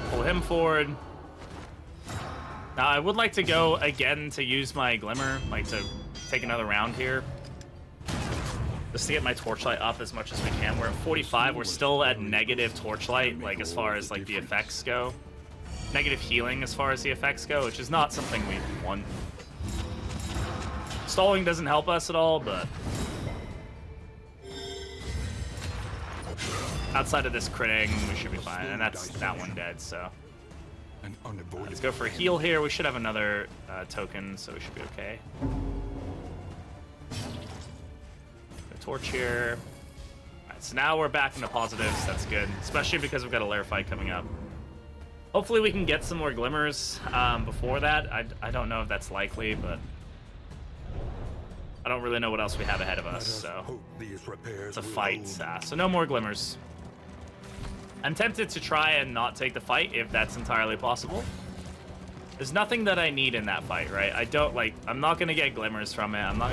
Pull him forward. Now, I would like to go again to use my Glimmer, like to take another round here. Just to get my Torchlight up as much as we can. We're at 45, we're still at negative Torchlight, like as far as like the effects go. Negative healing as far as the effects go, which is not something we want. Stalling doesn't help us at all, but outside of this critting, we should be fine. And that's that one dead, so. Let's go for a heal here. We should have another token, so we should be okay. A torch here. Alright, so now we're back into positives. That's good, especially because we've got a Lair fight coming up. Hopefully we can get some more glimmers before that. I don't know if that's likely, but I don't really know what else we have ahead of us, so it's a fight. So no more glimmers. I'm tempted to try and not take the fight if that's entirely possible. There's nothing that I need in that fight, right? I'm not gonna get glimmers from it. I'm not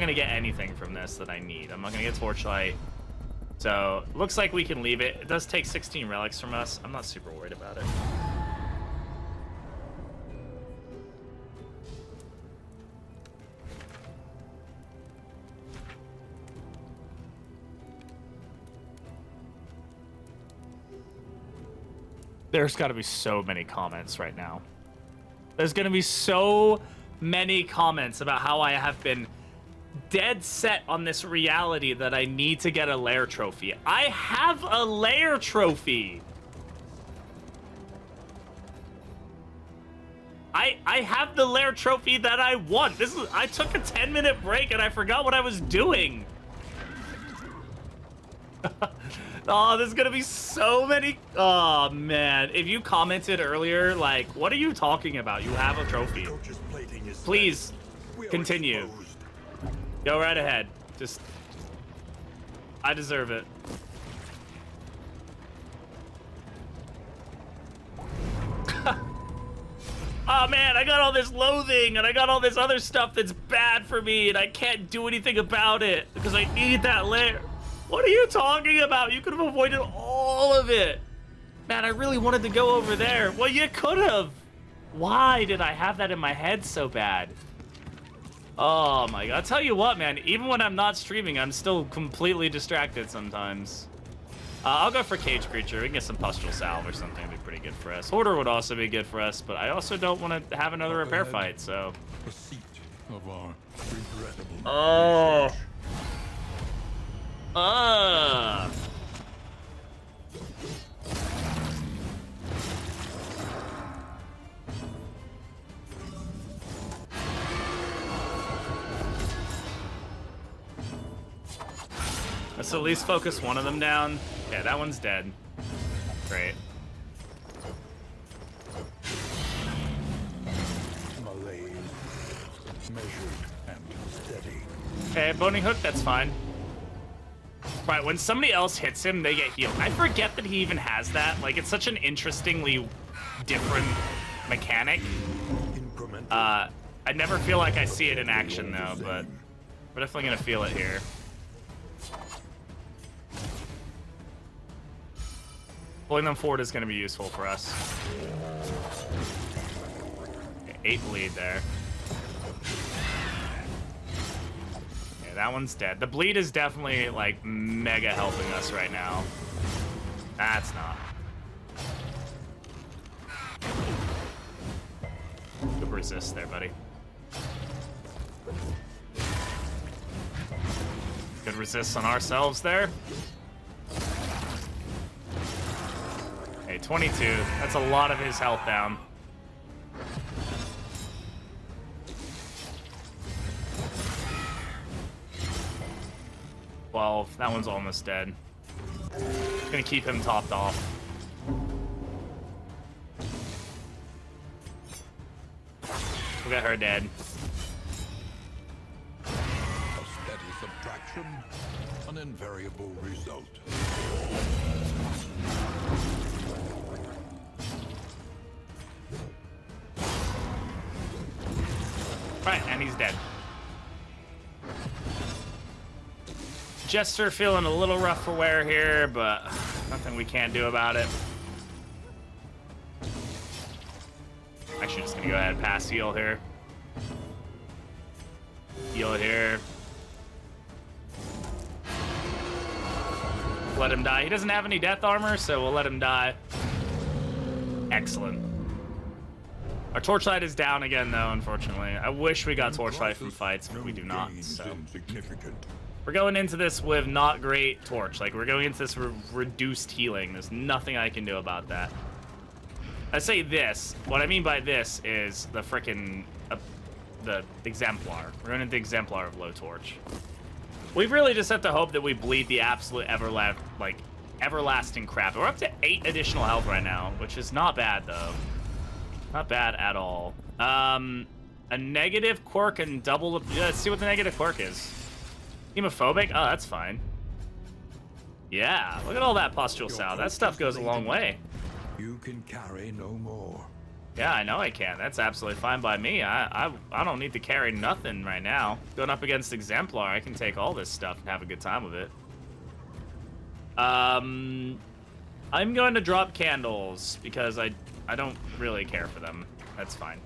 gonna get anything from this that I need. I'm not gonna get Torchlight. So, looks like we can leave it. It does take 16 relics from us. I'm not super worried about it. There's got to be so many comments right now. There's going to be so many comments about how I have been dead set on this reality that I need to get a Lair trophy. I have a Lair trophy. I have the Lair trophy that I want. I took a 10-minute break and I forgot what I was doing. Oh, there's gonna be so many. Oh man, if you commented earlier, like, what are you talking about? You have a trophy. Please continue. Go right ahead. Just, I deserve it. Oh man, I got all this loathing and I got all this other stuff that's bad for me and I can't do anything about it because I need that Lair. What are you talking about? You could have avoided all of it. Man, I really wanted to go over there. Well, you could have. Why did I have that in my head so bad? Oh my god. I'll tell you what, man. Even when I'm not streaming, I'm still completely distracted sometimes. I'll go for Cage Creature. We can get some Pustule Salve or something. That'd be pretty good for us. Hoarder would also be good for us, but I also don't want to have another repair fight, so... The seat of our regrettable Oh. research. Let's at least focus one of them down. Yeah, that one's dead. Great. Malaise, measured and steady. Okay, Boning Hook, that's fine. Right, when somebody else hits him, they get healed. I forget that he even has that. Like, it's such an interestingly different mechanic. Incremental. I never feel like I see it in action, though, but we're definitely gonna feel it here. Pulling them forward is gonna be useful for us. Okay, 8 bleed there. Yeah, that one's dead. The bleed is definitely, like, mega helping us right now. That's not. Good resist there, buddy. Good resist on ourselves there. Okay, 22. That's a lot of his health down. Well, that one's almost dead. Gonna keep him topped off. We got her dead. A steady subtraction, an invariable result. Right, and he's dead. Jester feeling a little rough for wear here, but nothing we can do about it. Actually, just gonna go ahead and pass heal here. Heal here. Let him die. He doesn't have any death armor, so we'll let him die. Excellent. Our Torchlight is down again, though, unfortunately. I wish we got Torchlight from fights, but we do not, so... We're going into this with not great Torch. Like, we're going into this with reduced healing. There's nothing I can do about that. I say this. What I mean by this is the frickin' the Exemplar. We're going into Exemplar of low Torch. We really just have to hope that we bleed the absolute everlasting crap. We're up to 8 additional health right now, which is not bad, though. Not bad at all. A negative quirk and double... let's see what the negative quirk is. Hemophobic? Oh, that's fine. Yeah, look at all that pustule salve. That stuff goes a long way. You can carry no more. Yeah, I know I can. That's absolutely fine by me. I don't need to carry nothing right now. Going up against Exemplar, I can take all this stuff and have a good time with it. I'm going to drop candles because I don't really care for them. That's fine.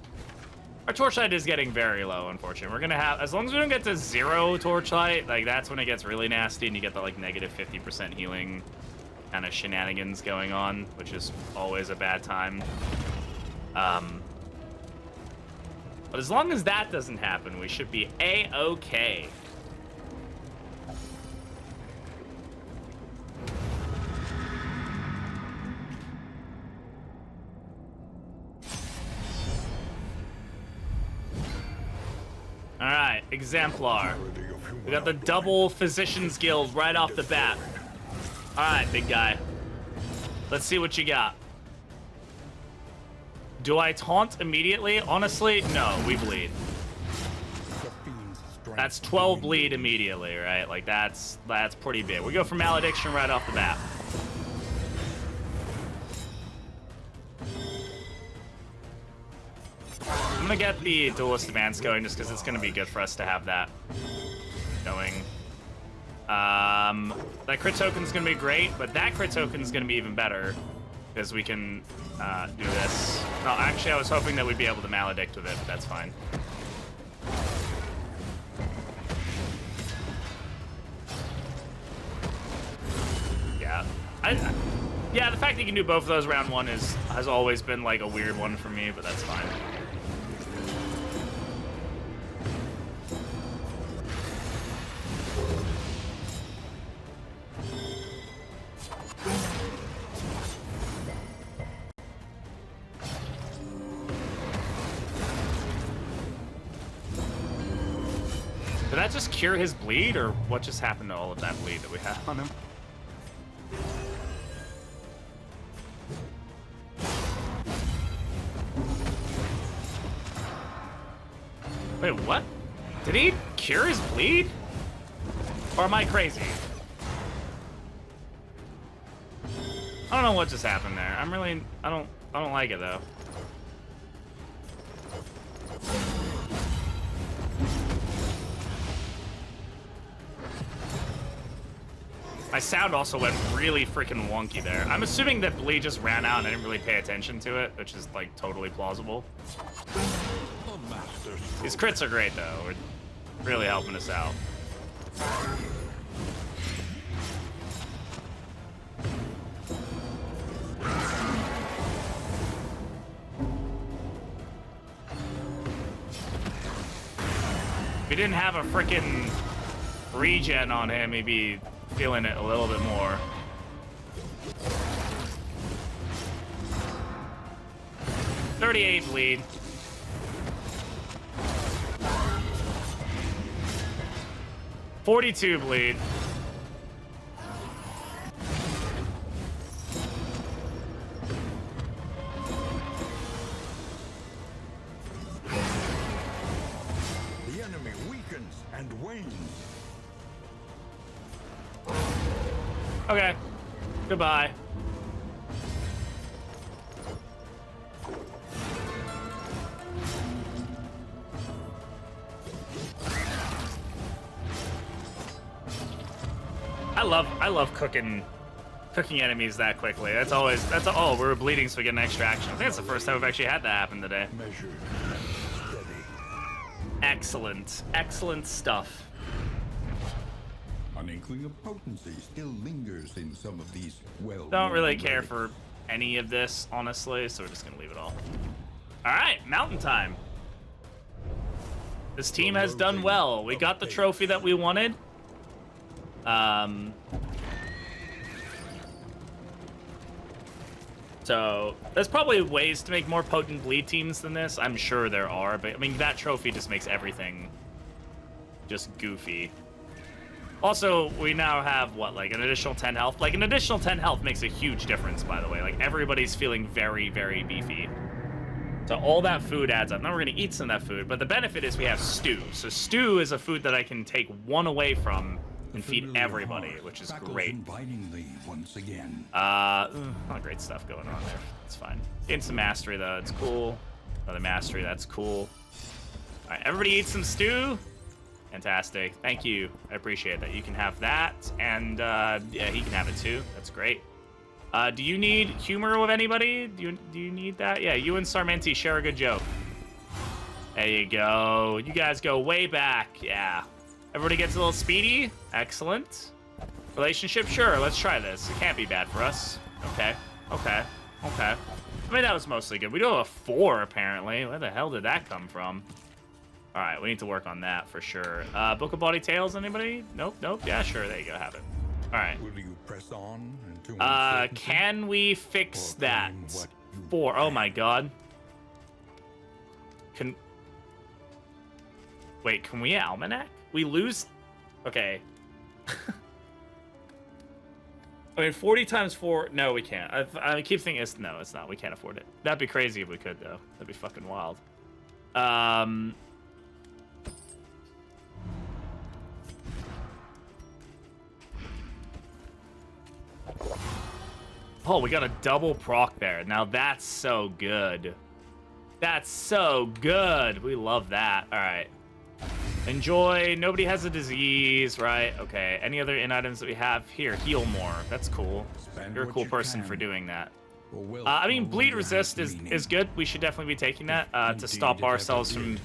Our Torchlight is getting very low, unfortunately. We're gonna have, as long as we don't get to 0 Torchlight, like, that's when it gets really nasty and you get the, like, negative 50% healing kind of shenanigans going on, which is always a bad time. But as long as that doesn't happen, we should be A-okay. All right, Exemplar. We got the double Physician's Guild right off the bat. All right, big guy. Let's see what you got. Do I taunt immediately? Honestly, no, we bleed. That's 12 bleed immediately, right? Like, that's pretty big. We go for Malediction right off the bat. I'm gonna get the Duelist Advance going just because it's gonna be good for us to have that going. That crit token's gonna be great, but that crit token's gonna be even better because we can do this. No, actually, I was hoping that we'd be able to maledict with it, but that's fine. Yeah, yeah. The fact that you can do both of those round one has always been like a weird one for me, but that's fine. Did that just cure his bleed, or what just happened to all of that bleed that we had on him? Wait, what? Did he cure his bleed? Or am I crazy? I don't know what just happened there. I don't like it though. My sound also went really freaking wonky there. I'm assuming that bleed just ran out and I didn't really pay attention to it, which is like totally plausible. These crits are great though. We're really helping us out. If he didn't have a freaking regen on him, he'd be feeling it a little bit more. $38 bleed. $42 bleed. The enemy weakens and wanes. Okay. Goodbye. I love cooking enemies that quickly. Oh, we were bleeding, so we get an extra action. I think that's the first time we've actually had that happen today. Measured, steady. Excellent stuff. An inkling of potency still lingers in some of these Don't really care for any of this, honestly, so we're just gonna leave it all. All right, mountain time. This team has done well. We got the trophy that we wanted. So there's probably ways to make more potent bleed teams than this. I'm sure there are, but I mean, that trophy just makes everything just goofy. Also, we now have, what, like an additional 10 health? Like, an additional 10 health makes a huge difference, by the way. Like, everybody's feeling very, very beefy. So all that food adds up. Now we're going to eat some of that food, but the benefit is we have stew. So stew is a food that I can take one away from and feed everybody, which is great. Once again. Not great stuff going on there. It's fine. Getting some mastery, though. It's cool. Another mastery. That's cool. All right, everybody eat some stew. Fantastic. Thank you. I appreciate that. You can have that, and yeah, he can have it too. That's great. Do you need humor with anybody? Do you need that? Yeah, you and Sarmenti share a good joke. There you go. You guys go way back. Yeah. Everybody gets a little speedy. Excellent. Relationship? Sure. Let's try this. It can't be bad for us. Okay. Okay. Okay. I mean, that was mostly good. We do have a 4, apparently. Where the hell did that come from? All right, we need to work on that for sure. Book of Body Tales, anybody? Nope, nope. Yeah, sure. There you go. Have it. All right. Will you press on into can we fix that? 4. Oh my God. Wait, can we almanac? We lose. Okay. I mean, 40 times 4. No, we can't. I keep thinking no, it's not. We can't afford it. That'd be crazy if we could, though. That'd be fucking wild. Oh, we got a double proc there. Now that's so good. That's so good. We love that. All right. Enjoy. Nobody has a disease, right? Okay. Any other in items that we have here? Heal more. That's cool. You're a cool person for doing that. I mean, bleed resist is good. We should definitely be taking that to stop ourselves from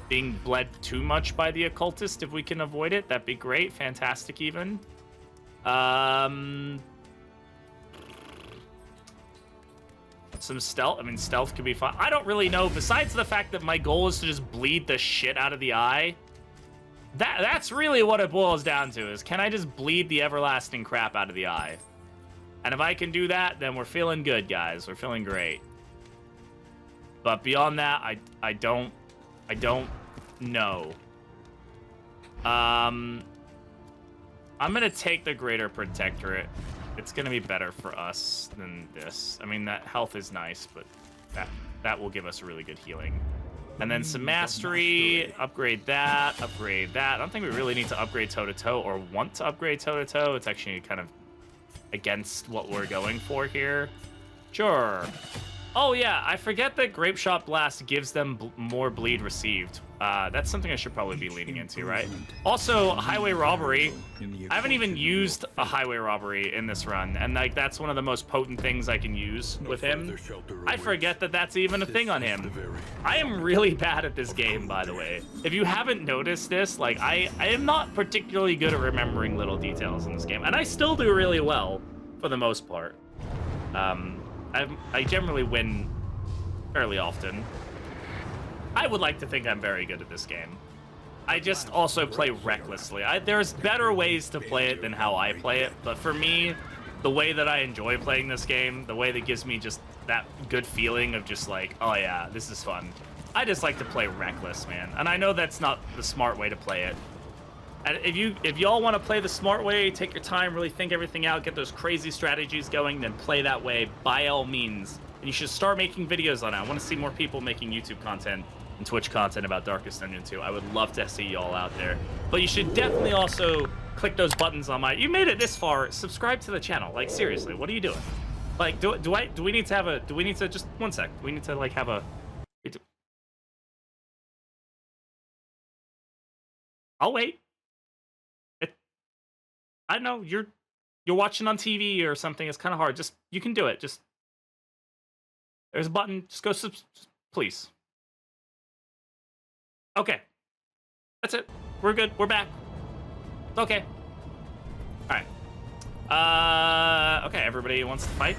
being bled too much by the occultist. If we can avoid it, that'd be great. Fantastic, even. Some stealth. I mean, stealth could be fun. I don't really know. Besides the fact that my goal is to just bleed the shit out of the eye. That's really what it boils down to, is can I just bleed the everlasting crap out of the eye? And if I can do that, then we're feeling good, guys. We're feeling great. But beyond that, I don't know. I'm gonna take the Greater Protectorate. It's gonna be better for us than this. I mean, that health is nice, but that will give us really good healing. And then some mastery, upgrade that, upgrade that. I don't think we really need to upgrade toe-to-toe or want to upgrade toe-to-toe. It's actually kind of against what we're going for here. Sure. Oh, yeah, I forget that Grape Shot Blast gives them more bleed received. That's something I should probably be leaning into, right? Also, Highway Robbery. I haven't even used a Highway Robbery in this run, and like that's one of the most potent things I can use with him. I forget that that's even a thing on him. I am really bad at this game, by the way. If you haven't noticed this, like I am not particularly good at remembering little details in this game, and I still do really well for the most part. I generally win fairly often. I would like to think I'm very good at this game. I just also play recklessly. There's better ways to play it than how I play it, but for me, the way that I enjoy playing this game, the way that gives me just that good feeling of just like, oh yeah, this is fun. I just like to play reckless, man. And I know that's not the smart way to play it. And if y'all want to play the smart way, take your time, really think everything out, get those crazy strategies going, then play that way by all means. And you should start making videos on it. I want to see more people making YouTube content and Twitch content about Darkest Dungeon 2. I would love to see y'all out there. But you should definitely also click those buttons on my... You made it this far, subscribe to the channel. Like, seriously, what are you doing? Like, do we need to have a... Do we need to... Just one sec. Do we need to, like, have a... I'll wait. I know you're watching on TV or something. It's kind of hard. Just you can do it. Just there's a button. Just go please. Okay, that's it. We're good. We're back. It's okay. All right. Okay. Everybody wants to fight.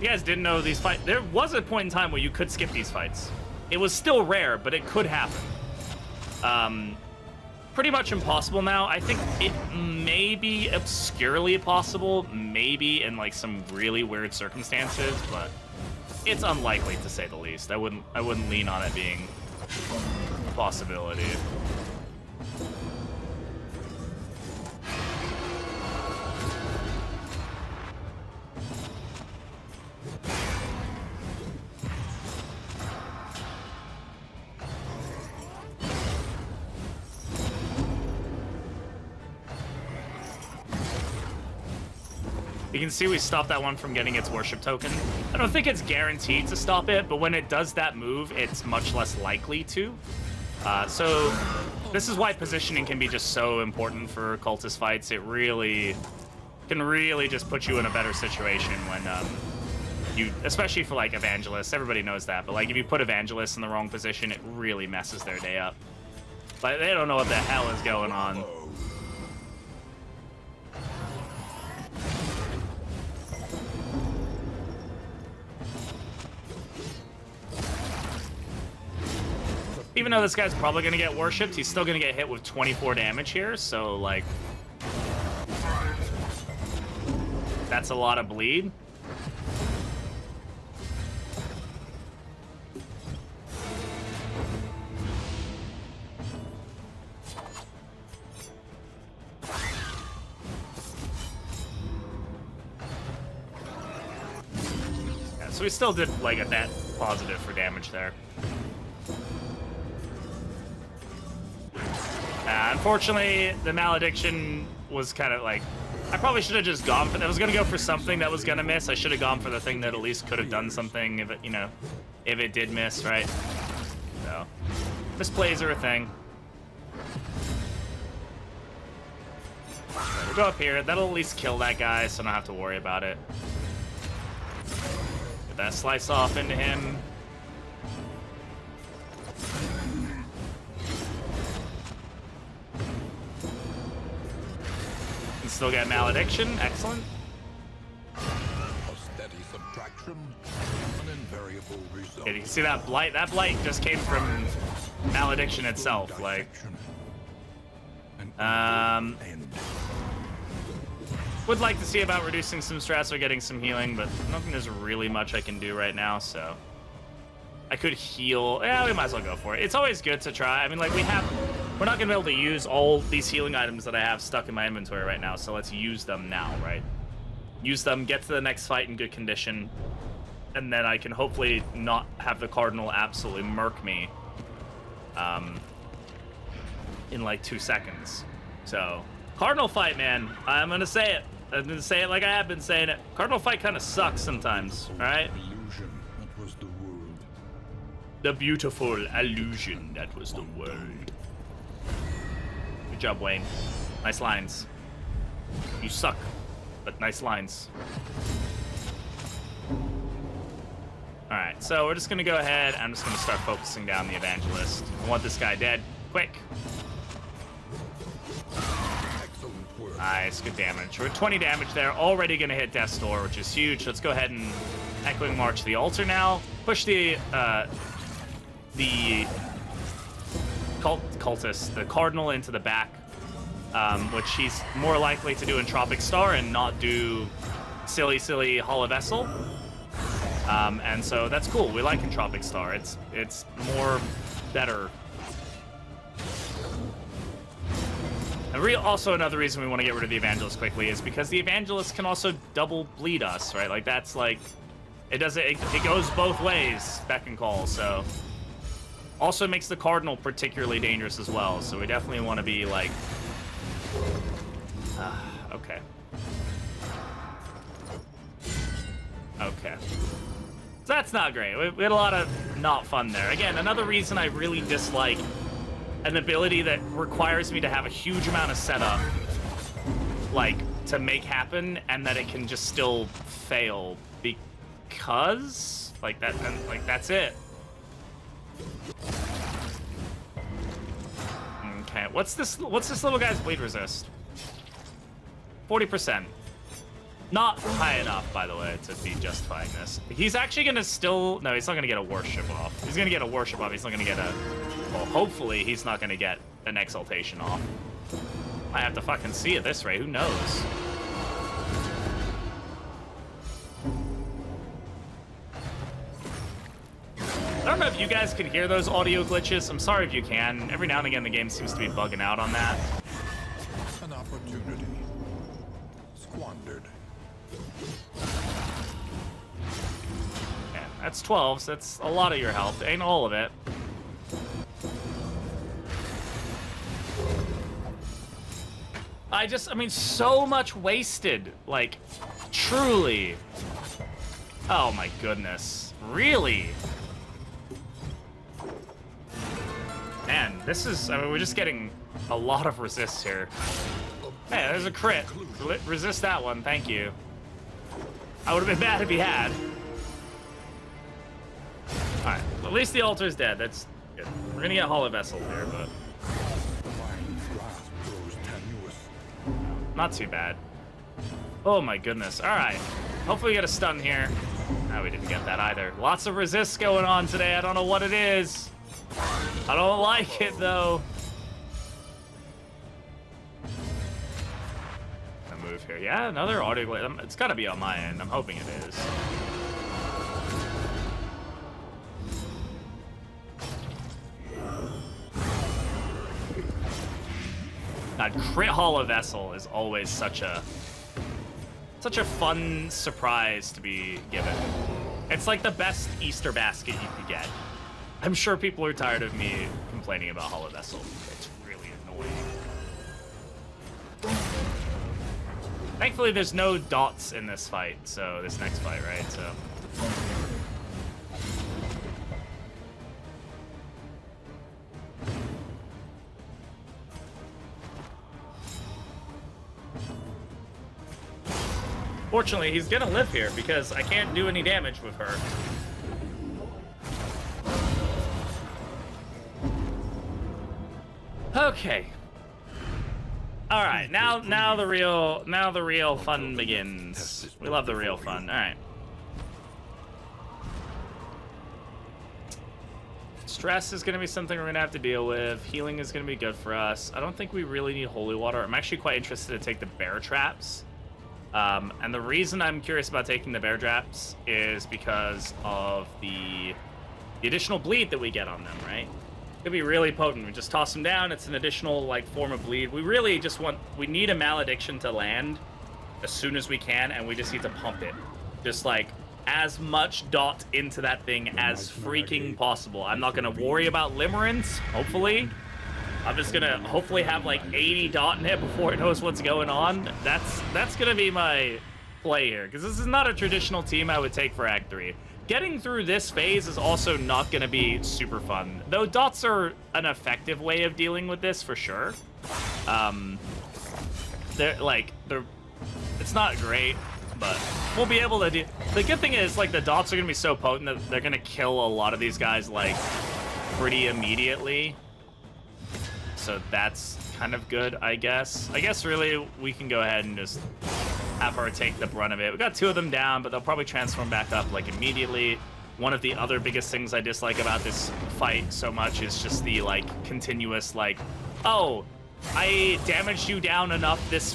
You guys didn't know these fights. There was a point in time where you could skip these fights. It was still rare, but it could happen. Pretty much impossible now. I think it may be obscurely possible, maybe in like some really weird circumstances, but it's unlikely to say the least. I wouldn't lean on it being a possibility. You can see we stopped that one from getting its worship token. I don't think it's guaranteed to stop it, but when it does that move, it's much less likely to. So this is why positioning can be just so important for cultist fights. It really can really just put you in a better situation when especially for like evangelists. Everybody knows that, but like if you put evangelists in the wrong position, it really messes their day up. Like they don't know what the hell is going on. Even though this guy's probably going to get worshipped, he's still going to get hit with 24 damage here, so, like... That's a lot of bleed. Yeah, so we still did, like, a net positive for damage there. Unfortunately, the malediction was kind of like... I probably should have just gone for... I was going to go for something that was going to miss. I should have gone for the thing that at least could have done something if it, you know, if it did miss, right? So, misplays are a thing. We'll go up here. That'll at least kill that guy, so I don't have to worry about it. Get that slice off into him. Can still get malediction. Excellent. A steady subtraction, an invariable result. Yeah, you can see that blight. That blight just came from malediction itself. Like, would like to see about reducing some stress or getting some healing, but I don't think there's really much I can do right now, so. I could heal. Yeah, we might as well go for it. It's always good to try. I mean, like, we're not gonna be able to use all these healing items that I have stuck in my inventory right now, so let's use them now, right? Use them, get to the next fight in good condition, and then I can hopefully not have the Cardinal absolutely murk me in like 2 seconds. So, Cardinal fight, man. I'm gonna say it. I'm gonna say it like I have been saying it. Cardinal fight kind of sucks sometimes, all right? Illusion, that was the world. The beautiful illusion that was the world. Good job, Wayne. Nice lines. You suck, but nice lines. All right, so we're just gonna go ahead. I'm just gonna start focusing down the Evangelist. I want this guy dead, quick. Excellent work. Nice, good damage. We're at 20 damage there. Already gonna hit Death's Door, which is huge. Let's go ahead and Echoing March the altar now. Push the cultist, the Cardinal, into the back, which he's more likely to do Entropic Star and not do silly Hollow Vessel. And so that's cool. We like Entropic Star. It's more better. And also another reason we want to get rid of the Evangelist quickly is because the Evangelist can also double bleed us, right? Like that's like it goes both ways, Beck and Call. So also makes the Cardinal particularly dangerous as well. So we definitely want to be like okay. Okay. So that's not great. We had a lot of not fun there. Again, another reason I really dislike an ability that requires me to have a huge amount of setup, like, to make happen, and that it can just still fail because, like, that's it. Okay, what's this little guy's bleed resist? 40%. Not high enough, by the way, to be justifying this. He's actually gonna still... No, he's not gonna get a worship off. He's gonna get a worship off. He's not gonna get a... Well, hopefully he's not gonna get an exaltation off. I have to fucking see at this rate. Who knows? I don't know if you guys can hear those audio glitches. I'm sorry if you can. Every now and again, the game seems to be bugging out on that. An opportunity squandered. Yeah, that's 12, so that's a lot of your health. Ain't all of it. I mean, so much wasted. Like, truly. Oh my goodness. Really? Man, this is, I mean, we're just getting a lot of resists here. Hey, there's a crit. Resist that one, thank you. I would have been mad if he had. Alright, well, at least the altar is dead. That's good. We're gonna get Hollow Vessel here, but not too bad. Oh my goodness. Alright. Hopefully we get a stun here. No, we didn't get that either. Lots of resists going on today. I don't know what it is. I don't like it, though. I move here. Yeah, another audio glitch. It's got to be on my end. I'm hoping it is. God, crit Hollow Vessel is always such a fun surprise to be given. It's like the best Easter basket you could get. I'm sure people are tired of me complaining about Hollow Vessel. It's really annoying. Thankfully, there's no dots in this fight, so this next fight, right? So. Fortunately, he's gonna live here because I can't do any damage with her. Okay. All right, now the real fun begins. We love the real fun. All right. Stress is going to be something we're going to have to deal with. Healing is going to be good for us. I don't think we really need holy water. I'm actually quite interested to take the bear traps. And the reason I'm curious about taking the bear traps is because of the additional bleed that we get on them, right? It could be really potent. We just toss them down. It's an additional like form of bleed. We really just we need a malediction to land as soon as we can, and we just need to pump it. Just like as much dot into that thing as freaking possible. I'm not gonna worry about limerence, hopefully. I'm just gonna hopefully have like 80 dot in it before it knows what's going on. That's gonna be my play here, because this is not a traditional team I would take for Act 3. Getting through this phase is also not gonna be super fun, though dots are an effective way of dealing with this for sure. It's not great, but we'll be able to do. The good thing is, like, the dots are gonna be so potent that they're gonna kill a lot of these guys like pretty immediately. So that's kind of good, I guess. I guess really we can go ahead and just have her take the brunt of it. We got 2 of them down, but they'll probably transform back up like immediately. One of the other biggest things I dislike about this fight so much is just the like continuous like, oh, I damaged you down enough this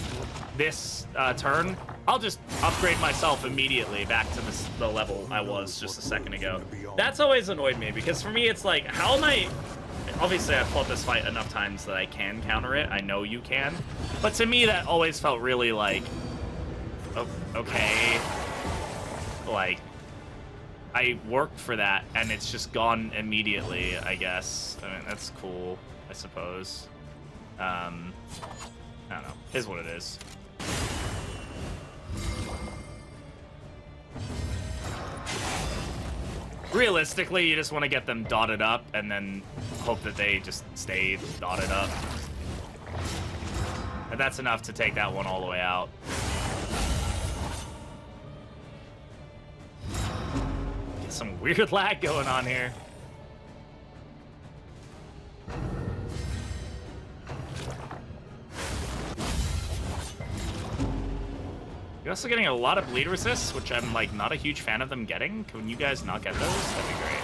turn. I'll just upgrade myself immediately back to the level I was just a second ago. That's always annoyed me, because for me it's like, how am I... Obviously, I've fought this fight enough times that I can counter it. I know you can. But to me, that always felt really like, okay. Like, I worked for that, and it's just gone immediately, I guess. I mean, that's cool, I suppose. I don't know. It is what it is. Realistically, you just want to get them dotted up and then hope that they just stay dotted up. And that's enough to take that one all the way out. Get some weird lag going on here. You're also getting a lot of bleed resists, which I'm like not a huge fan of them getting. Can you guys not get those? That'd be great.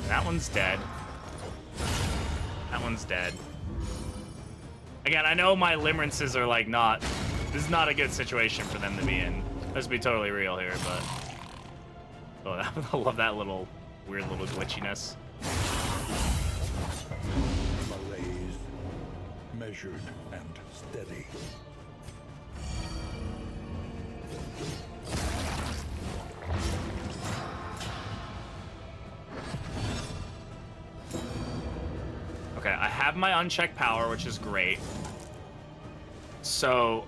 That one's dead. That one's dead. Again, I know my limerances are like not... This is not a good situation for them to be in. Let's be totally real here, but... Oh, I love that little... weird little glitchiness. Malaise, measured and steady. Okay, I have my unchecked power, which is great. So,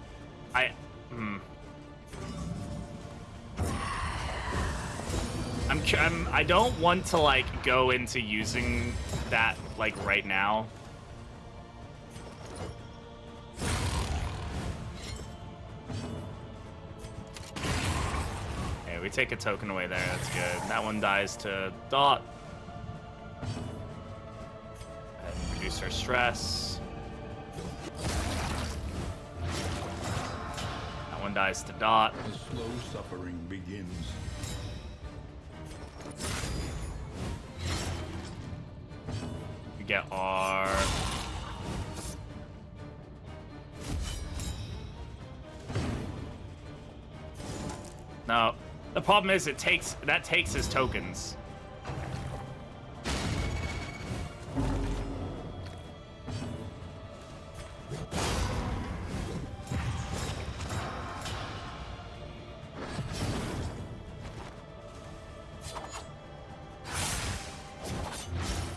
I don't want to like go into using that like right now. Okay, we take a token away there. That's good. That one dies to Dot. And reduce her stress. That one dies to Dot. The slow suffering begins. We get our... No, the problem is that takes his tokens.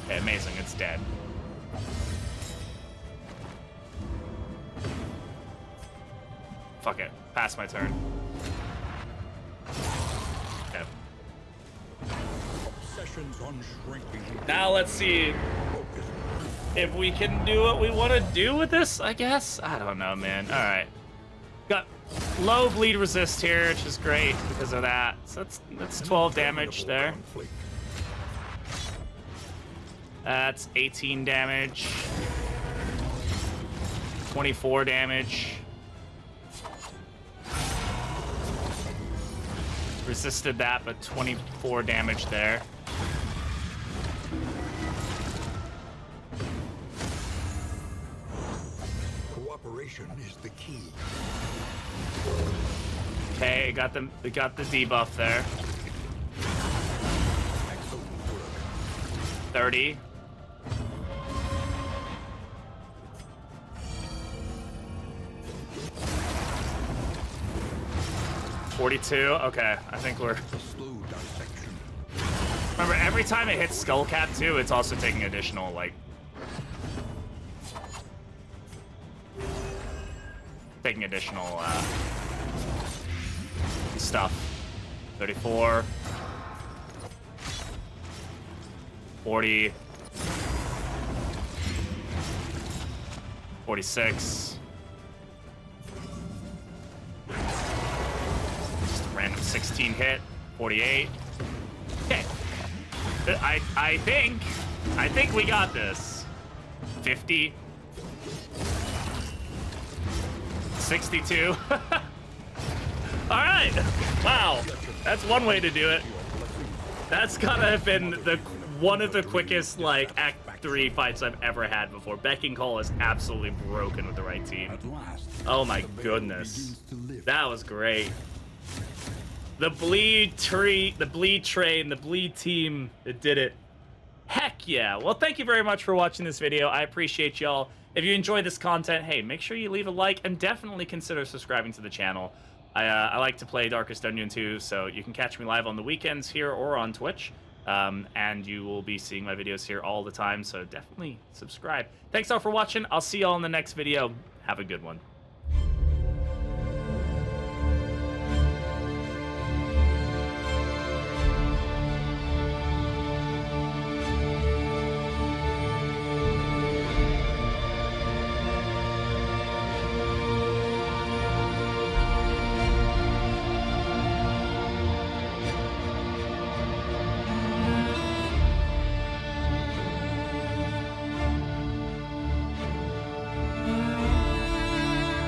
Okay, amazing, it's dead. Fuck it, pass my turn. Okay. Operations unshrinking. Now let's see Focus. if we can do what we want to do with this, I guess. I don't know, man. All right. Got low bleed resist here, which is great because of that. So that's 12 damage there. Conflict. That's 18 damage. 24 damage. Resisted that, but 24 damage there. Cooperation is the key. Okay, got the debuff there. Excellent work. 30. $42. Okay, I think we're. A slow dissection. Remember, every time it hits Skullcat too, it's also taking additional like. Taking additional stuff. 34. 40. 46. Just a random 16 hit. 48. Okay. I think we got this. 50. 62. All right. Wow. That's one way to do it. That's gotta have been one of the quickest like Act 3 fights I've ever had before. Beck and Call is absolutely broken with the right team. At last. Oh my the veil goodness. begins to lift. That was great. The bleed train, the bleed team, it did it. Heck yeah. Well, thank you very much for watching this video. I appreciate y'all. If you enjoy this content, hey, make sure you leave a like and definitely consider subscribing to the channel. I like to play Darkest Dungeon 2, so you can catch me live on the weekends here or on Twitch. And you will be seeing my videos here all the time, so definitely subscribe. Thanks all for watching. I'll see y'all in the next video. Have a good one.